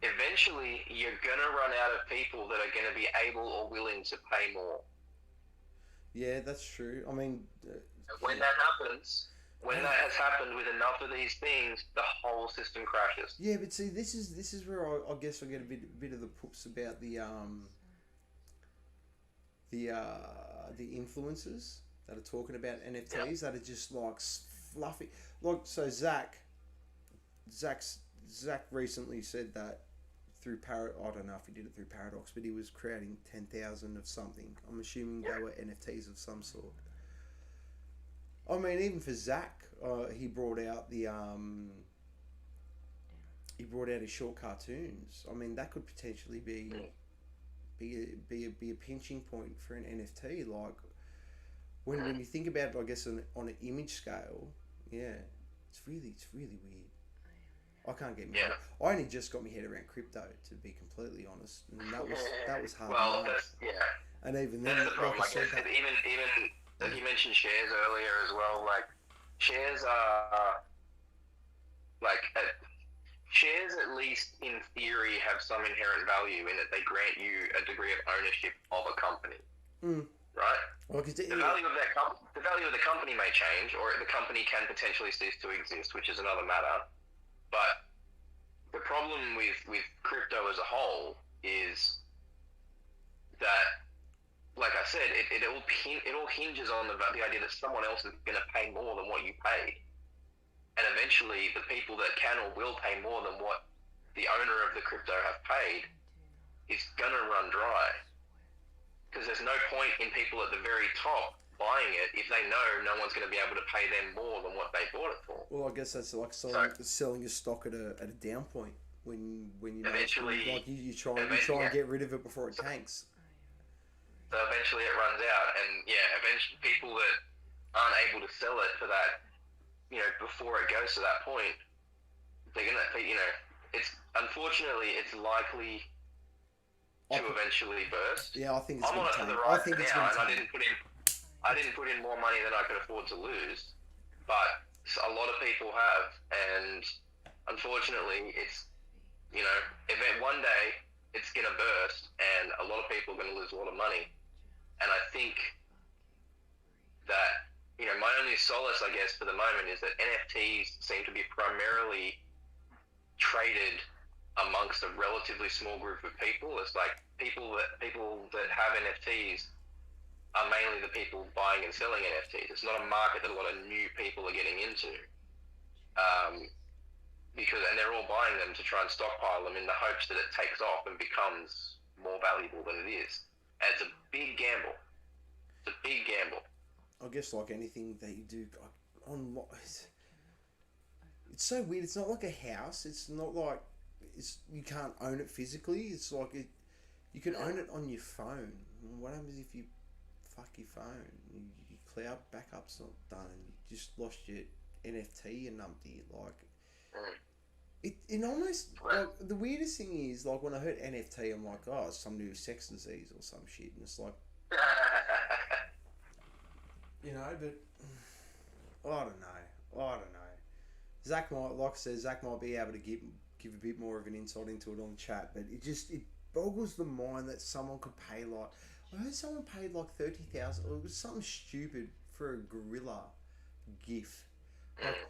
eventually you're going to run out of people that are going to be able or willing to pay more. Yeah, that's true. I mean... when that happens... When that has happened with enough of these things, the whole system crashes. Yeah, but see, this is where I guess I get a bit of the poops about the influencers that are talking about NFTs that are just like fluffy. Like, so Zach recently said that through I don't know if he did it through Paradox, but he was creating 10,000 of something. I'm assuming they were NFTs of some sort. I mean, even for Zach, he brought out his short cartoons. I mean, that could potentially be a pinching point for an NFT. Like when you think about it, I guess on an image scale, yeah, it's really weird. I can't get me. I only just got my head around crypto, to be completely honest, and that was hard. Well, and even then, that's the problem. Like I said, even. You mentioned shares earlier as well. Like, shares are shares, at least in theory, have some inherent value in that they grant you a degree of ownership of a company, right? Well, the value of the company may change, or the company can potentially cease to exist, which is another matter. But the problem with crypto as a whole is that, like I said, it all hinges on the idea that someone else is going to pay more than what you paid, and eventually the people that can or will pay more than what the owner of the crypto have paid is going to run dry, because there's no point in people at the very top buying it if they know no one's going to be able to pay them more than what they bought it for. Well, I guess that's like selling your stock at a down point when you eventually you try and get rid of it before it tanks. So eventually it runs out, and eventually people that aren't able to sell it for that, before it goes to that point, they're gonna, it's unfortunately it's likely to eventually burst. Yeah, I think it's I'm on it for the ride now, and I didn't put in more money than I could afford to lose, but a lot of people have, and unfortunately, it's one day it's gonna burst, and a lot of people are gonna lose a lot of money. And I think that my only solace, I guess, for the moment is that NFTs seem to be primarily traded amongst a relatively small group of people. It's like people that have NFTs are mainly the people buying and selling NFTs. It's not a market that a lot of new people are getting into, and they're all buying them to try and stockpile them in the hopes that it takes off and becomes more valuable than it is. And it's a big gamble. It's a big gamble. I guess like anything that you do on, it's so weird. It's not like a house. It's not like you can't own it physically. It's like you can own it on your phone. What happens if you fuck your phone? Your cloud backup's not done, and you just lost your NFT and numpty. Like it almost like the weirdest thing is like when I heard NFT, I'm like, oh, it's some new sex disease or some shit, and it's like. But I don't know. Zach might, like I said, might be able to give a bit more of an insight into it on chat, but it boggles the mind that someone could pay like, I heard someone paid like 30,000, or it was something stupid for a gorilla GIF. Like,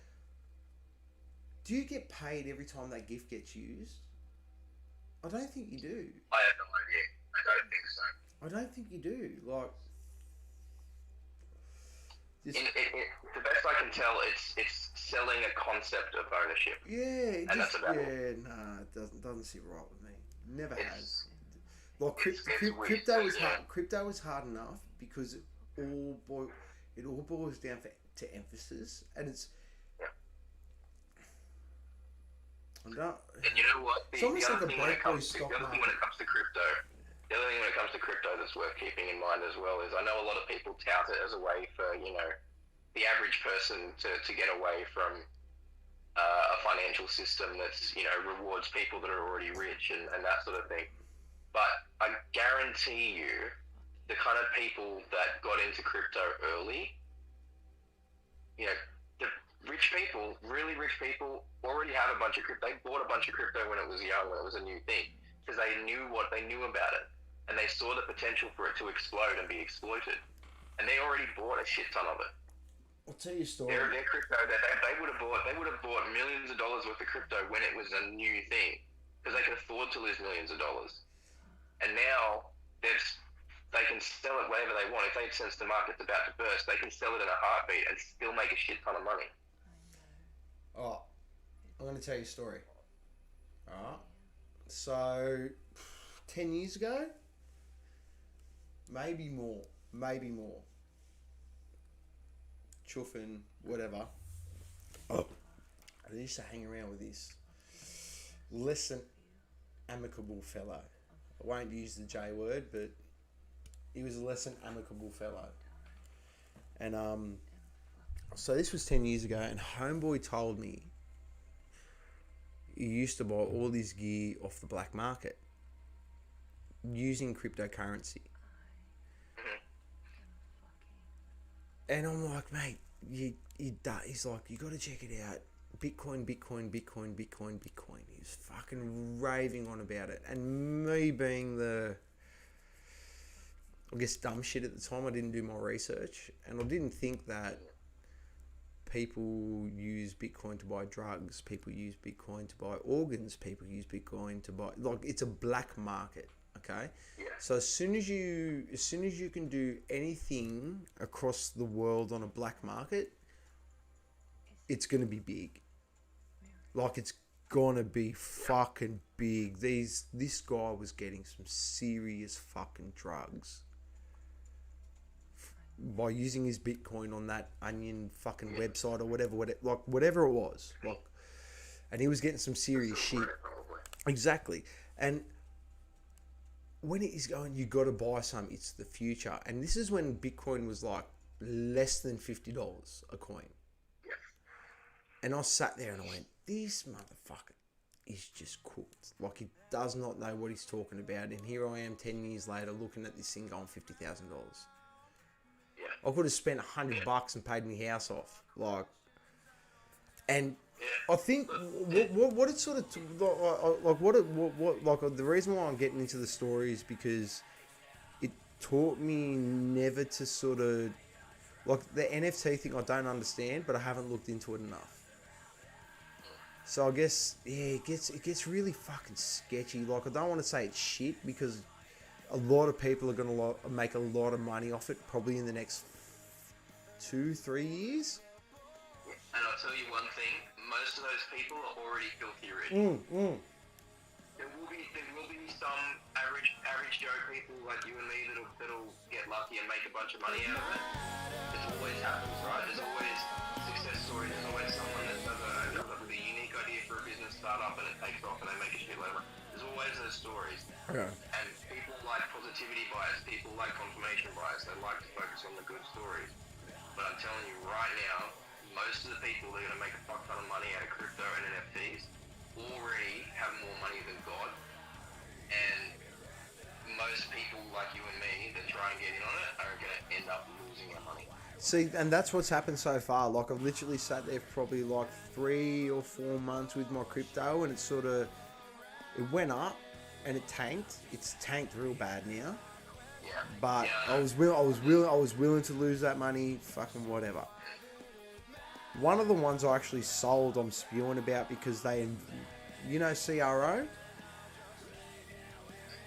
do you get paid every time that GIF gets used? I don't think you do. I have no idea. I don't think so. I don't think you do. Like. The best I can tell, it's selling a concept of ownership. Yeah, that's about it. It doesn't sit right with me. Never has. Like crypto is hard. Crypto is hard enough because it all boils down to emphasis, and it's. And you know what? The other thing when it comes to crypto. The other thing when it comes to crypto that's worth keeping in mind as well is I know a lot of people tout it as a way for, the average person to get away from a financial system that's, rewards people that are already rich and that sort of thing. But I guarantee you the kind of people that got into crypto early, the rich people, really rich people, already have a bunch of crypto. They bought a bunch of crypto when it was young, when it was a new thing, because they knew about it. And they saw the potential for it to explode and be exploited. And they already bought a shit ton of it. I'll tell you a story. Their crypto, they would have bought millions of dollars worth of crypto when it was a new thing, because they could afford to lose millions of dollars. And now they can sell it whenever they want. If they sense the market's about to burst, they can sell it in a heartbeat and still make a shit ton of money. Oh, I'm going to tell you a story. Alright. So, 10 years ago, maybe more. Chuffing, whatever. I used to hang around with this less than amicable fellow. I won't use the J word, but he was a less than amicable fellow. And so this was 10 years ago, and homeboy told me he used to buy all his gear off the black market using cryptocurrency. And I'm like, mate, he's like, you got to check it out. Bitcoin. He was fucking raving on about it. And me being the, I guess, dumb shit at the time, I didn't do my research. And I didn't think that people use Bitcoin to buy drugs. People use Bitcoin to buy organs. People use Bitcoin to buy, like, it's a black market. Okay, yeah. So as soon as you can do anything across the world on a black market, it's gonna be big. Like, it's gonna be fucking big. This guy was getting some serious fucking drugs by using his Bitcoin on that Onion fucking website or whatever it was. Like, and he was getting some serious shit. Exactly, and. When it is going, you got to buy some. It's the future, and this is when Bitcoin was like less than $50 a coin. Yeah. And I sat there and I went, "This motherfucker is just cooked. Like, he does not know what he's talking about." And here I am, 10 years later, looking at this thing going $50,000. Yeah. I could have spent $100 and paid my house off. Like, and. I think what it's sort of like the reason why I'm getting into the story is because it taught me never to sort of Like the NFT thing, I don't understand, but I haven't looked into it enough. So I guess it gets really fucking sketchy. Like I don't want to say it's shit because a lot of people are gonna make a lot of money off it probably in the next 2-3 years. And I'll tell you one thing: most of those people are already filthy rich. There will be some average Joe people like you and me that'll get lucky and make a bunch of money out of it. It always happens, right? There's always success stories. There's always someone that does a unique idea for a business startup and it takes off and they make a shitload of money. There's always those stories. Yeah. And people like positivity bias. People like confirmation bias. They like to focus on the good stories. But I'm telling you right now, most of the people that are going to make a fuck ton of money out of crypto and NFTs already have more money than God. And most people like you and me that try and get in on it are going to end up losing their money. See, and that's what's happened so far. Like I've literally sat there for probably like 3 or 4 months with my crypto, and it went up and it tanked. It's tanked real bad now. Yeah. But Yeah. I was willing to lose that money. Fucking whatever. One of the ones I actually sold, I'm spewing about because they, you know, CRO.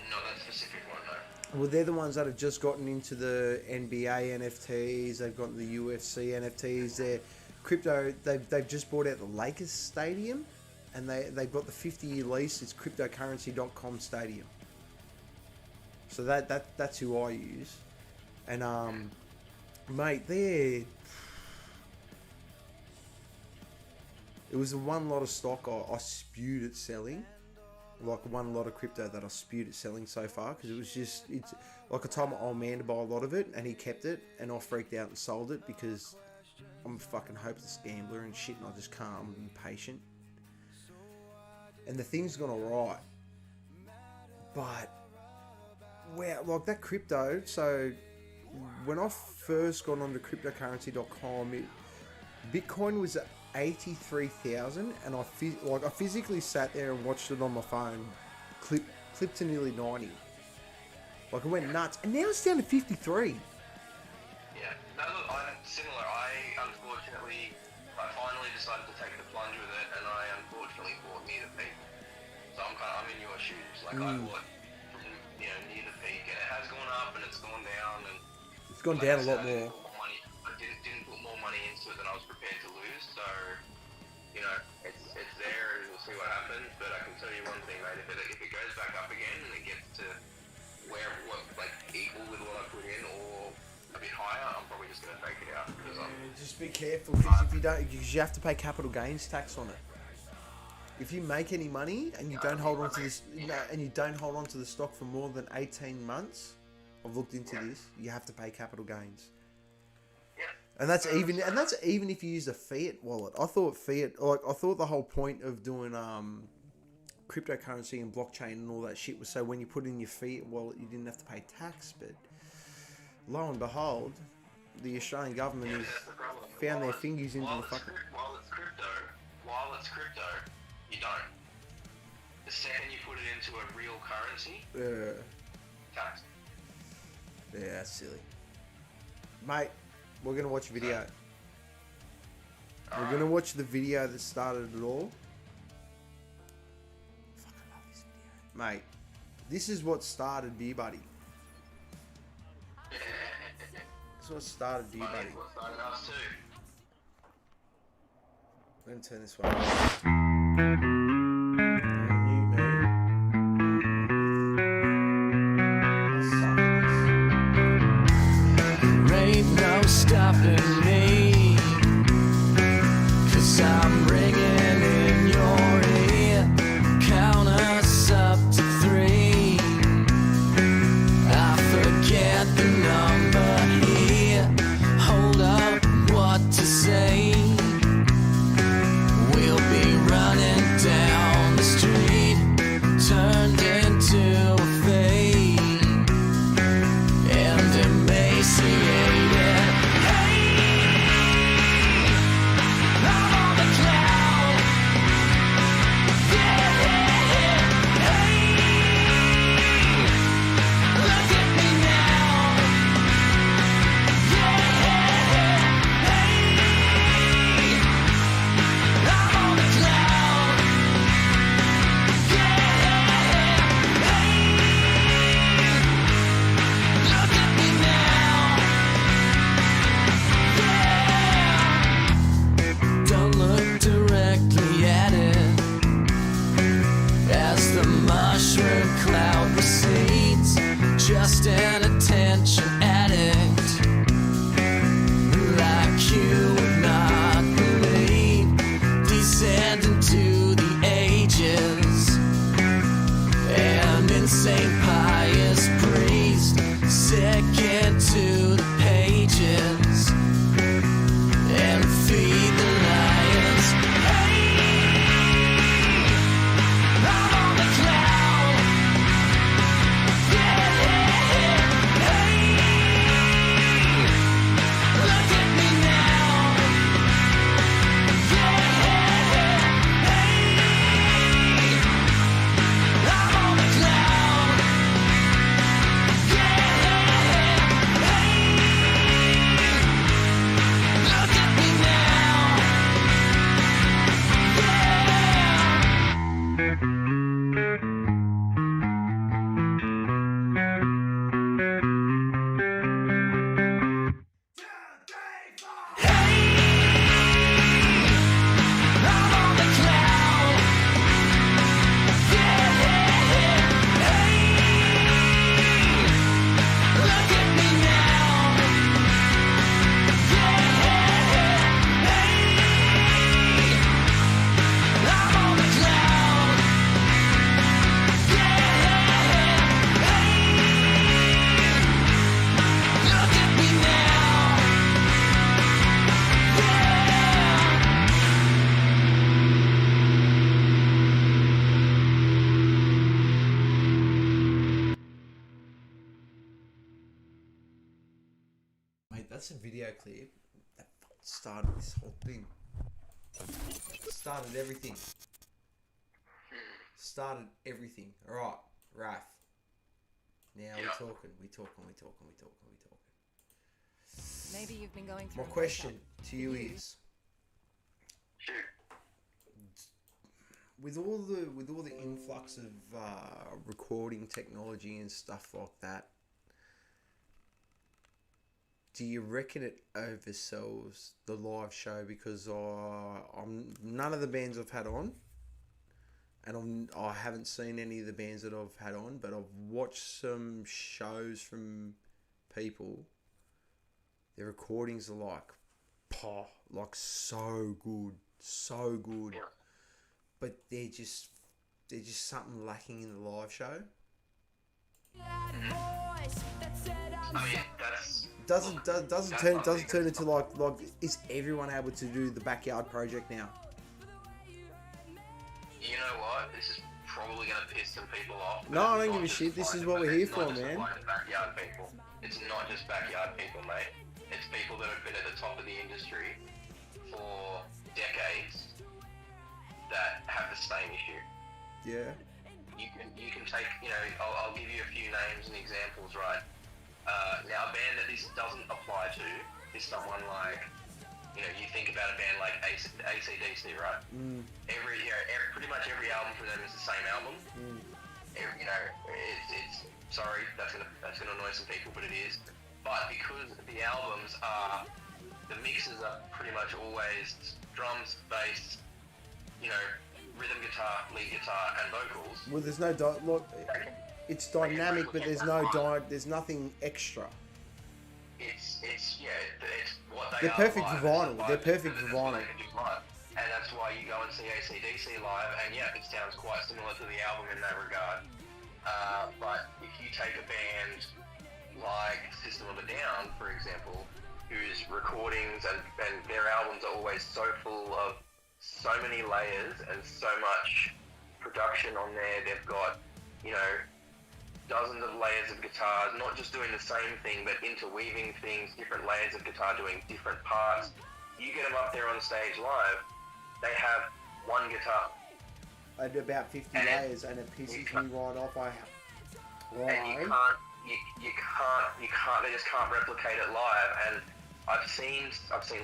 Not that specific one though. Well, they're the ones that have just gotten into the NBA NFTs. They've gotten the UFC NFTs. They're crypto. They've just bought out the Lakers stadium, and they've got the 50-year lease. It's cryptocurrency.com stadium. So that's who I use, and mate, it was the one lot of stock I spewed at selling. Like one lot of crypto that I spewed at selling so far, because it's like I told my old man to buy a lot of it and he kept it, and I freaked out and sold it because I'm a fucking hopeless gambler and shit, and I just can't. I'm impatient, and the thing's gone alright, but wow, like that crypto. So when I first got onto cryptocurrency.com, Bitcoin was at 83,000, and I physically sat there and watched it on my phone, clip to nearly 90. Like it went nuts, and now it's down to 53. Yeah. No, look, I'm similar. I finally decided to take the plunge with it, and I unfortunately bought near the peak. So I'm in your shoes. Like I bought from near the peak, and it has gone up and it's gone down, and It's gone down a lot more. I didn't put more money into it than I was prepared to lose, so it's there and we'll see what happens. But I can tell you one thing, mate, if it goes back up again and it gets to equal with what I put in or a bit higher, I'm probably just gonna take it out because Just be careful, because you have to pay capital gains tax on it. If you make any money and you don't hold on to this, and you don't hold on to the stock for more than 18 months, I've looked into this. You have to pay capital gains. And that's even if you use a fiat wallet. I thought the whole point of doing cryptocurrency and blockchain and all that shit was so when you put in your fiat wallet you didn't have to pay tax. But lo and behold, the Australian government has found their fingers into the fucking. While it's crypto, you don't. The second you put it into a real currency, tax. Yeah, that's silly, mate. We're gonna watch a video. We're gonna watch the video that started it all. Fucking love this video, mate. This is what started Beer Buddy. This is what started Beer Buddy. What started us too. Let me turn this way. You, man. Ain't no stopping me, 'cause I'm ringing in your ear. Count us up to 3. I forget the number here. Hold up, what to say? We'll be running down just an attention addict. Like you would not believe, descend into the ages. An insane pious priest, sick into the pages, and feed the lions. Hey, I'm on the cloud. Yeah, hey, look at me now. Yeah, hey, I'm on the cloud. Yeah, hey, look at me now. I'm on the cloud. Yeah, look at me now. Yeah, I'm on the cloud. Yeah, look at me now. Mate, that's a video clip that started this whole thing. Started everything. Started everything. Alright, Raph. Now Yeah. we're talking. Maybe you've been going through My a question breakup. to you is, Shoot. with all the influx of recording technology and stuff like that, do you reckon it oversells the live show? Because I'm none of the bands I've had on, and I haven't seen any of the bands that I've had on, but I've watched some shows from people. Their recordings are like so good, Yeah. but they're just something lacking in the live show. I mean, that's Doesn't turn into like is everyone able to do the backyard project now? You know what? This is probably going to piss some people off. No, I don't It's give not a just shit. This like is the- what we're it's here not for, just man. like the backyard people. It's not just backyard people, mate. It's people that have been at the top of the industry for decades that have the same issue. Yeah. You can take, I'll give you a few names and examples, right? Now, a band that this doesn't apply to is someone like, you think about a band like AC/DC, right? Pretty much every album from them is the same album. It's sorry, that's gonna annoy some people, but it is. But because the albums are, the mixes are pretty much always drums, bass, rhythm guitar, lead guitar, and vocals. Well, there's no it's dynamic, but there's nothing extra. It's what they They're are perfect live. for vinyl. It's They're live. perfect for That's what vinyl. they can do live. And that's why you go and see AC/DC live, and yeah, it sounds quite similar to the album in that regard. But if you take a band like System of a Down, for example, whose recordings and their albums are always so full of so many layers and so much production on there, they've got, dozens of layers of guitars, not just doing the same thing, but interweaving things, different layers of guitar doing different parts. You get them up there on stage live, they have one guitar. And about 50 And layers, and it pisses me right off. And you can't, they just can't replicate it live. And I've seen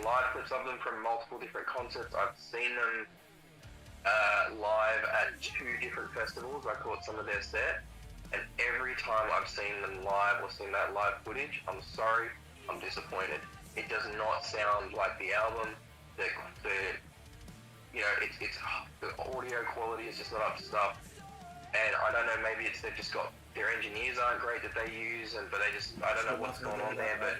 live clips of them from multiple different concerts. I've seen them live at 2 different festivals. I caught some of their set. And every time I've seen them live or seen that live footage, I'm sorry, I'm disappointed. It does not sound like the album. The audio quality is just not up to stuff. And I don't know, maybe they've just got their engineers aren't great that they use, but I don't know what's going on there, but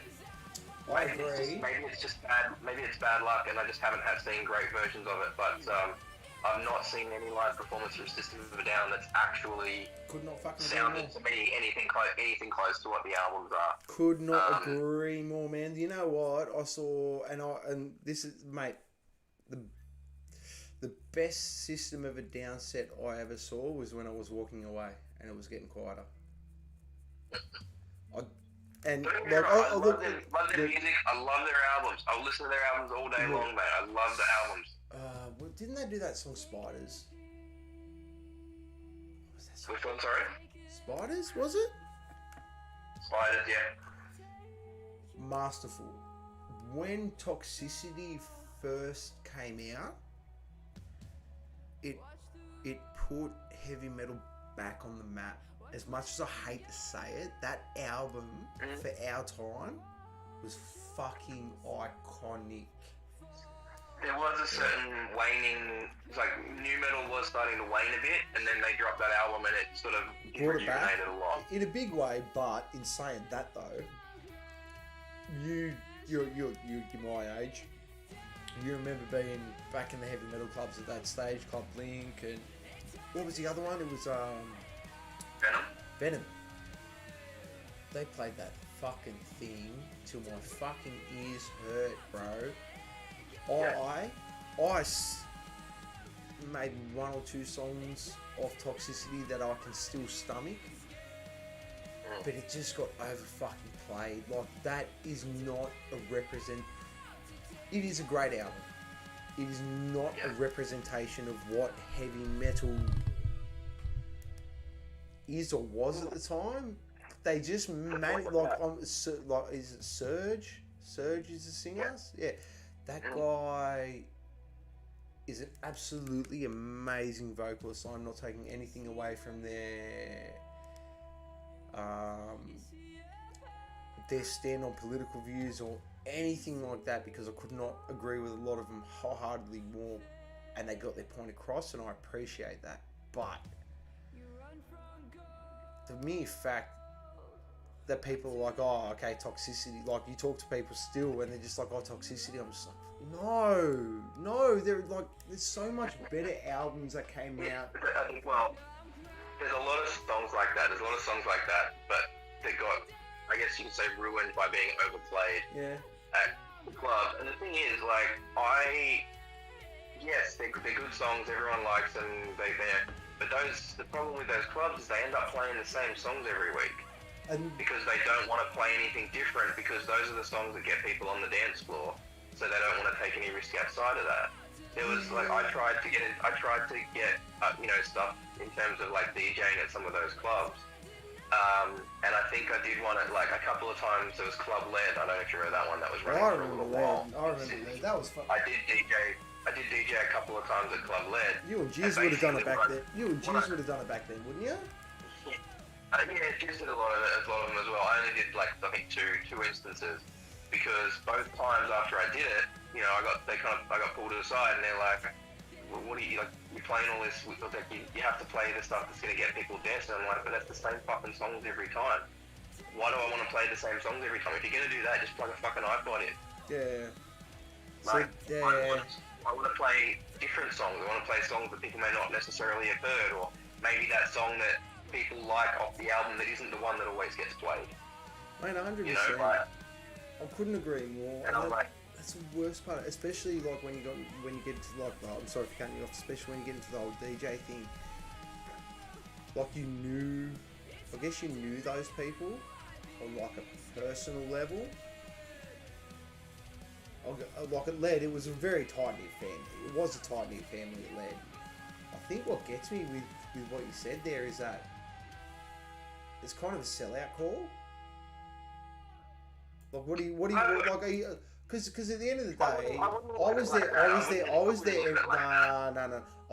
I maybe agree. it's just bad. Maybe it's bad luck, and I just haven't seen great versions of it. But I've not seen any live performance from System of a Down that's actually Could not fucking sounded agree to me anything close to what the albums are. Could not agree more, man. You know what? I saw, and this is, mate, the best System of a Down set I ever saw was when I was walking away and it was getting quieter. I love their music. I love their albums. I'll listen to their albums all day long, mate. I love the albums. Well, didn't they do that song Spiders? What was that song? Which one, sorry? Spiders, was it? Spiders, yeah. Masterful. When Toxicity first came out, it put heavy metal back on the map. As much as I hate to say it, that album for our time was fucking iconic. There was a certain waning, like new metal was starting to wane a bit, and then they dropped that album and it sort of Brought it back rejuvenated a lot. in a big way. But in saying that though, you're my age. You remember being back in the heavy metal clubs at that stage, Club Blink, and what was the other one? It was Venom. They played that fucking thing till my fucking ears hurt, bro. I made one or two songs off Toxicity that I can still stomach, but it just got over fucking played. Like, that is not a represent. It is a great album. It is not a representation of what heavy metal is or was at the time. They just made it like is it Surge? Surge is the singer? Yeah. That guy is an absolutely amazing vocalist. I'm not taking anything away from their stand on political views or anything like that, because I could not agree with a lot of them wholeheartedly more, and they got their point across, and I appreciate that. But the mere fact that people are like, oh, okay, Toxicity, like, you talk to people still and they're just like, oh, Toxicity, I'm just like, no, there's so much better albums that came out. Well, there's a lot of songs like that, but they got, I guess you could say, ruined by being overplayed at the club. And the thing is, like, yes, they're good songs, everyone likes them, but the problem with those clubs is they end up playing the same songs every week. Because they don't want to play anything different, because those are the songs that get people on the dance floor, so they don't want to take any risk outside of that. There was, like, I tried to get stuff in terms of, like, DJing at some of those clubs. And I think I did one at, like, a couple of times. There was Club Lead. I don't know if you remember that one. That was running for a little while. I remember Lead. That was fun. I did DJ a couple of times at Club Lead. You and Jizz would have done it back then. You and Jizz would have done it back then, wouldn't you? Yeah, Jizz did a lot of them as well. I only did, like, I think two instances, because both times after I did it, you know, I got pulled aside, and they're like, well, what are you, like, you're playing all this, like, you have to play the stuff that's going to get people dancing. I'm like, but that's the same fucking songs every time. Why do I want to play the same songs every time? If you're going to do that, just plug a fucking iPod in. Yeah. Like, I want to play different songs. I want to play songs that people may not necessarily have heard, or maybe that song that people like off the album that isn't the one that always gets played. Mate, 100%. You know, like, I couldn't agree more. And I'm like, that's the worst part, especially like when you get into, like, I'm sorry for cutting you off, especially when you get into the whole DJ thing. Like, I guess you knew those people on, like, a personal level. Like, at LED, it was a very tight-knit family. It was a tight-knit family at LED. I think what gets me with what you said there is that it's kind of a sellout call. Like, what do you like? Because at the end of the day, I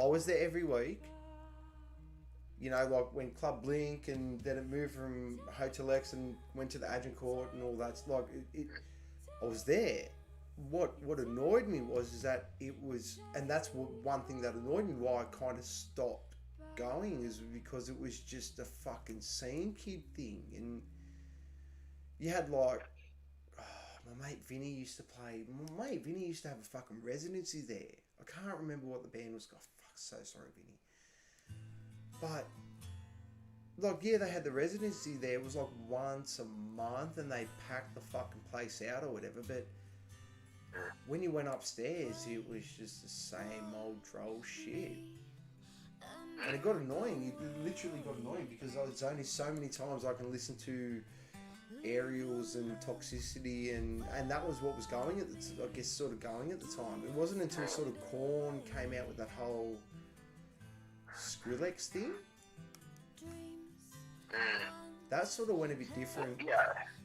was there every week. You know, like when Club Blink, and then it moved from Hotel X and went to the Adrian Court and all that. Like, I was there. What annoyed me was that it was, and that's one thing that annoyed me, why I kind of stopped going is because it was just a fucking scene kid thing. And you had like, my mate Vinny used to have a fucking residency there. I can't remember what the band was called. Fuck, so sorry, Vinny. But like, yeah, they had the residency there. It was like once a month, and they packed the fucking place out or whatever. But when you went upstairs, it was just the same old troll shit. And it got annoying. It literally got annoying because there's only so many times I can listen to Aerials and Toxicity, and that was what was going at the, I guess, sort of going at the time. It wasn't until sort of Korn came out with that whole Skrillex thing. That sort of went a bit different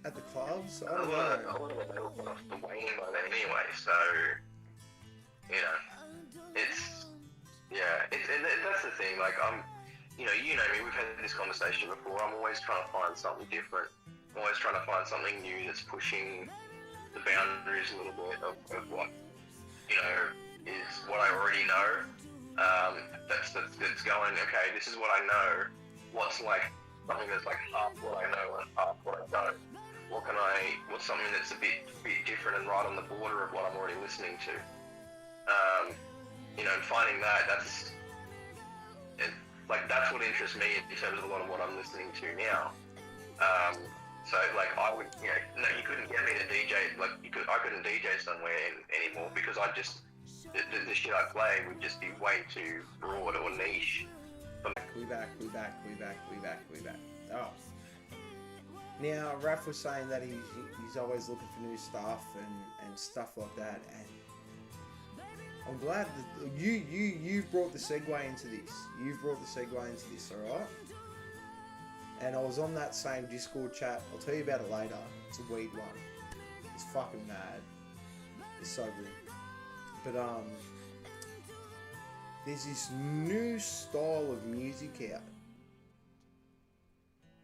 at the clubs. I don't know. A lot of it was off the wane by then anyway, so, you know, it's, that's the thing, like, you know me, we've had this conversation before, I'm always trying to find something different. I'm always trying to find something new that's pushing the boundaries a little bit of what, you know, is what I already know. That's going, okay, this is what I know. What's like something that's like half what I know and half what I don't? What's something that's a bit different and right on the border of what I'm already listening to? You know, and finding that's what interests me in terms of a lot of what I'm listening to now. So like I would, you know, no, you couldn't get me to DJ, like I couldn't DJ somewhere anymore because the shit I play would just be way too broad or niche. We back. Oh. Now, Raph was saying that he's always looking for new stuff and stuff like that, and I'm glad that you've brought the segue into this. Alright? And I was on that same Discord chat. I'll tell you about it later. It's a weed one. It's fucking mad. It's so good. But there's this new style of music out.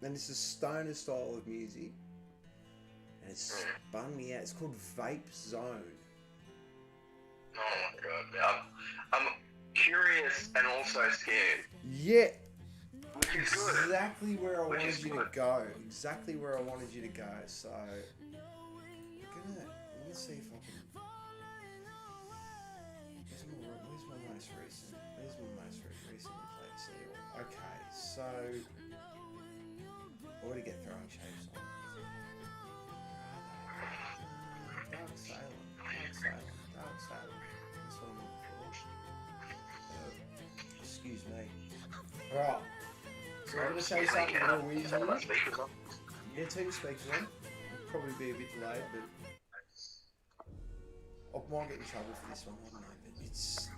And it's a stoner style of music. And it's spun me out. It's called Vape Zone. Oh my god. I'm curious and also scared. Yeah. Which is good. Exactly where I wanted you to go. Exactly where I wanted you to go. So, I'm gonna see if I can. Where's my most recent? Where's my most recently played CD? Okay, so I want to get throwing shapes on. Dark Salem. That's what I'm looking for. Excuse me. Alright. So I'm going to say something real weird. Yeah, turn your speakers on. It'll probably be a bit delayed, but I might get in trouble for this one, I don't know, but it's...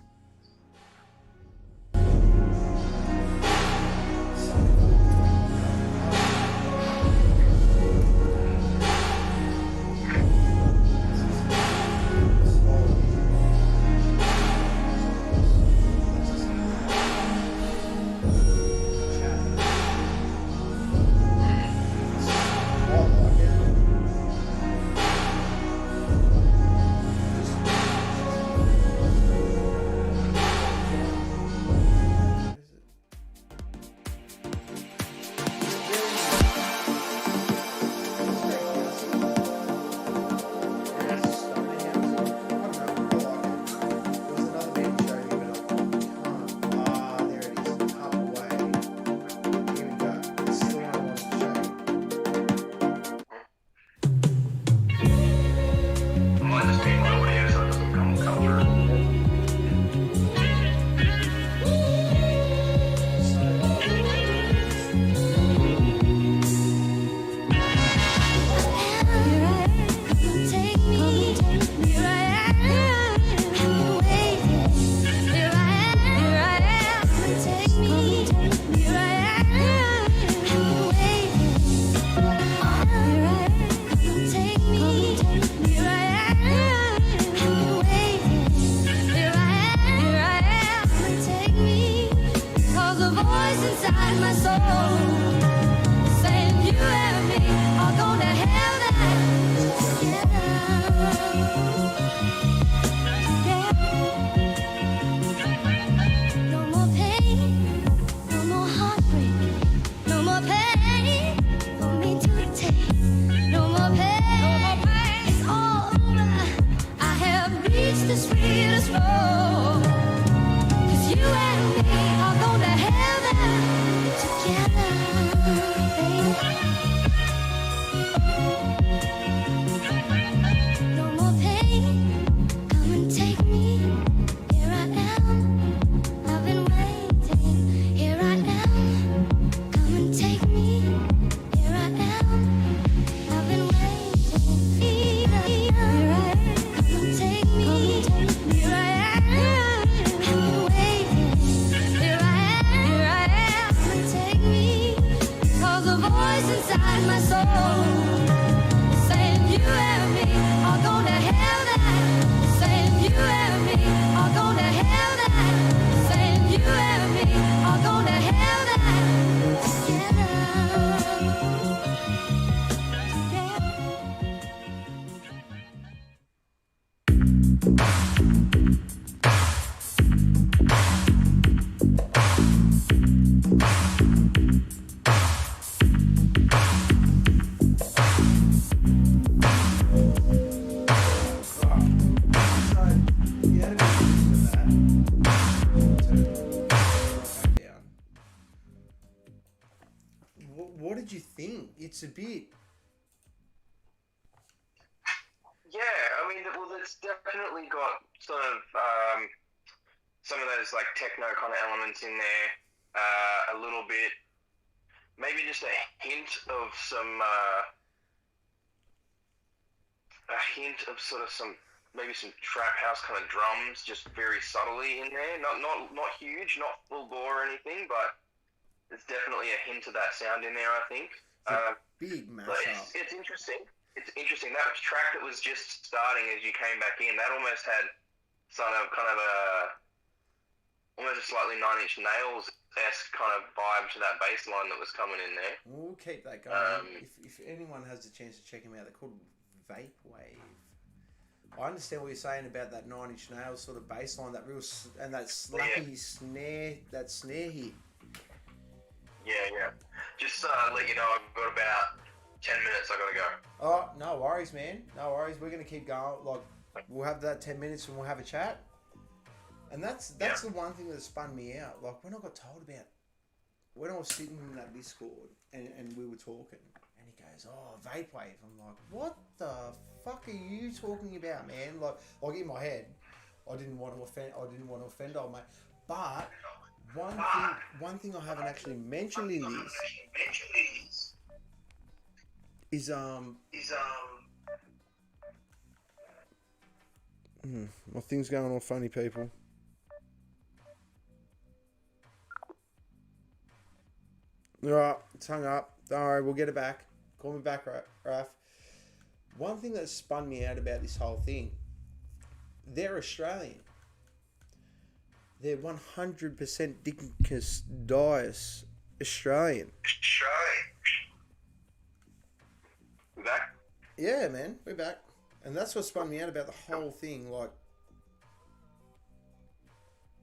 No more pain, no What did you think? It's a bit. Yeah, I mean, well, it's definitely got sort of some of those like techno kind of elements in there. A little bit, maybe just a hint of some sort of some maybe some trap house kind of drums, just very subtly in there. Not huge, not full bore or anything, but there's definitely a hint of that sound in there, I think. Big But mashup. it's interesting. It's interesting. That track that was just starting as you came back in, that almost had kind of almost a slightly Nine Inch Nails-esque kind of vibe to that bass line that was coming in there. We'll keep that going. If anyone has the chance to check them out, they're called Vaporwave. I understand what you're saying about that Nine Inch Nails sort of bass line, that real and that slappy snare, that snare hit. Yeah. Just let you know, I've got about 10 minutes. I gotta go. Oh, no worries, man. No worries. We're gonna keep going. Like, we'll have that 10 minutes and we'll have a chat. And that's the one thing that spun me out. Like, when I got told about, when I was sitting in that Discord and we were talking, and he goes, "Oh, Vaporwave." I'm like, "What the fuck are you talking about, man?" Like in my head, I didn't want to offend old mate. But one thing I haven't actually mentioned in this is my thing's going all funny, people. Alright, it's hung up. Don't worry, we'll get it back. Call me back, Raf. One thing that spun me out about this whole thing, they're Australian. They're 100% Dickus Dias Australian. We back? Yeah, man, we're back. And that's what spun me out about the whole thing. Like,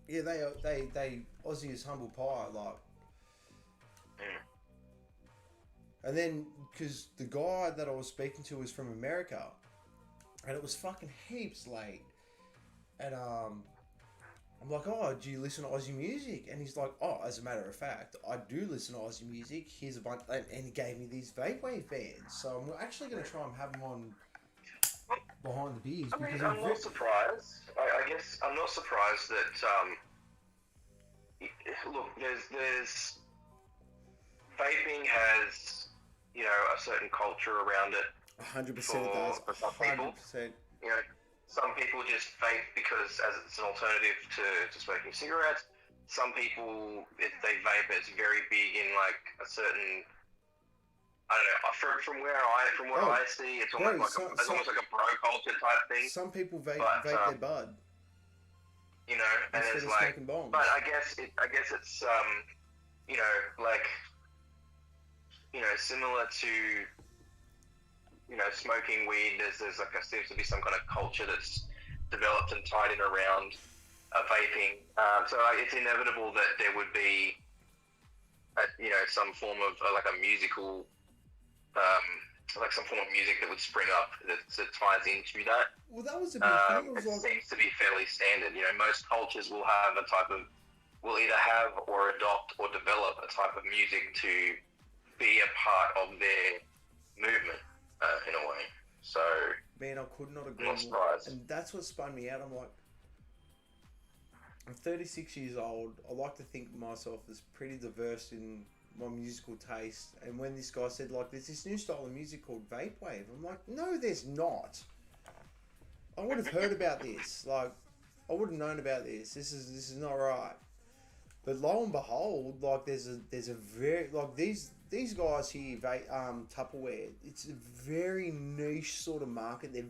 yeah, they Aussie is humble pie, like. And then, because the guy that I was speaking to was from America, and it was fucking heaps late. And I'm like, "Oh, do you listen to Aussie music?" And he's like, "Oh, as a matter of fact, I do listen to Aussie music. Here's a bunch," and he gave me these Vaporwave bands. So I'm actually going to try and have them on behind the beers. I mean, I'm not surprised. I guess I'm not surprised that. Look, there's vaping has, you know, a certain culture around it. 100% it does. For some people. 100%. You know, some people just vape because as it's an alternative to smoking cigarettes. Some people, they vape, it's very big in like a certain, I don't know, from what I see, it's almost it's almost like a bro culture type thing. Some people vape their bud. You know, and instead it's of like, smoking bongs. but I guess it's you know, like, you know, similar to, you know, smoking weed. There's like seems to be some kind of culture that's developed and tied in around vaping. So it's inevitable that there would be, you know, some form of like a musical, like some form of music that would spring up that ties into that. Well, that was a big thing. It seems to be fairly standard. You know, most cultures will have will either have or adopt or develop a type of music to be a part of their movement, in a way. So, man, I could not agree not more. surprised. And that's what spun me out. I'm like, I'm 36 years old. I like to think of myself as pretty diverse in my musical taste. And when this guy said, like, there's this new style of music called Vaporwave, I'm like, no, there's not. I would have heard about this. Like, I would have known about this. This is not right. But lo and behold, like, there's a very, like, these guys here, Tupperware, it's a very niche sort of market. They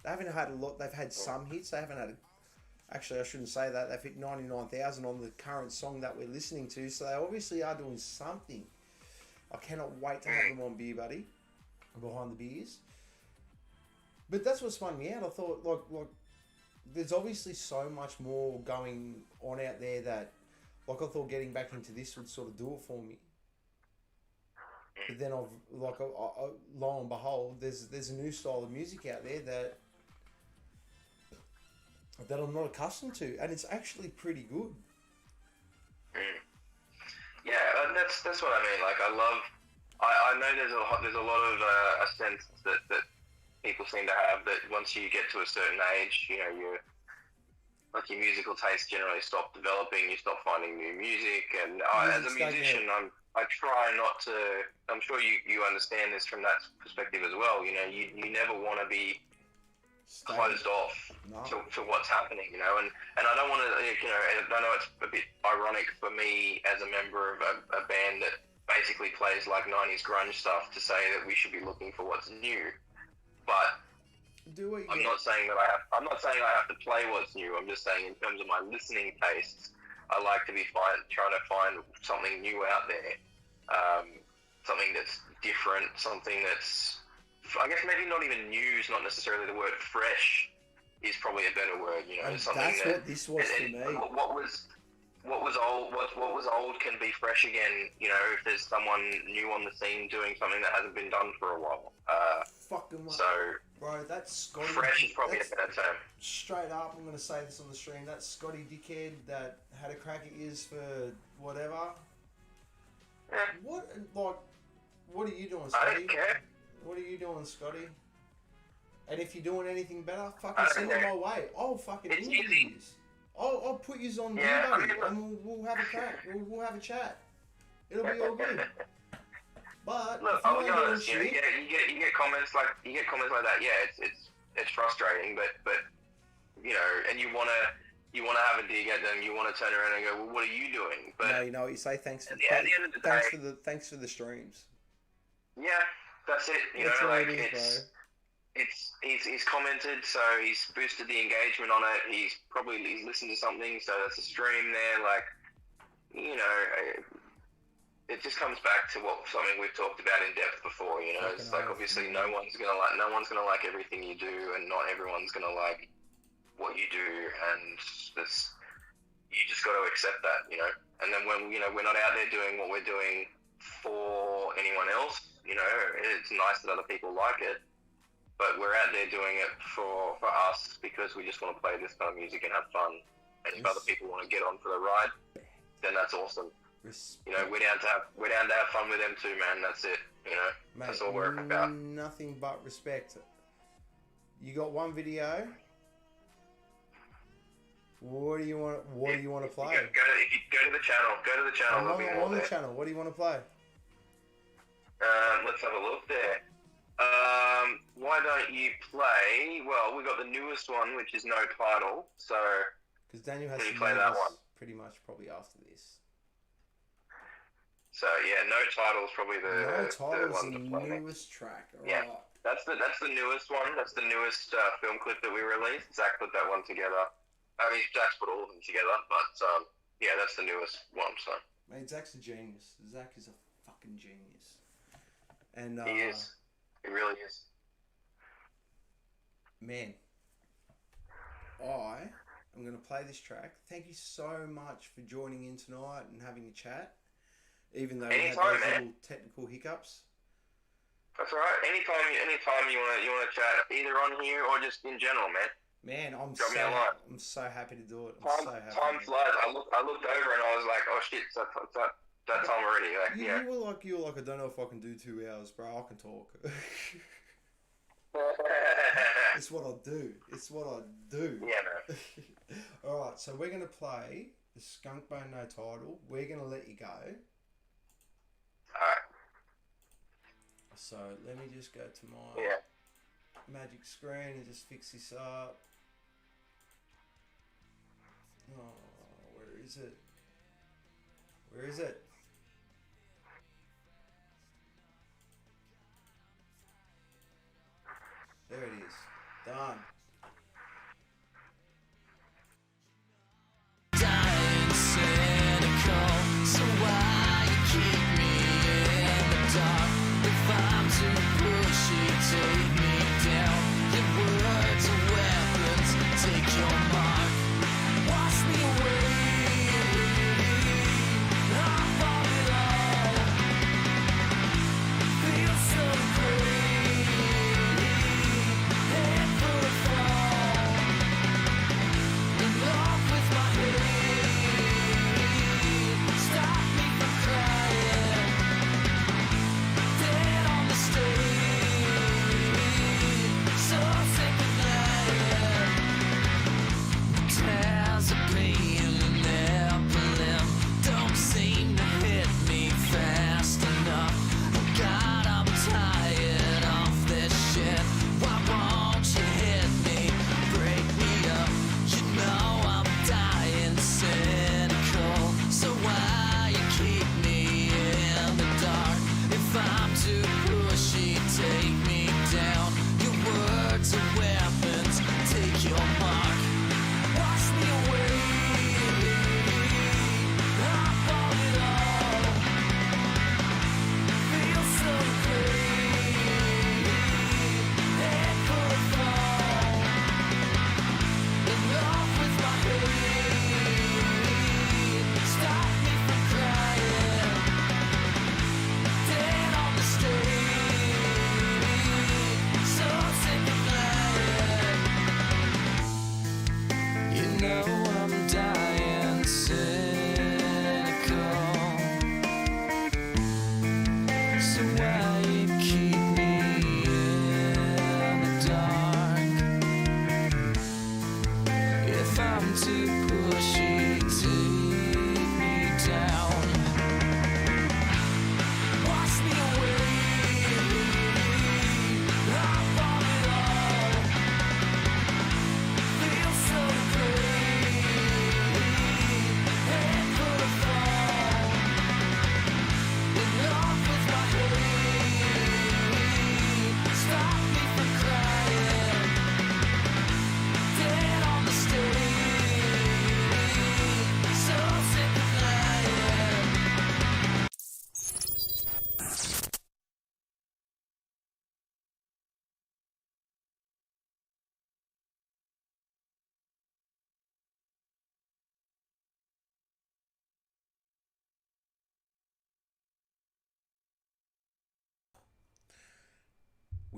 haven't had a lot. They've had some hits. They haven't had. Actually, I shouldn't say that. They've hit 99,000 on the current song that we're listening to. So they obviously are doing something. I cannot wait to have them on Beer Buddy, behind the beers. But that's what spun me out. I thought, like there's obviously so much more going on out there that, like, I thought getting back into this would sort of do it for me. But then lo and behold, there's a new style of music out there that I'm not accustomed to, and it's actually pretty good. Yeah, and that's what I mean. Like, I know there's a lot of a sense that people seem to have that once you get to a certain age, you know, your musical tastes generally stop developing. You stop finding new music, and as a musician, I try not to. I'm sure you understand this from that perspective as well. You know, you never want to be closed off to what's happening, you know, and I don't want to, you know, I know it's a bit ironic for me as a member of a band that basically plays like 90s grunge stuff to say that we should be looking for what's new, but I'm not saying that I have to play what's new. I'm just saying in terms of my listening tastes, I like to be trying to find something new out there, something that's different, something that's, I guess maybe not even new is not necessarily the word. Fresh is probably a better word, you know. And something that's that, what this was for me. What was old can be fresh again, you know, if there's someone new on the scene doing something that hasn't been done for a while. Bro, that's Scotty. Fresh is probably a better term. Straight up, I'm going to say this on the stream. That Scotty dickhead that had a crack at ears for whatever. Yeah. What are you doing, Scotty? I don't care. What are you doing, Scotty? And if you're doing anything better, fucking send it my way. I'll fucking interview you. I'll put you on here, buddy, and we'll have a crack. We'll have a chat. It'll be all good. But look, I'll be honest. You know, you get comments like that. Yeah, it's frustrating, but you know, and you wanna have a dig at them. You wanna turn around and go, well, what are you doing? But no, you know what you say. Thanks for thanks for the streams. Yeah, that's it. You that's know, like he's commented, so he's boosted the engagement on it. He's listened to something, so that's a stream there. Like, you know, it just comes back to something we've talked about in depth before. You know, it's like obviously no one's gonna like everything you do, and not everyone's gonna like what you do, and you just got to accept that. You know, and then when we're not out there doing what we're doing for anyone else, you know, it's nice that other people like it. But we're out there doing it for us because we just want to play this kind of music and have fun. And if other people want to get on for the ride, then that's awesome. You know, we're down to have fun with them too, man. That's it. You know, mate, that's all we're about. Nothing but respect. You got one video. What do you want to play? If you go to the channel. I'm on the channel. What do you want to play? Let's have a look there. Why don't you play? Well, we got the newest one, which is No Title. So, because Daniel has to play that one pretty much probably after this. So yeah, No Title is probably the one to play. Newest track. Yeah, that's the newest one. That's the newest film clip that we released. Zach put that one together. I mean, Zach's put all of them together, but yeah, that's the newest one. So, mate, Zach's a genius. Zach is a fucking genius. And he is. He really is. Man, I am going to play this track. Thank you so much for joining in tonight and having a chat, even though we had those little technical hiccups. That's all right. Anytime you want to chat, either on here or just in general, man. Man, I'm so happy to do it. Time flies. I looked over and I was like, oh shit, it's that time already. Like, you were like, I don't know if I can do 2 hours, bro. I can talk. It's what I do. Yeah, man. Alright, so we're going to play the Skunk Bone No Title. We're going to let you go. Alright. So let me just go to my magic screen and just fix this up. Oh, where is it? Where is it? There it is. Done. Dying cynical, so why you keep me in the dark? If I'm too pushy, take me down. Your words are weapons, take your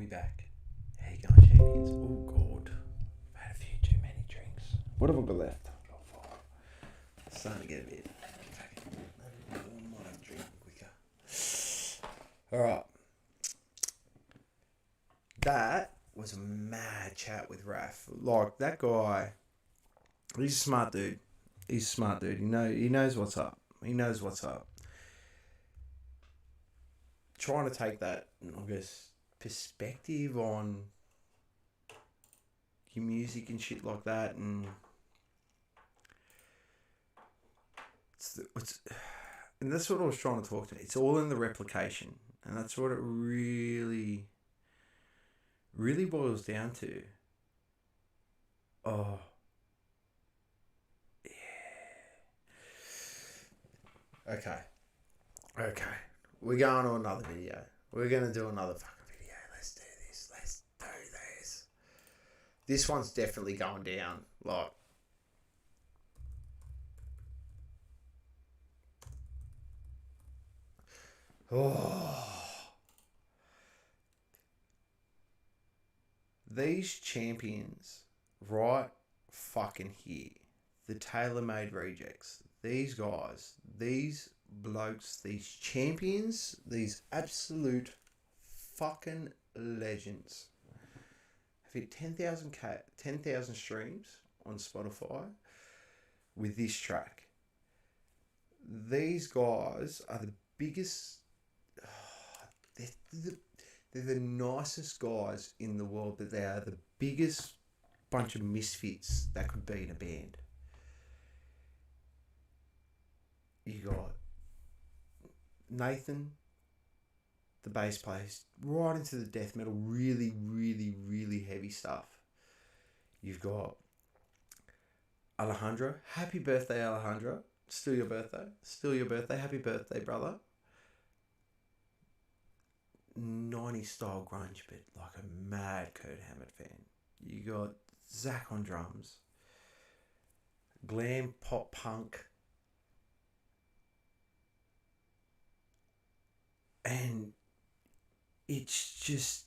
We back. How you going, champions? Oh god, I've had a few too many drinks. What have I got left? I've got 4. It's starting to get a bit. I might drink quicker. All right. That was a mad chat with Raph. Like, that guy, he's a smart dude. He's a smart dude. He knows what's up. He knows what's up. Trying to take that, I guess, perspective on your music and shit like that, and and that's what I was trying to talk to. It's all in the replication, and that's what it really boils down to. Oh, yeah. Okay. We're going to another video. We're going to do another fucking video. Let's do this. This one's definitely going down. Like, these champions right fucking here, the tailor-made rejects, these guys, these blokes, these champions, these absolute fucking legends have hit 10,000 streams on Spotify with this track. These guys are the biggest, they're the nicest guys in the world, but they are the biggest bunch of misfits that could be in a band. You got Nathan, the bass player, right into the death metal, really, really, really heavy stuff. You've got Alejandro. Happy birthday, Alejandro. Still your birthday. Happy birthday, brother. 90s style grunge, but like a mad Kurt Hammett fan. You got Zach on drums. Glam pop punk. And it's just,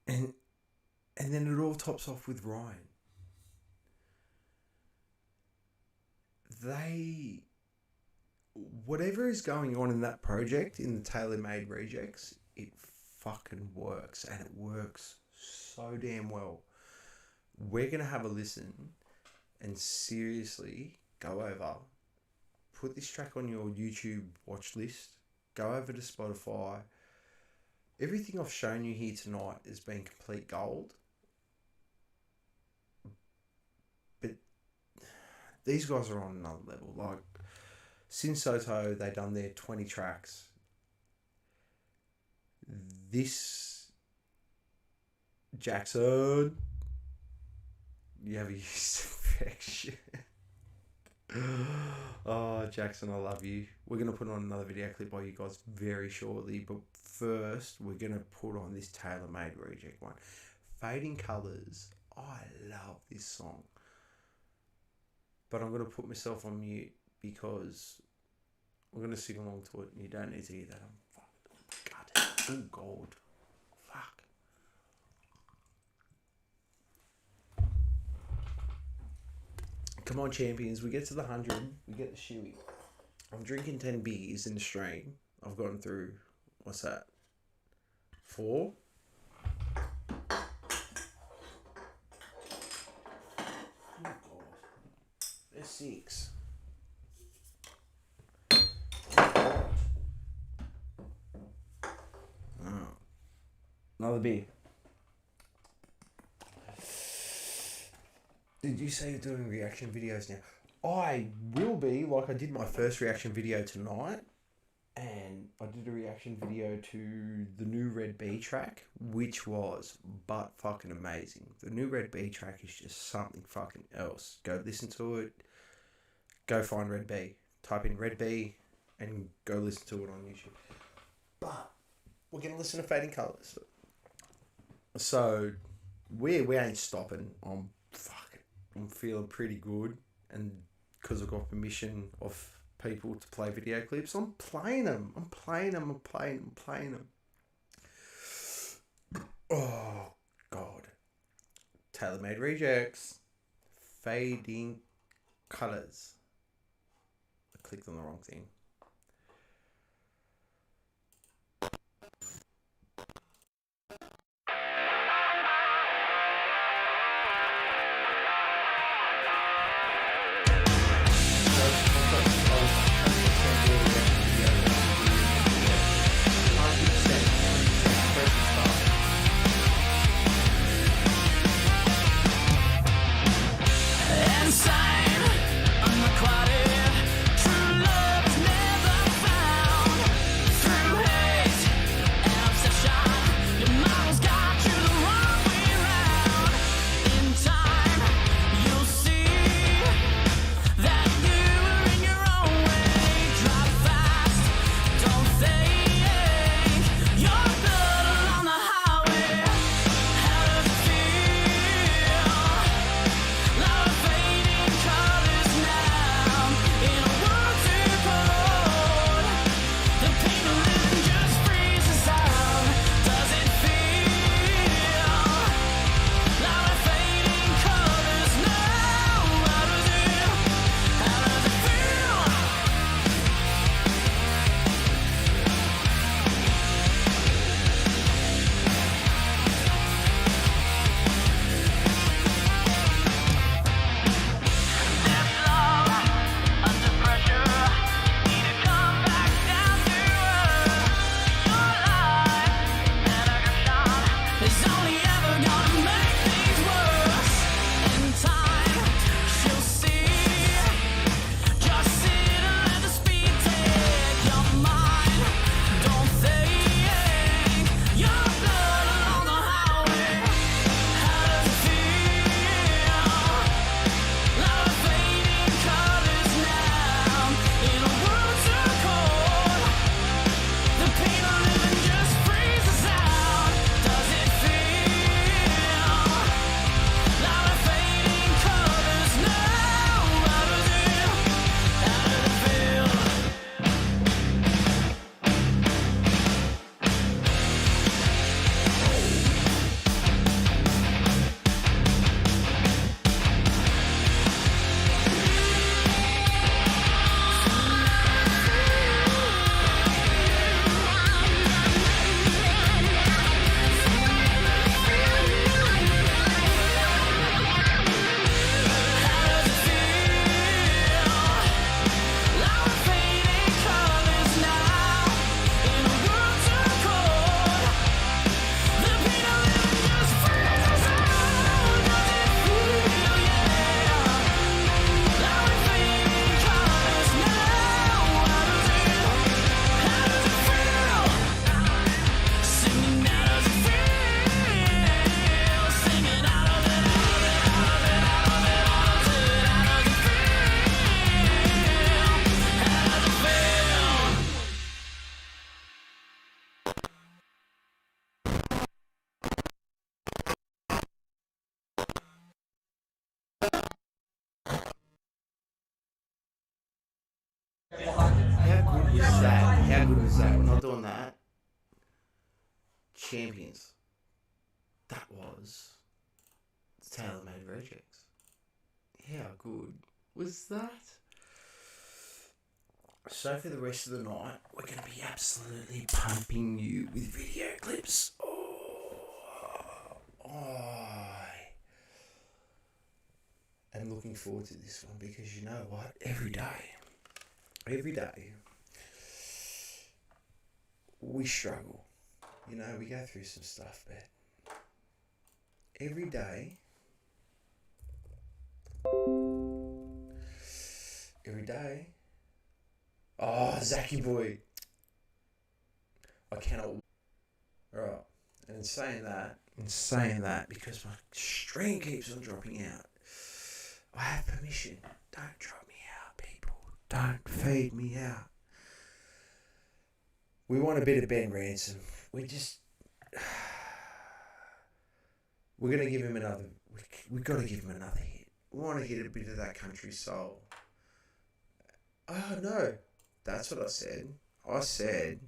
and then it all tops off with Ryan. Whatever is going on in that project, in the tailor-made rejects, it fucking works, and it works so damn well. We're gonna have a listen and seriously go over. Put this track on your YouTube watch list. Go over to Spotify. Everything I've shown you here tonight has been complete gold. But these guys are on another level. Like, Sin Soto, they done their 20 tracks. This Jackson, you have a use infection. Oh, Jackson, I love you. We're going to put on another video clip by you guys very shortly, but first we're going to put on this tailor-made reject one. Fading Colours. I love this song, but I'm going to put myself on mute because we're going to sing along to it and you don't need to hear that. Oh god, fuck. Come on, champions. We get to the 100. We get the shoey. I'm drinking 10 beers in the stream. I've gotten through, what's that? 4? Oh god. There's 6. Oh. Another beer. Did you say you're doing reaction videos now? I will be, like I did my first reaction video tonight, and I did a reaction video to the new Red B track, which was but fucking amazing. The new Red B track is just something fucking else. Go listen to it. Go find Red B. Type in Red B and go listen to it on YouTube. But we're going to listen to Fading Colours. So we ain't stopping. I'm feeling pretty good, and because I've got permission off people to play video clips. I'm playing them. I'm playing them. Oh, God. Tailor-Made Rejects. Fading Colors. I clicked on the wrong thing. Insane, unrequited, true love is never found. Through hate and obsession, your mom's got you the wrong way round. In time, you'll see that you were in your own way. Drive fast, don't think your blood along the highway. How does it feel? Love fading colors now in a world too cold. The pain of living just freezes out. Does it feel? Love fading colors now. How does it feel? There's love under pressure. Need to come back down to earth. Your light and aggression is only ever gonna make things worse. In time, she'll see. Just sit and let the speed take your mind. Don't think your blood along the highway. How does it feel? Love fading colors now in a world so cold. The pain of living just freezes out. Does it feel? Love fading colors now. How does it feel? Love fading colors now in a world so cold. The pain of living just freezes out. Does it feel? Love fading colors now. How does it feel? Singing out of the feel. Singing out of it, out of it, out of it, out of it, out of it, out of the How good was that? How good was that? We're not doing that. Champions. That was Tailor-Made Rejects. How good was that? So for the rest of the night, we're going to be absolutely pumping you with video clips. I am looking forward to this one because you know what? Every day, we struggle. You know, we go through some stuff, but every day, oh, Zachy boy, I cannot. Alright, and in saying that, because my stream keeps on dropping out, I have permission. Don't drop me out, people. Don't fade me out. We want a bit of Ben Ransom. We're going to give him another. We've got to give him another hit. We want to get a bit of that country soul. Oh no, that's what I said. I said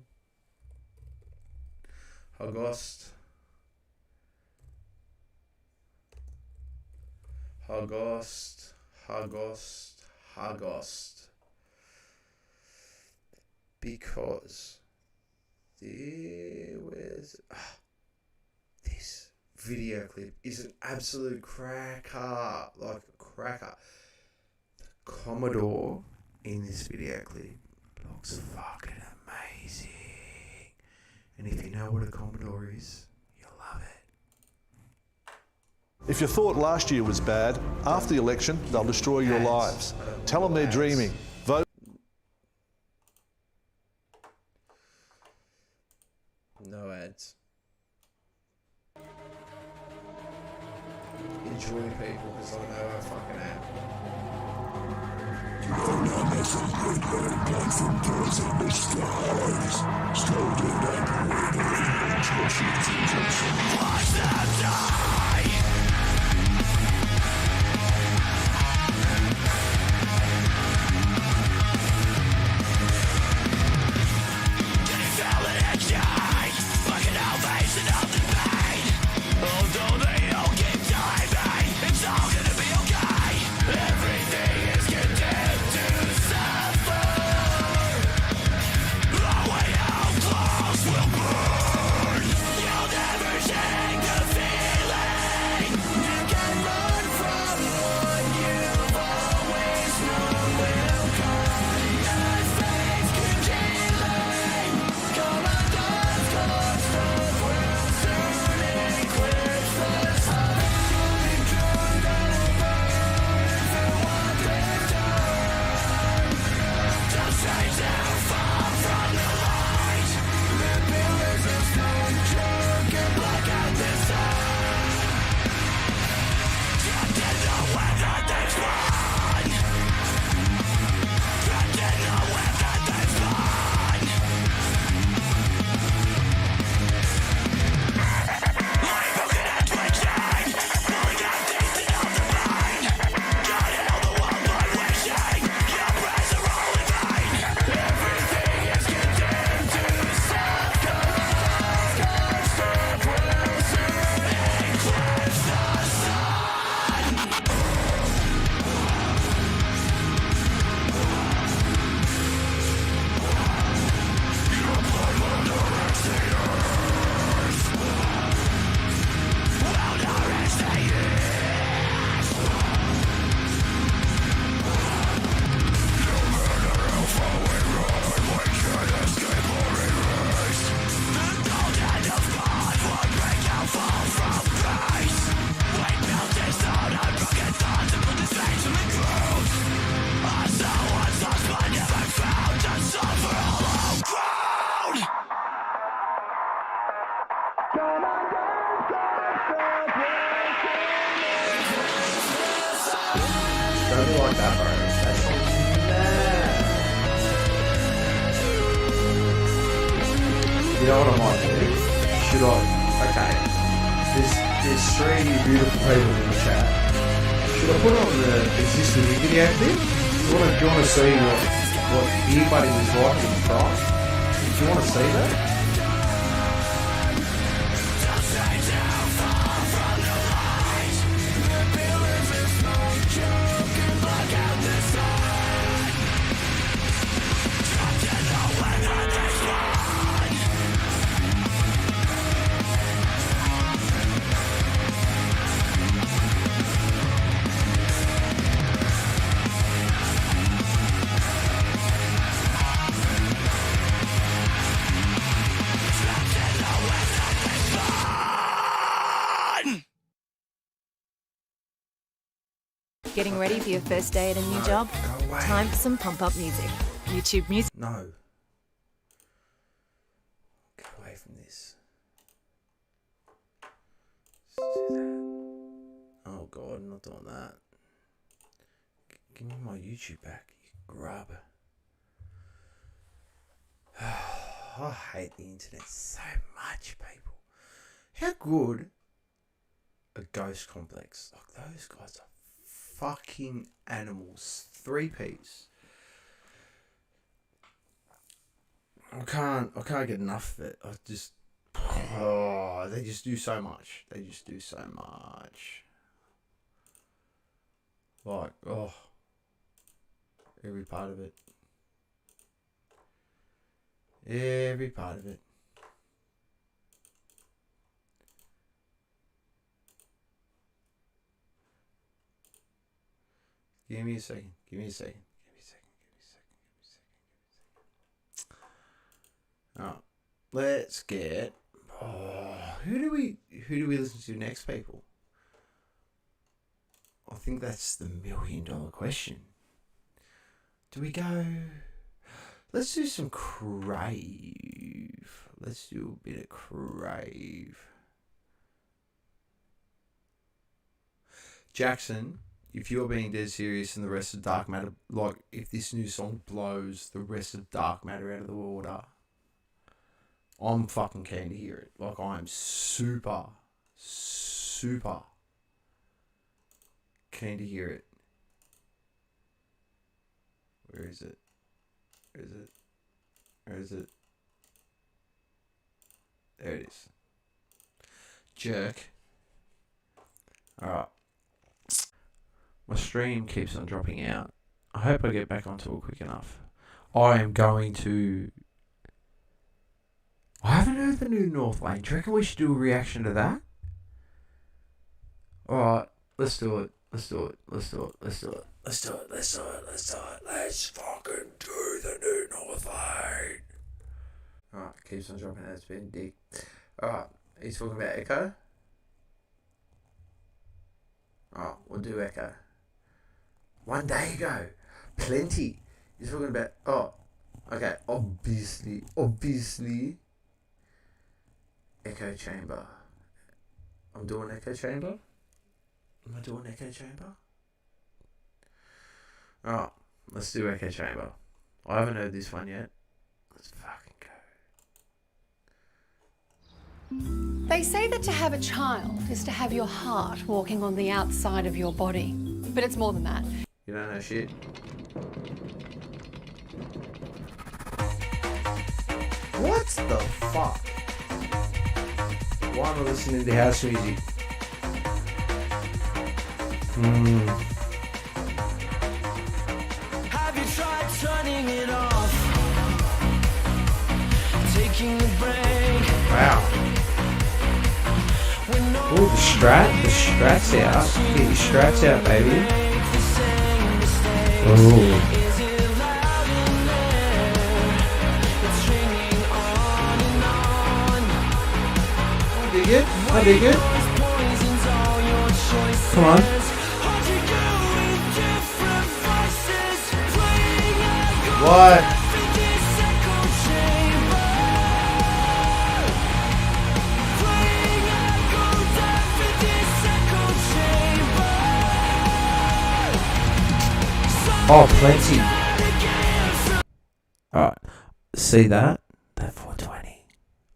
August. Because there was this video clip is an absolute cracker, like a cracker. The Commodore in this video clip looks fucking amazing. And if you know what a Commodore is, you'll love it. If you thought last year was bad, after the election, they'll destroy your lives. Tell them they're dreaming. Vote. No ads. Enjoy, people, because I know I fucking am. Don't like that, bro. That song's mad. You know what I might do? Should I? Okay. There's three beautiful people in the chat. Should I put on is this the new video clip? Do you want to see what everybody was like in the price? Do you want to see that? Getting ready for your first day at a new job? Go away. Time for some pump-up music. YouTube Music. No. Get away from this. Let's do that. Oh god, I'm not doing that. Give me my YouTube back, you grub. I hate the internet so much, people. How good a Ghost Complex? Like, those guys are fucking animals. 3 Ps. I can't get enough of it. They just do so much. They just do so much. Like, every part of it. Every part of it. Give me a second. Alright. Let's get who do we listen to next, people? I think that's the $1 million question. Do we go? Let's do some Crave. Let's do a bit of Crave. Jackson, if you're being dead serious and the rest of Dark Matter, like if this new song blows the rest of Dark Matter out of the water, I'm fucking keen to hear it. Like, I am super keen to hear it. Where is it? There it is. Jerk. Alright. My stream keeps on dropping out. I hope I get back onto it quick enough. I haven't heard the new North Lane. Do you reckon we should do a reaction to that? Alright, let's do it. Let's fucking do the new North Lane. Alright, keeps on dropping out. It's been dick. Alright, he's talking about Echo. Alright, we'll do Echo. One day ago. Plenty. He's talking about... Oh, okay. Obviously. Echo Chamber. I'm doing Echo Chamber? Am I doing Echo Chamber? Alright, let's do Echo Chamber. I haven't heard this one yet. Let's fucking go. They say that to have a child is to have your heart walking on the outside of your body. But it's more than that. You don't know shit. What the fuck? Why am I listening to house music? Have you tried turning it off? Taking a break. Wow. Ooh, the Strat's out. Get your Strats out, baby. Ooh. I dig it. Come on. What? Oh, plenty. Alright. See that? That 420.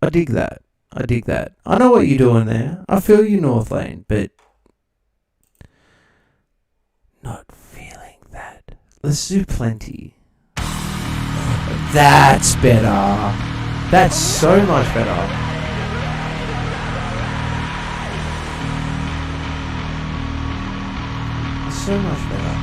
I dig that. I know what you're doing there. I feel you, North Lane, but not feeling that. Let's do Plenty. That's better. That's so much better. So much better.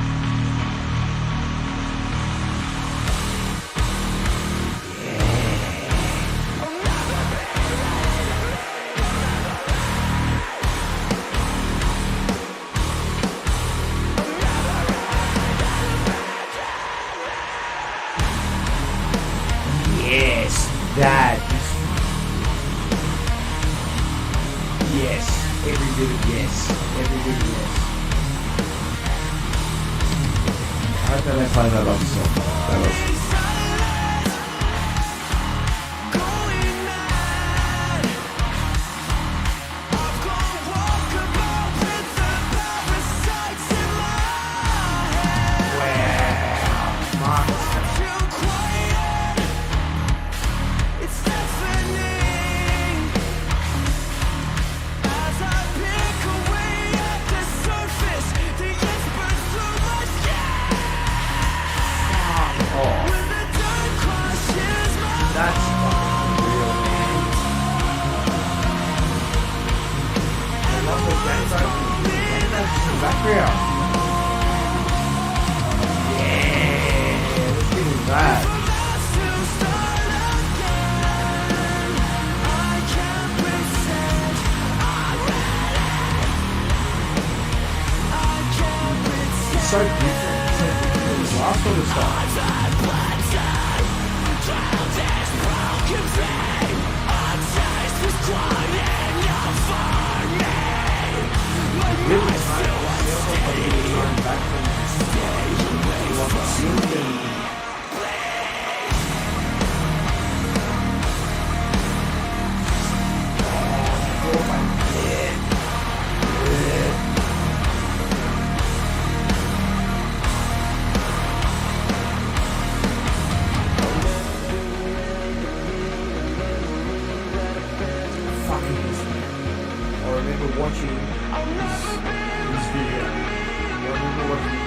That. Yes. Every bit of yes. I hope they don't play that other song. Oh. Yeah. Yeah, let's give him that. It's so different. It's so different from his last one was watching this video. I remember watching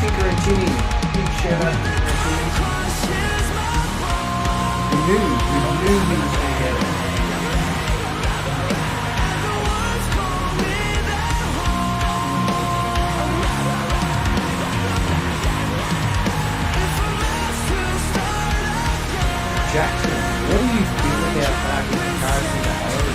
Tinker and Timmy. Big shout out to Tinker and Timmy. We knew he was going to get it. Jackson, what do you feel about that in comparison to Haley?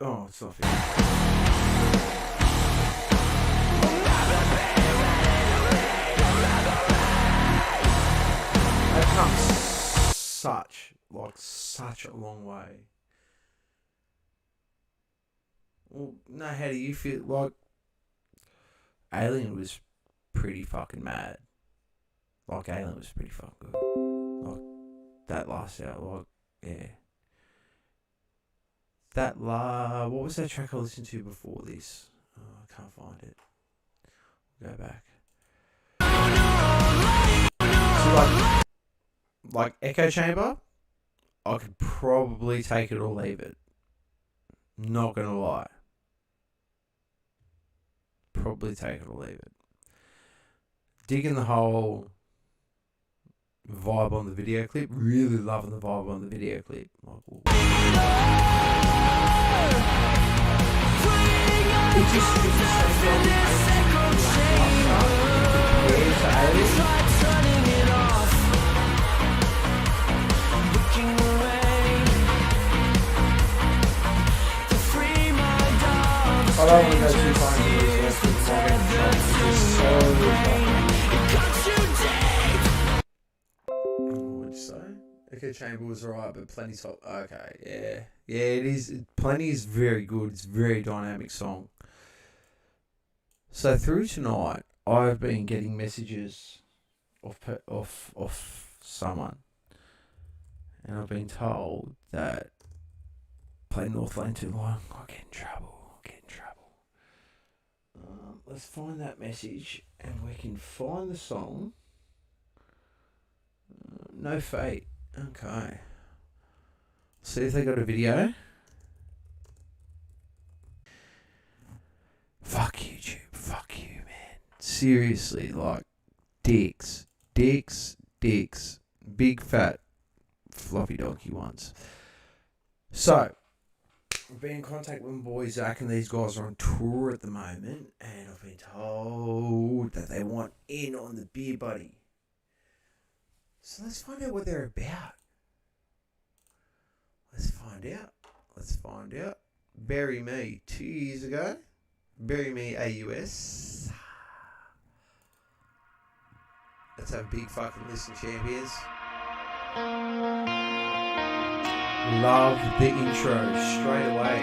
Oh, it's not fair. I've come such a long way. Well, no, how do you feel? Like, Alien was pretty fucking mad. Like, Alien was pretty fucking good. Like, that last out, like, yeah. What was that track I listened to before this? Oh, I can't find it. Go back. So like Echo Chamber, I could probably take it or leave it. Not gonna lie. Probably take it or leave it. Digging the whole vibe on the video clip. Really loving the vibe on the video clip. It's just I don't want to go too far into this because I get in trouble. It's so what'd you say? Echo Chamber was alright, but Plenty's top. Okay, yeah. Yeah, it is. Plenty is very good. It's a very dynamic song. So through tonight, I've been getting messages off someone. And I've been told that playing Northland too long, I'll get in trouble. Let's find that message and we can find the song. No Fate. Okay. See if they got a video. Fuck YouTube. Fuck you, man. Seriously, like, dicks. Big fat floppy donkey ones. So, I've been in contact with my boy Zach, and these guys are on tour at the moment, and I've been told that they want in on the Beer Buddy. So let's find out what they're about. Let's find out. Bury Me 2 years ago. Bury Me AUS. Let's have a big fucking listen, champions. Love the intro straight away.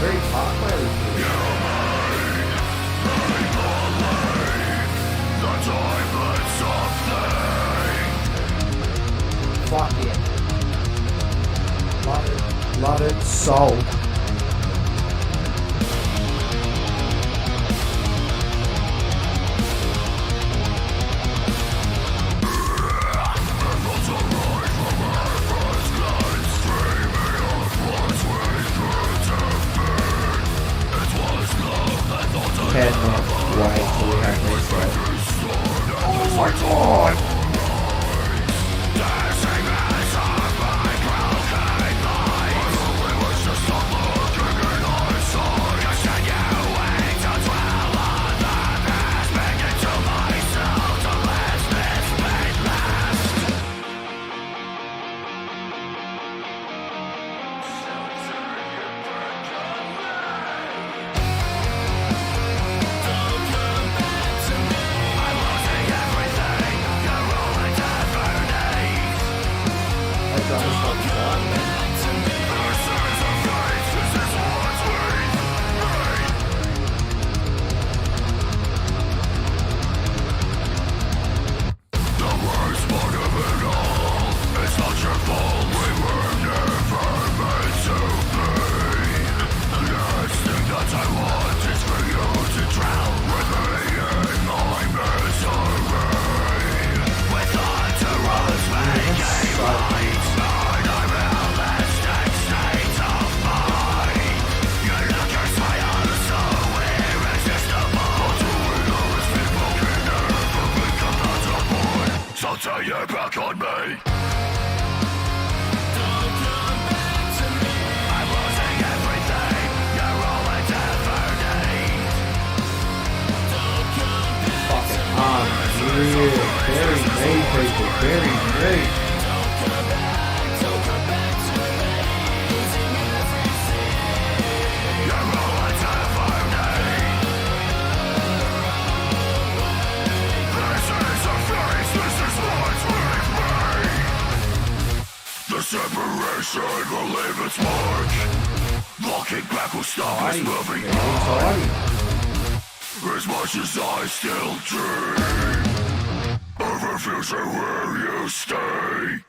Very Parkway. Fuck yeah. soul. Cannot wait till we have this one. Oh my god! Turn your back on me. I'm losing everything. You're all I ever need. Fucking unreal. Very me, people. Very me. Separation will leave its mark. Looking back will stop us moving on. As much as I still dream of a future where you stay.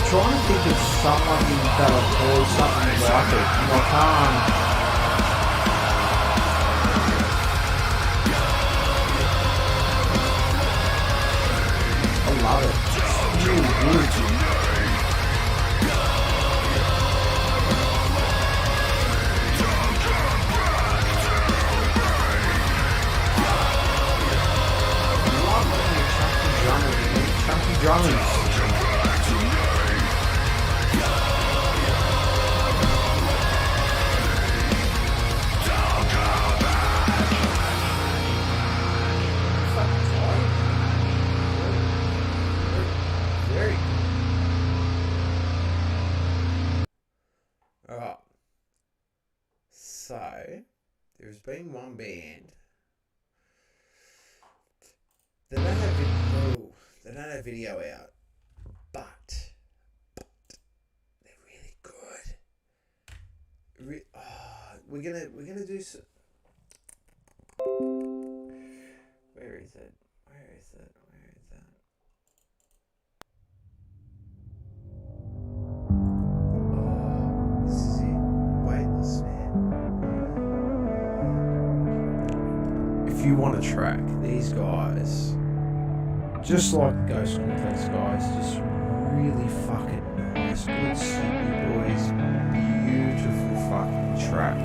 Trying to think of someone that or something like it, and I can't. I love it. It's really good. I love when they're chunky drummers. Alright, so there's been one band. They don't have video out, but they're really good. We're gonna do some. Where is it? This is it. Weightless, man. If you want to track these guys, just like Ghost Complex guys, just really fucking nice, good sleepy boys, beautiful fucking track.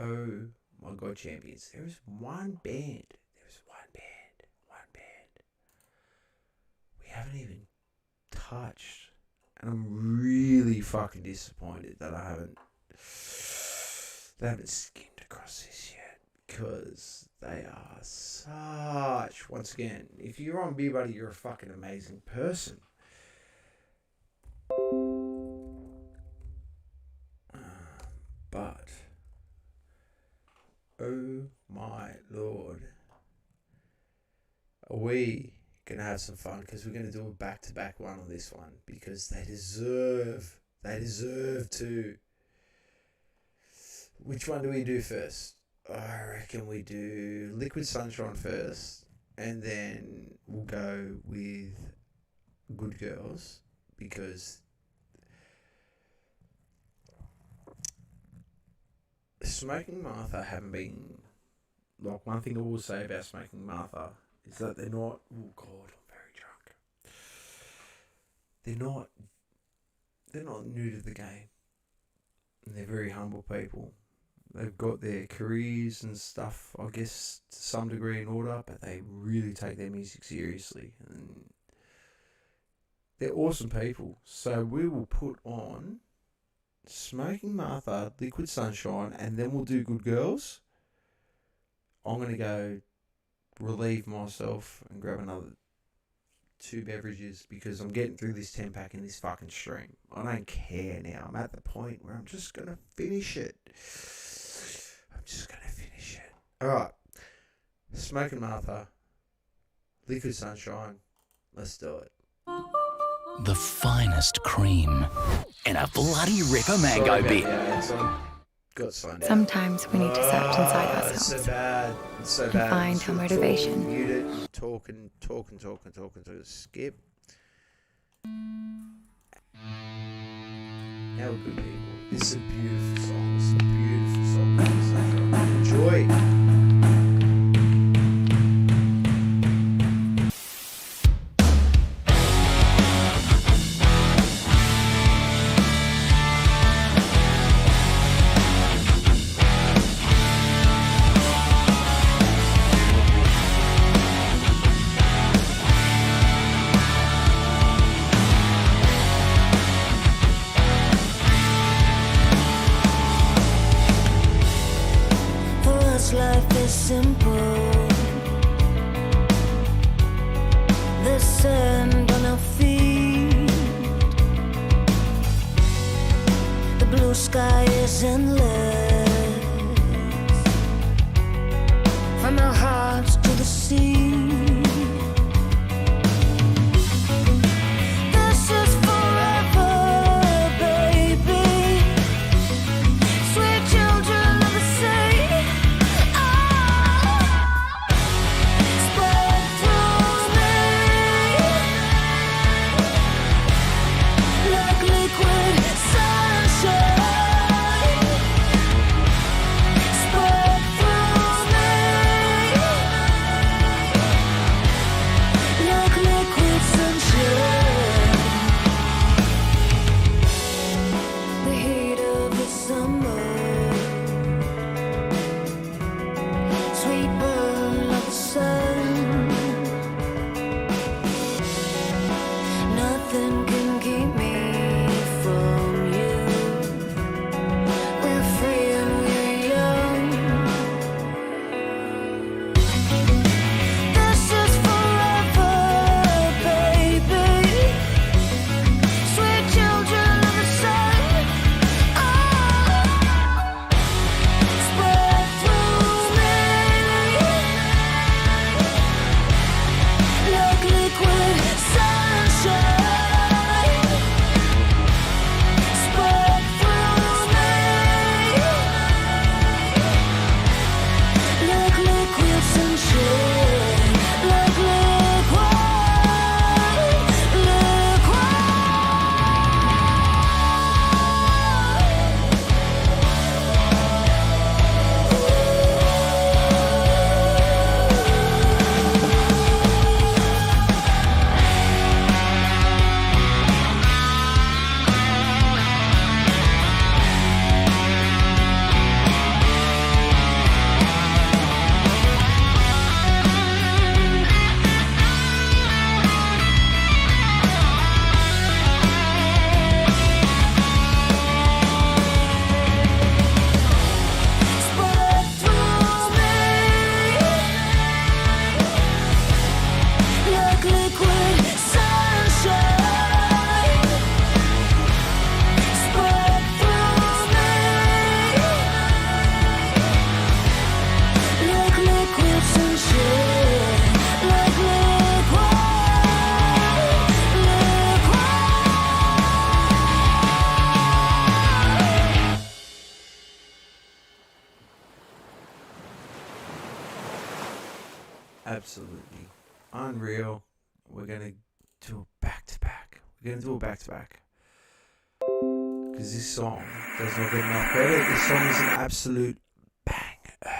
Oh my God, champions. There is one band. We haven't even touched. And I'm really fucking disappointed that they haven't skimmed across this yet. Because they are such... Once again, if you're on Beer Buddy, you're a fucking amazing person. But... oh my Lord. Are we going to have some fun? Because we're going to do a back-to-back one on this one. Because they deserve to. Which one do we do first? I reckon we do Liquid Sunshine first. And then we'll go with Good Girls. Because Smoking Martha haven't been... Like, one thing I will say about Smoking Martha is that they're not... Oh, God, I'm very drunk. They're not new to the game. And they're very humble people. They've got their careers and stuff, I guess, to some degree in order, but they really take their music seriously. And they're awesome people. So we will put on Smoking Martha, Liquid Sunshine, and then we'll do Good Girls. I'm going to go relieve myself and grab another 2 beverages because I'm getting through this 10-pack in this fucking stream. I don't care now. I'm at the point where I'm just going to finish it. Alright. Smoking Martha, Liquid Sunshine. Let's do it. The finest cream in a bloody ripper mango beer. Sometimes we need to search inside ourselves It's so bad. It's so bad. and find our motivation. Mute it. Talking. Skip. Now we're good people. This is a beautiful song. Enjoy. Life is simple. The sand on our feet. The blue sky is endless. From our hearts to the sea. This is forever, baby. Sweet children of the sea. absolutely unreal. We're going to do it back to back. Because this song does not get enough credit. This song is an absolute banger.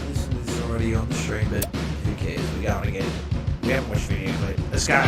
Listen to this already on the stream, but who cares? We're going again. We haven't watched the video, but let's go.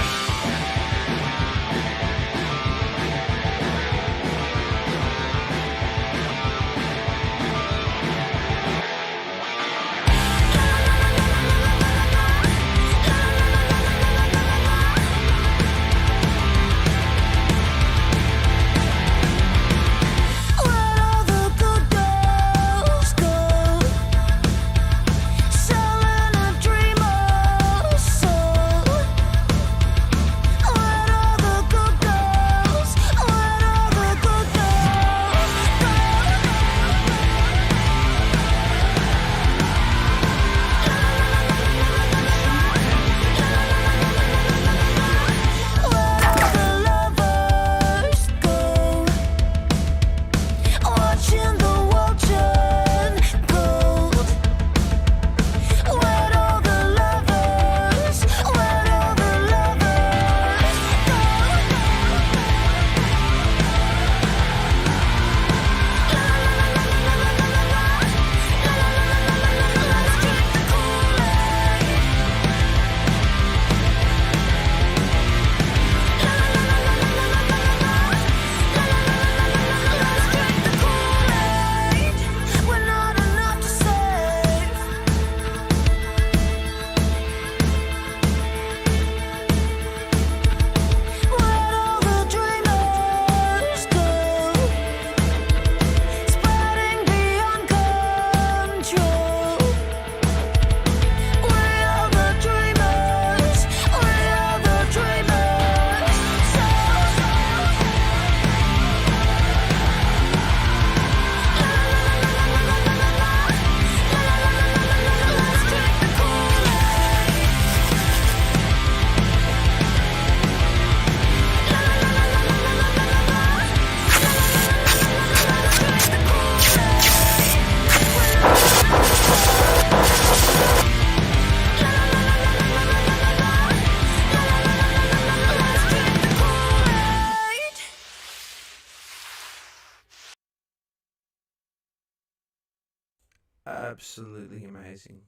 Absolutely amazing.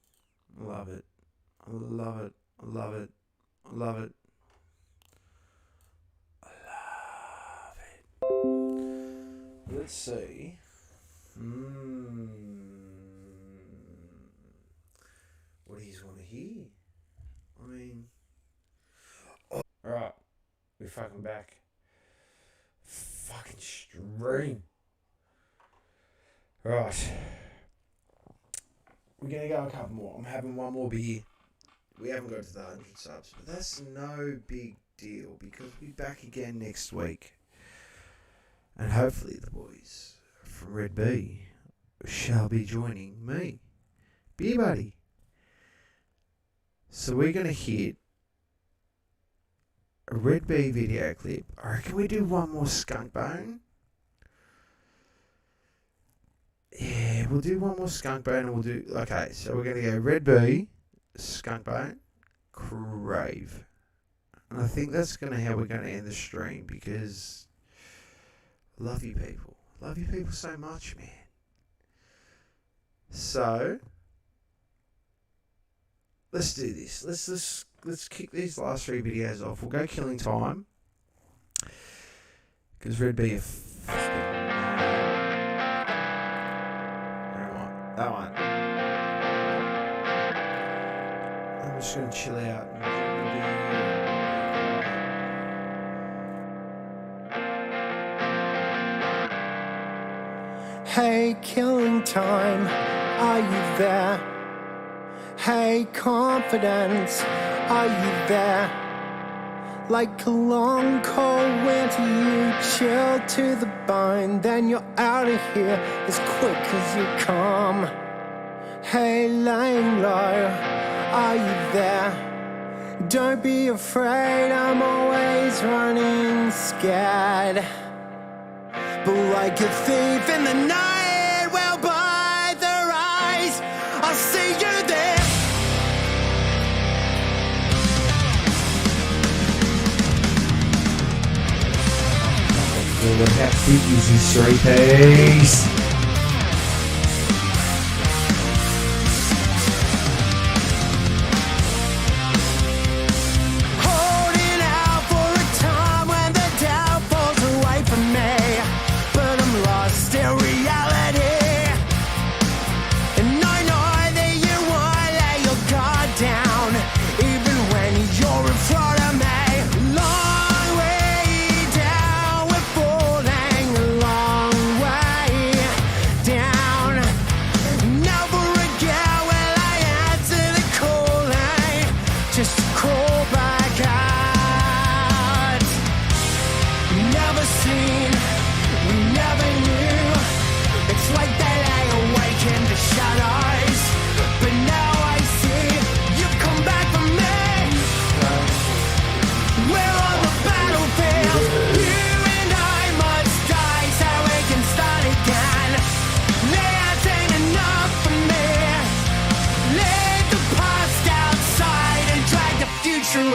Love it. I love it. I love it. I love it. I love it. Let's see. What do you want to hear? I mean... Oh. Alright. We're fucking back. Fucking stream. Right. We're going to go a couple more. I'm having one more beer. We haven't got to the 100 subs, but that's no big deal because we'll be back again next week. And hopefully the boys from Red B shall be joining me, Beer Buddy. So we're going to hit a Red B video clip. I reckon we do one more Skunk Bone. Yeah, we'll do one more Skunk Bone and we'll do... Okay, so we're going to go Red B, Skunk Bone, Crave. And I think that's how we're going to end the stream because I love you people. Love you people so much, man. So, let's do this. Let's kick these last 3 videos off. We'll go Killing Time. Because Red B are fucking... That one. I'm just going to chill out. Hey, Killing Time, are you there? Hey, Confidence, are you there? Like a long cold winter, you chill to the bone, then you're out of here as quick as you come. Hey, laying low, are you there? Don't be afraid, I'm always running scared. But like a thief in the night, Lord, how thick is this three-piece? Holding out for a time when the doubt falls away from me, but I'm lost in reality. And I know that you won't lay your guard down, even when you're in front of me. Long way down, we're falling a long way down. Never again will I answer the calling, just to call back out. Never seen, we never knew. It's like they lay awake in the shadows, but now I see you've come back for me. We're on the battlefield. You and I must die so we can start again. That ain't enough for me. Leave the past outside and drag the future in.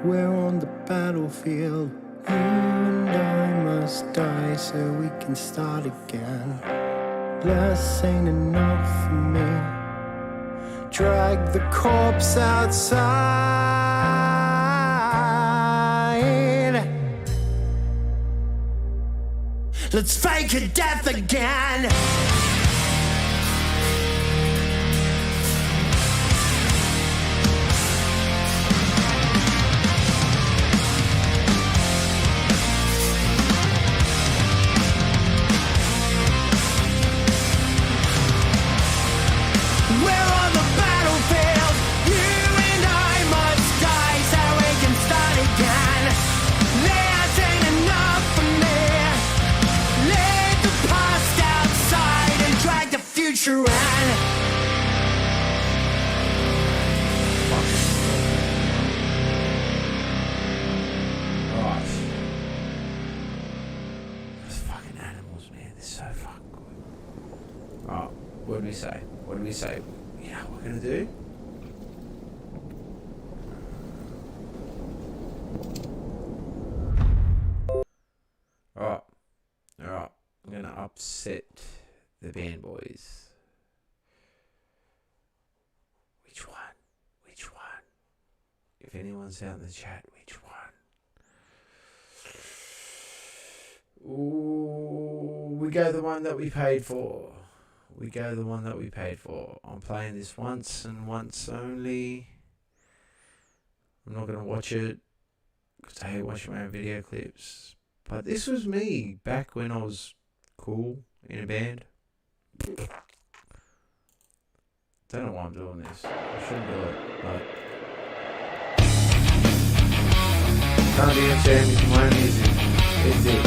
We're on the battlefield. You and I must die so we can start again. Less ain't enough for me. Drag the corpse outside. Let's fake a death again. We're on the battlefield. You and I must die so we can start again. That ain't enough for me. Leave the past outside and drag the future in. Right. Those fucking animals, man, they're so fucking good. Oh, what did we say? What did we say? You know what we're gonna do? Alright. Alright. I'm gonna upset the band boys. Which one? Which one? If anyone's out in the chat, which one? Ooh, we go the one that we paid for. We go the one that we paid for. I'm playing this once and once only. I'm not going to watch it because I hate watching my own video clips. But this was me back when I was cool in a band. Don't know why I'm doing this. I shouldn't do it, but can't dance to my own music. It's it.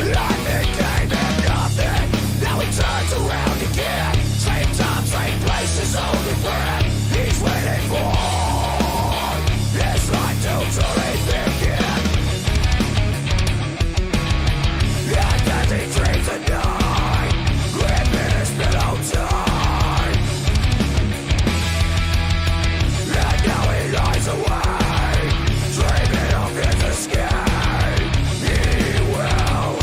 Nothing came and nothing. Now he turns around again. Same time, same place, his only friend he's waiting for. It's like till he begin. And as he dreams a night, gripping his pillow tight. And now he lies awake, dreaming of his escape. He will.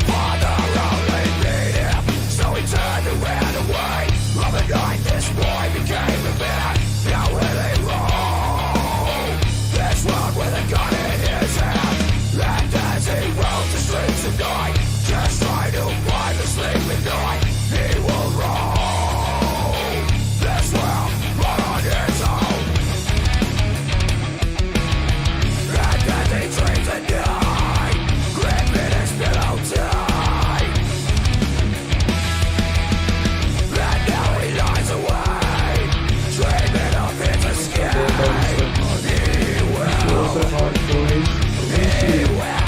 Father only beat him, so he turned and ran away. Overnight this boy became a man. Now will he roam this road with a gun in his hand? And as he roams the streets at night, just trying to find the sleeping night, he will roam this world right on his own. And as he dreams at night, gripping his pillow tight. And now he lies awake, dreaming of his escape. He will. He will.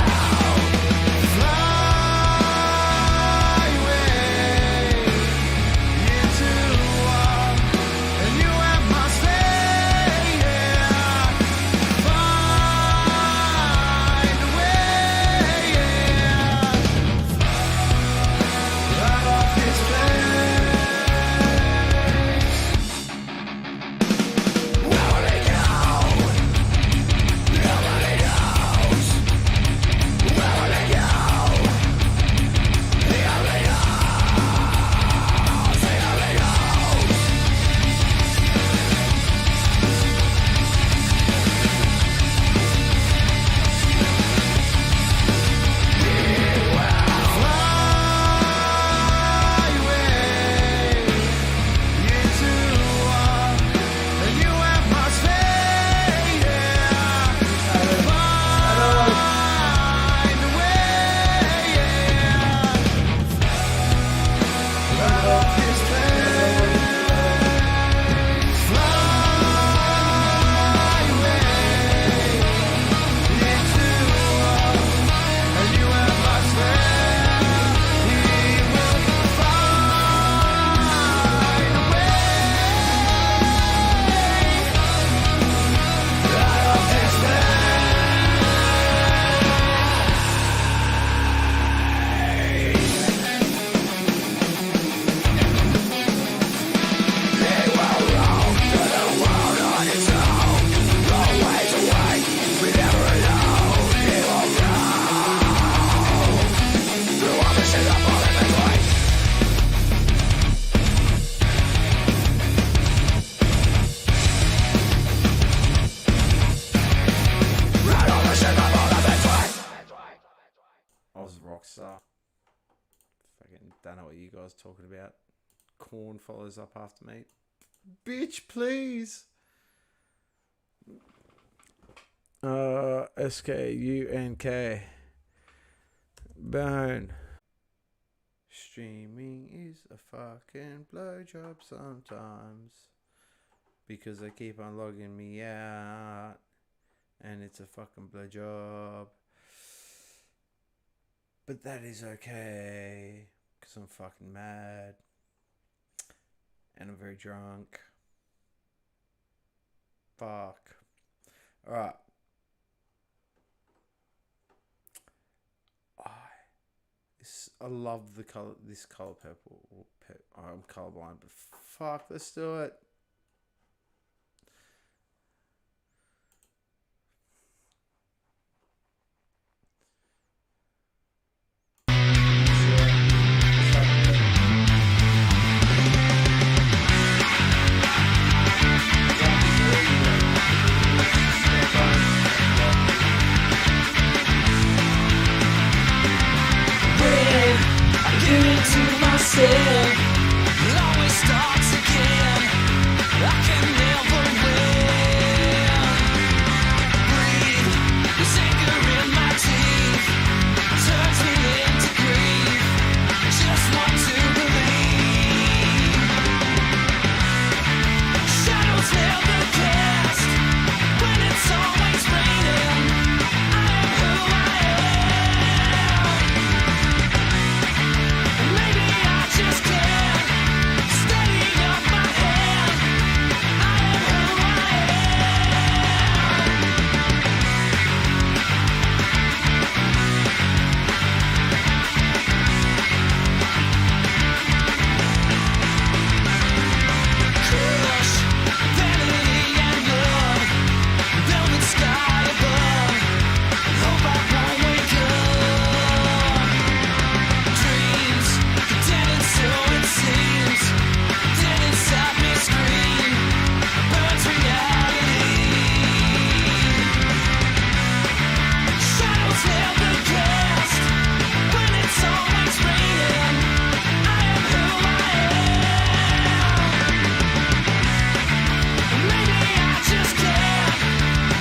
So, fucking don't know what you guys are talking about. Corn follows up after me. Bitch, please. SKUNK. Bone. Streaming is a fucking blowjob sometimes. Because they keep on logging me out. And it's a fucking blowjob. But that is okay. Because I'm fucking mad. And I'm very drunk. Fuck. Alright. I love the color. This color purple. I'm colorblind, but fuck, let's do it. It always starts again. I can never win. Breathe, there's anger in my teeth. Turns me into grief. Just want to believe. Shadows never cast when it's always raining. I am who I am. Maybe I just can't steady up my hand. I am who I Crush, vanity and love, velvet sky above. Hope I won't wake up. Dreams, pretending so it seems. Dead inside me scream, burns reality. Shadows never cast when it's always raining. I am who I am. Maybe I just can't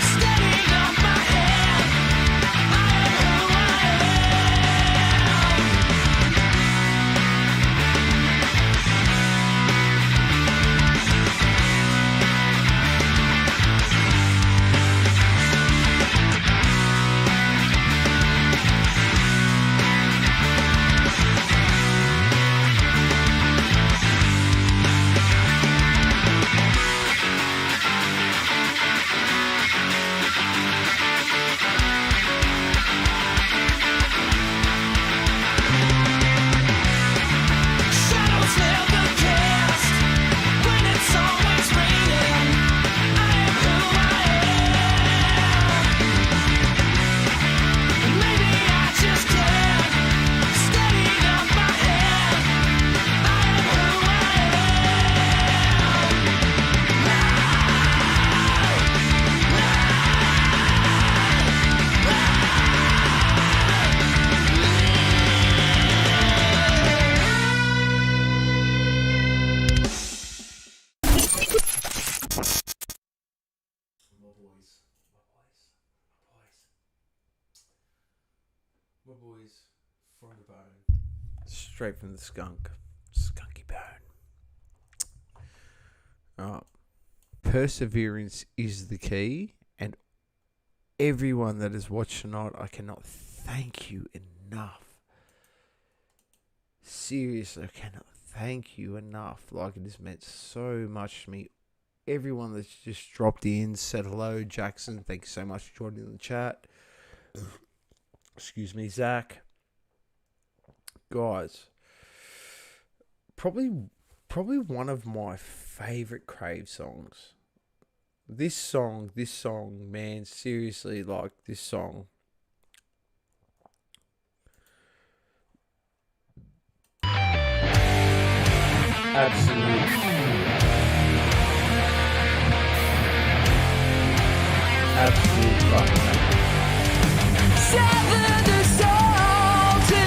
steady up my hand. I am who I Shadows never cast when it's always raining. I am who I am. Maybe I just can't steady up my hand. I am who I My boys from the bone. Straight from the skunk. Skunky bone. Perseverance is the key, and everyone that has watched tonight, I cannot thank you enough. Seriously, I cannot thank you enough. Like, it has meant so much to me. Everyone that's just dropped in, said hello. Jackson, thank you so much for joining in the chat. Excuse me, Zach. Guys, probably one of my favorite Crave songs. This song, man, seriously, like, this song. Absolute fucking. Sever the soul to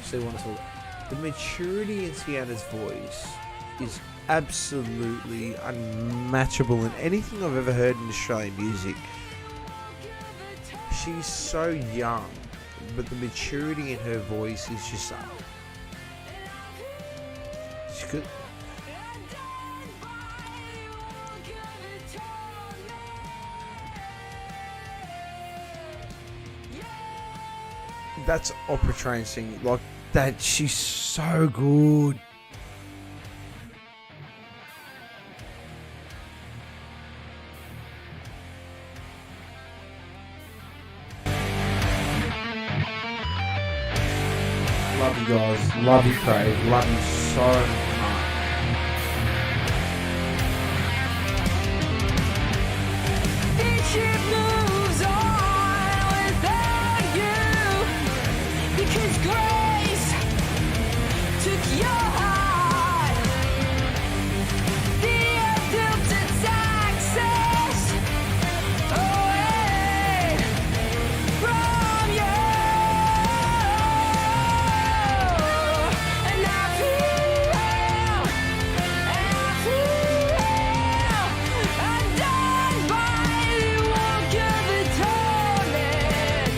actually want to talk. The maturity in Sienna's voice is absolutely unmatchable in anything I've ever heard in Australian music. She's so young, but the maturity in her voice is just she could. That's opera train singing like that. She's so good. Love you guys. Love you, Craig. Love you so much. Because grace took your heart. The earth built its access away from you. And I feel undone by the work of atonement.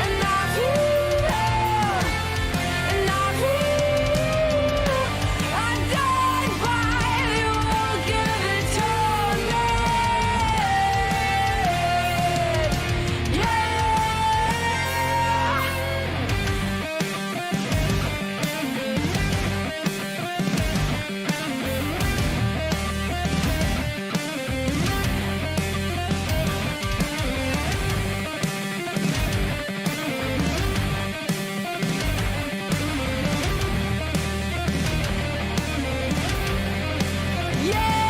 And I feel undone by the work of atonement. Yeah.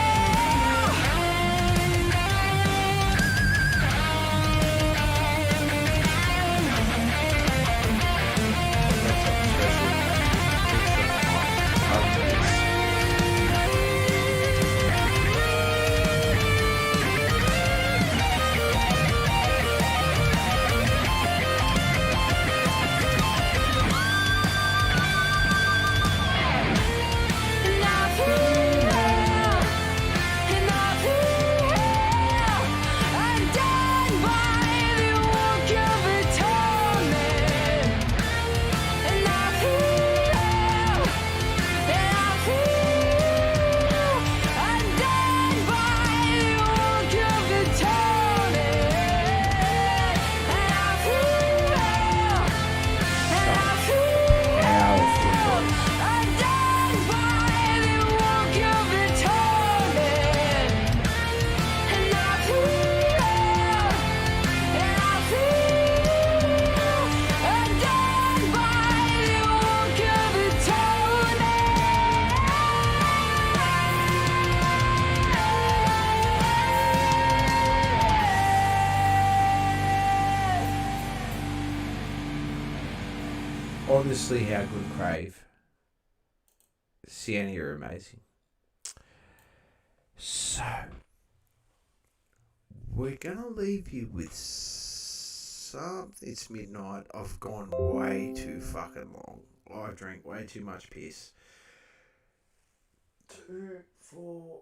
Honestly, how good, Crave. Sienna, you're amazing. So, we're going to leave you with something. It's midnight. I've gone way too fucking long. I drank way too much piss. 2, 4,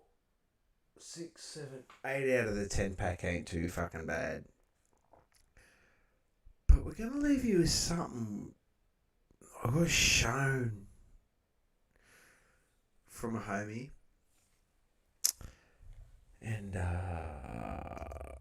6, 7, 8 out of the 10 pack ain't too fucking bad. But we're going to leave you with something I got shown from a homie. And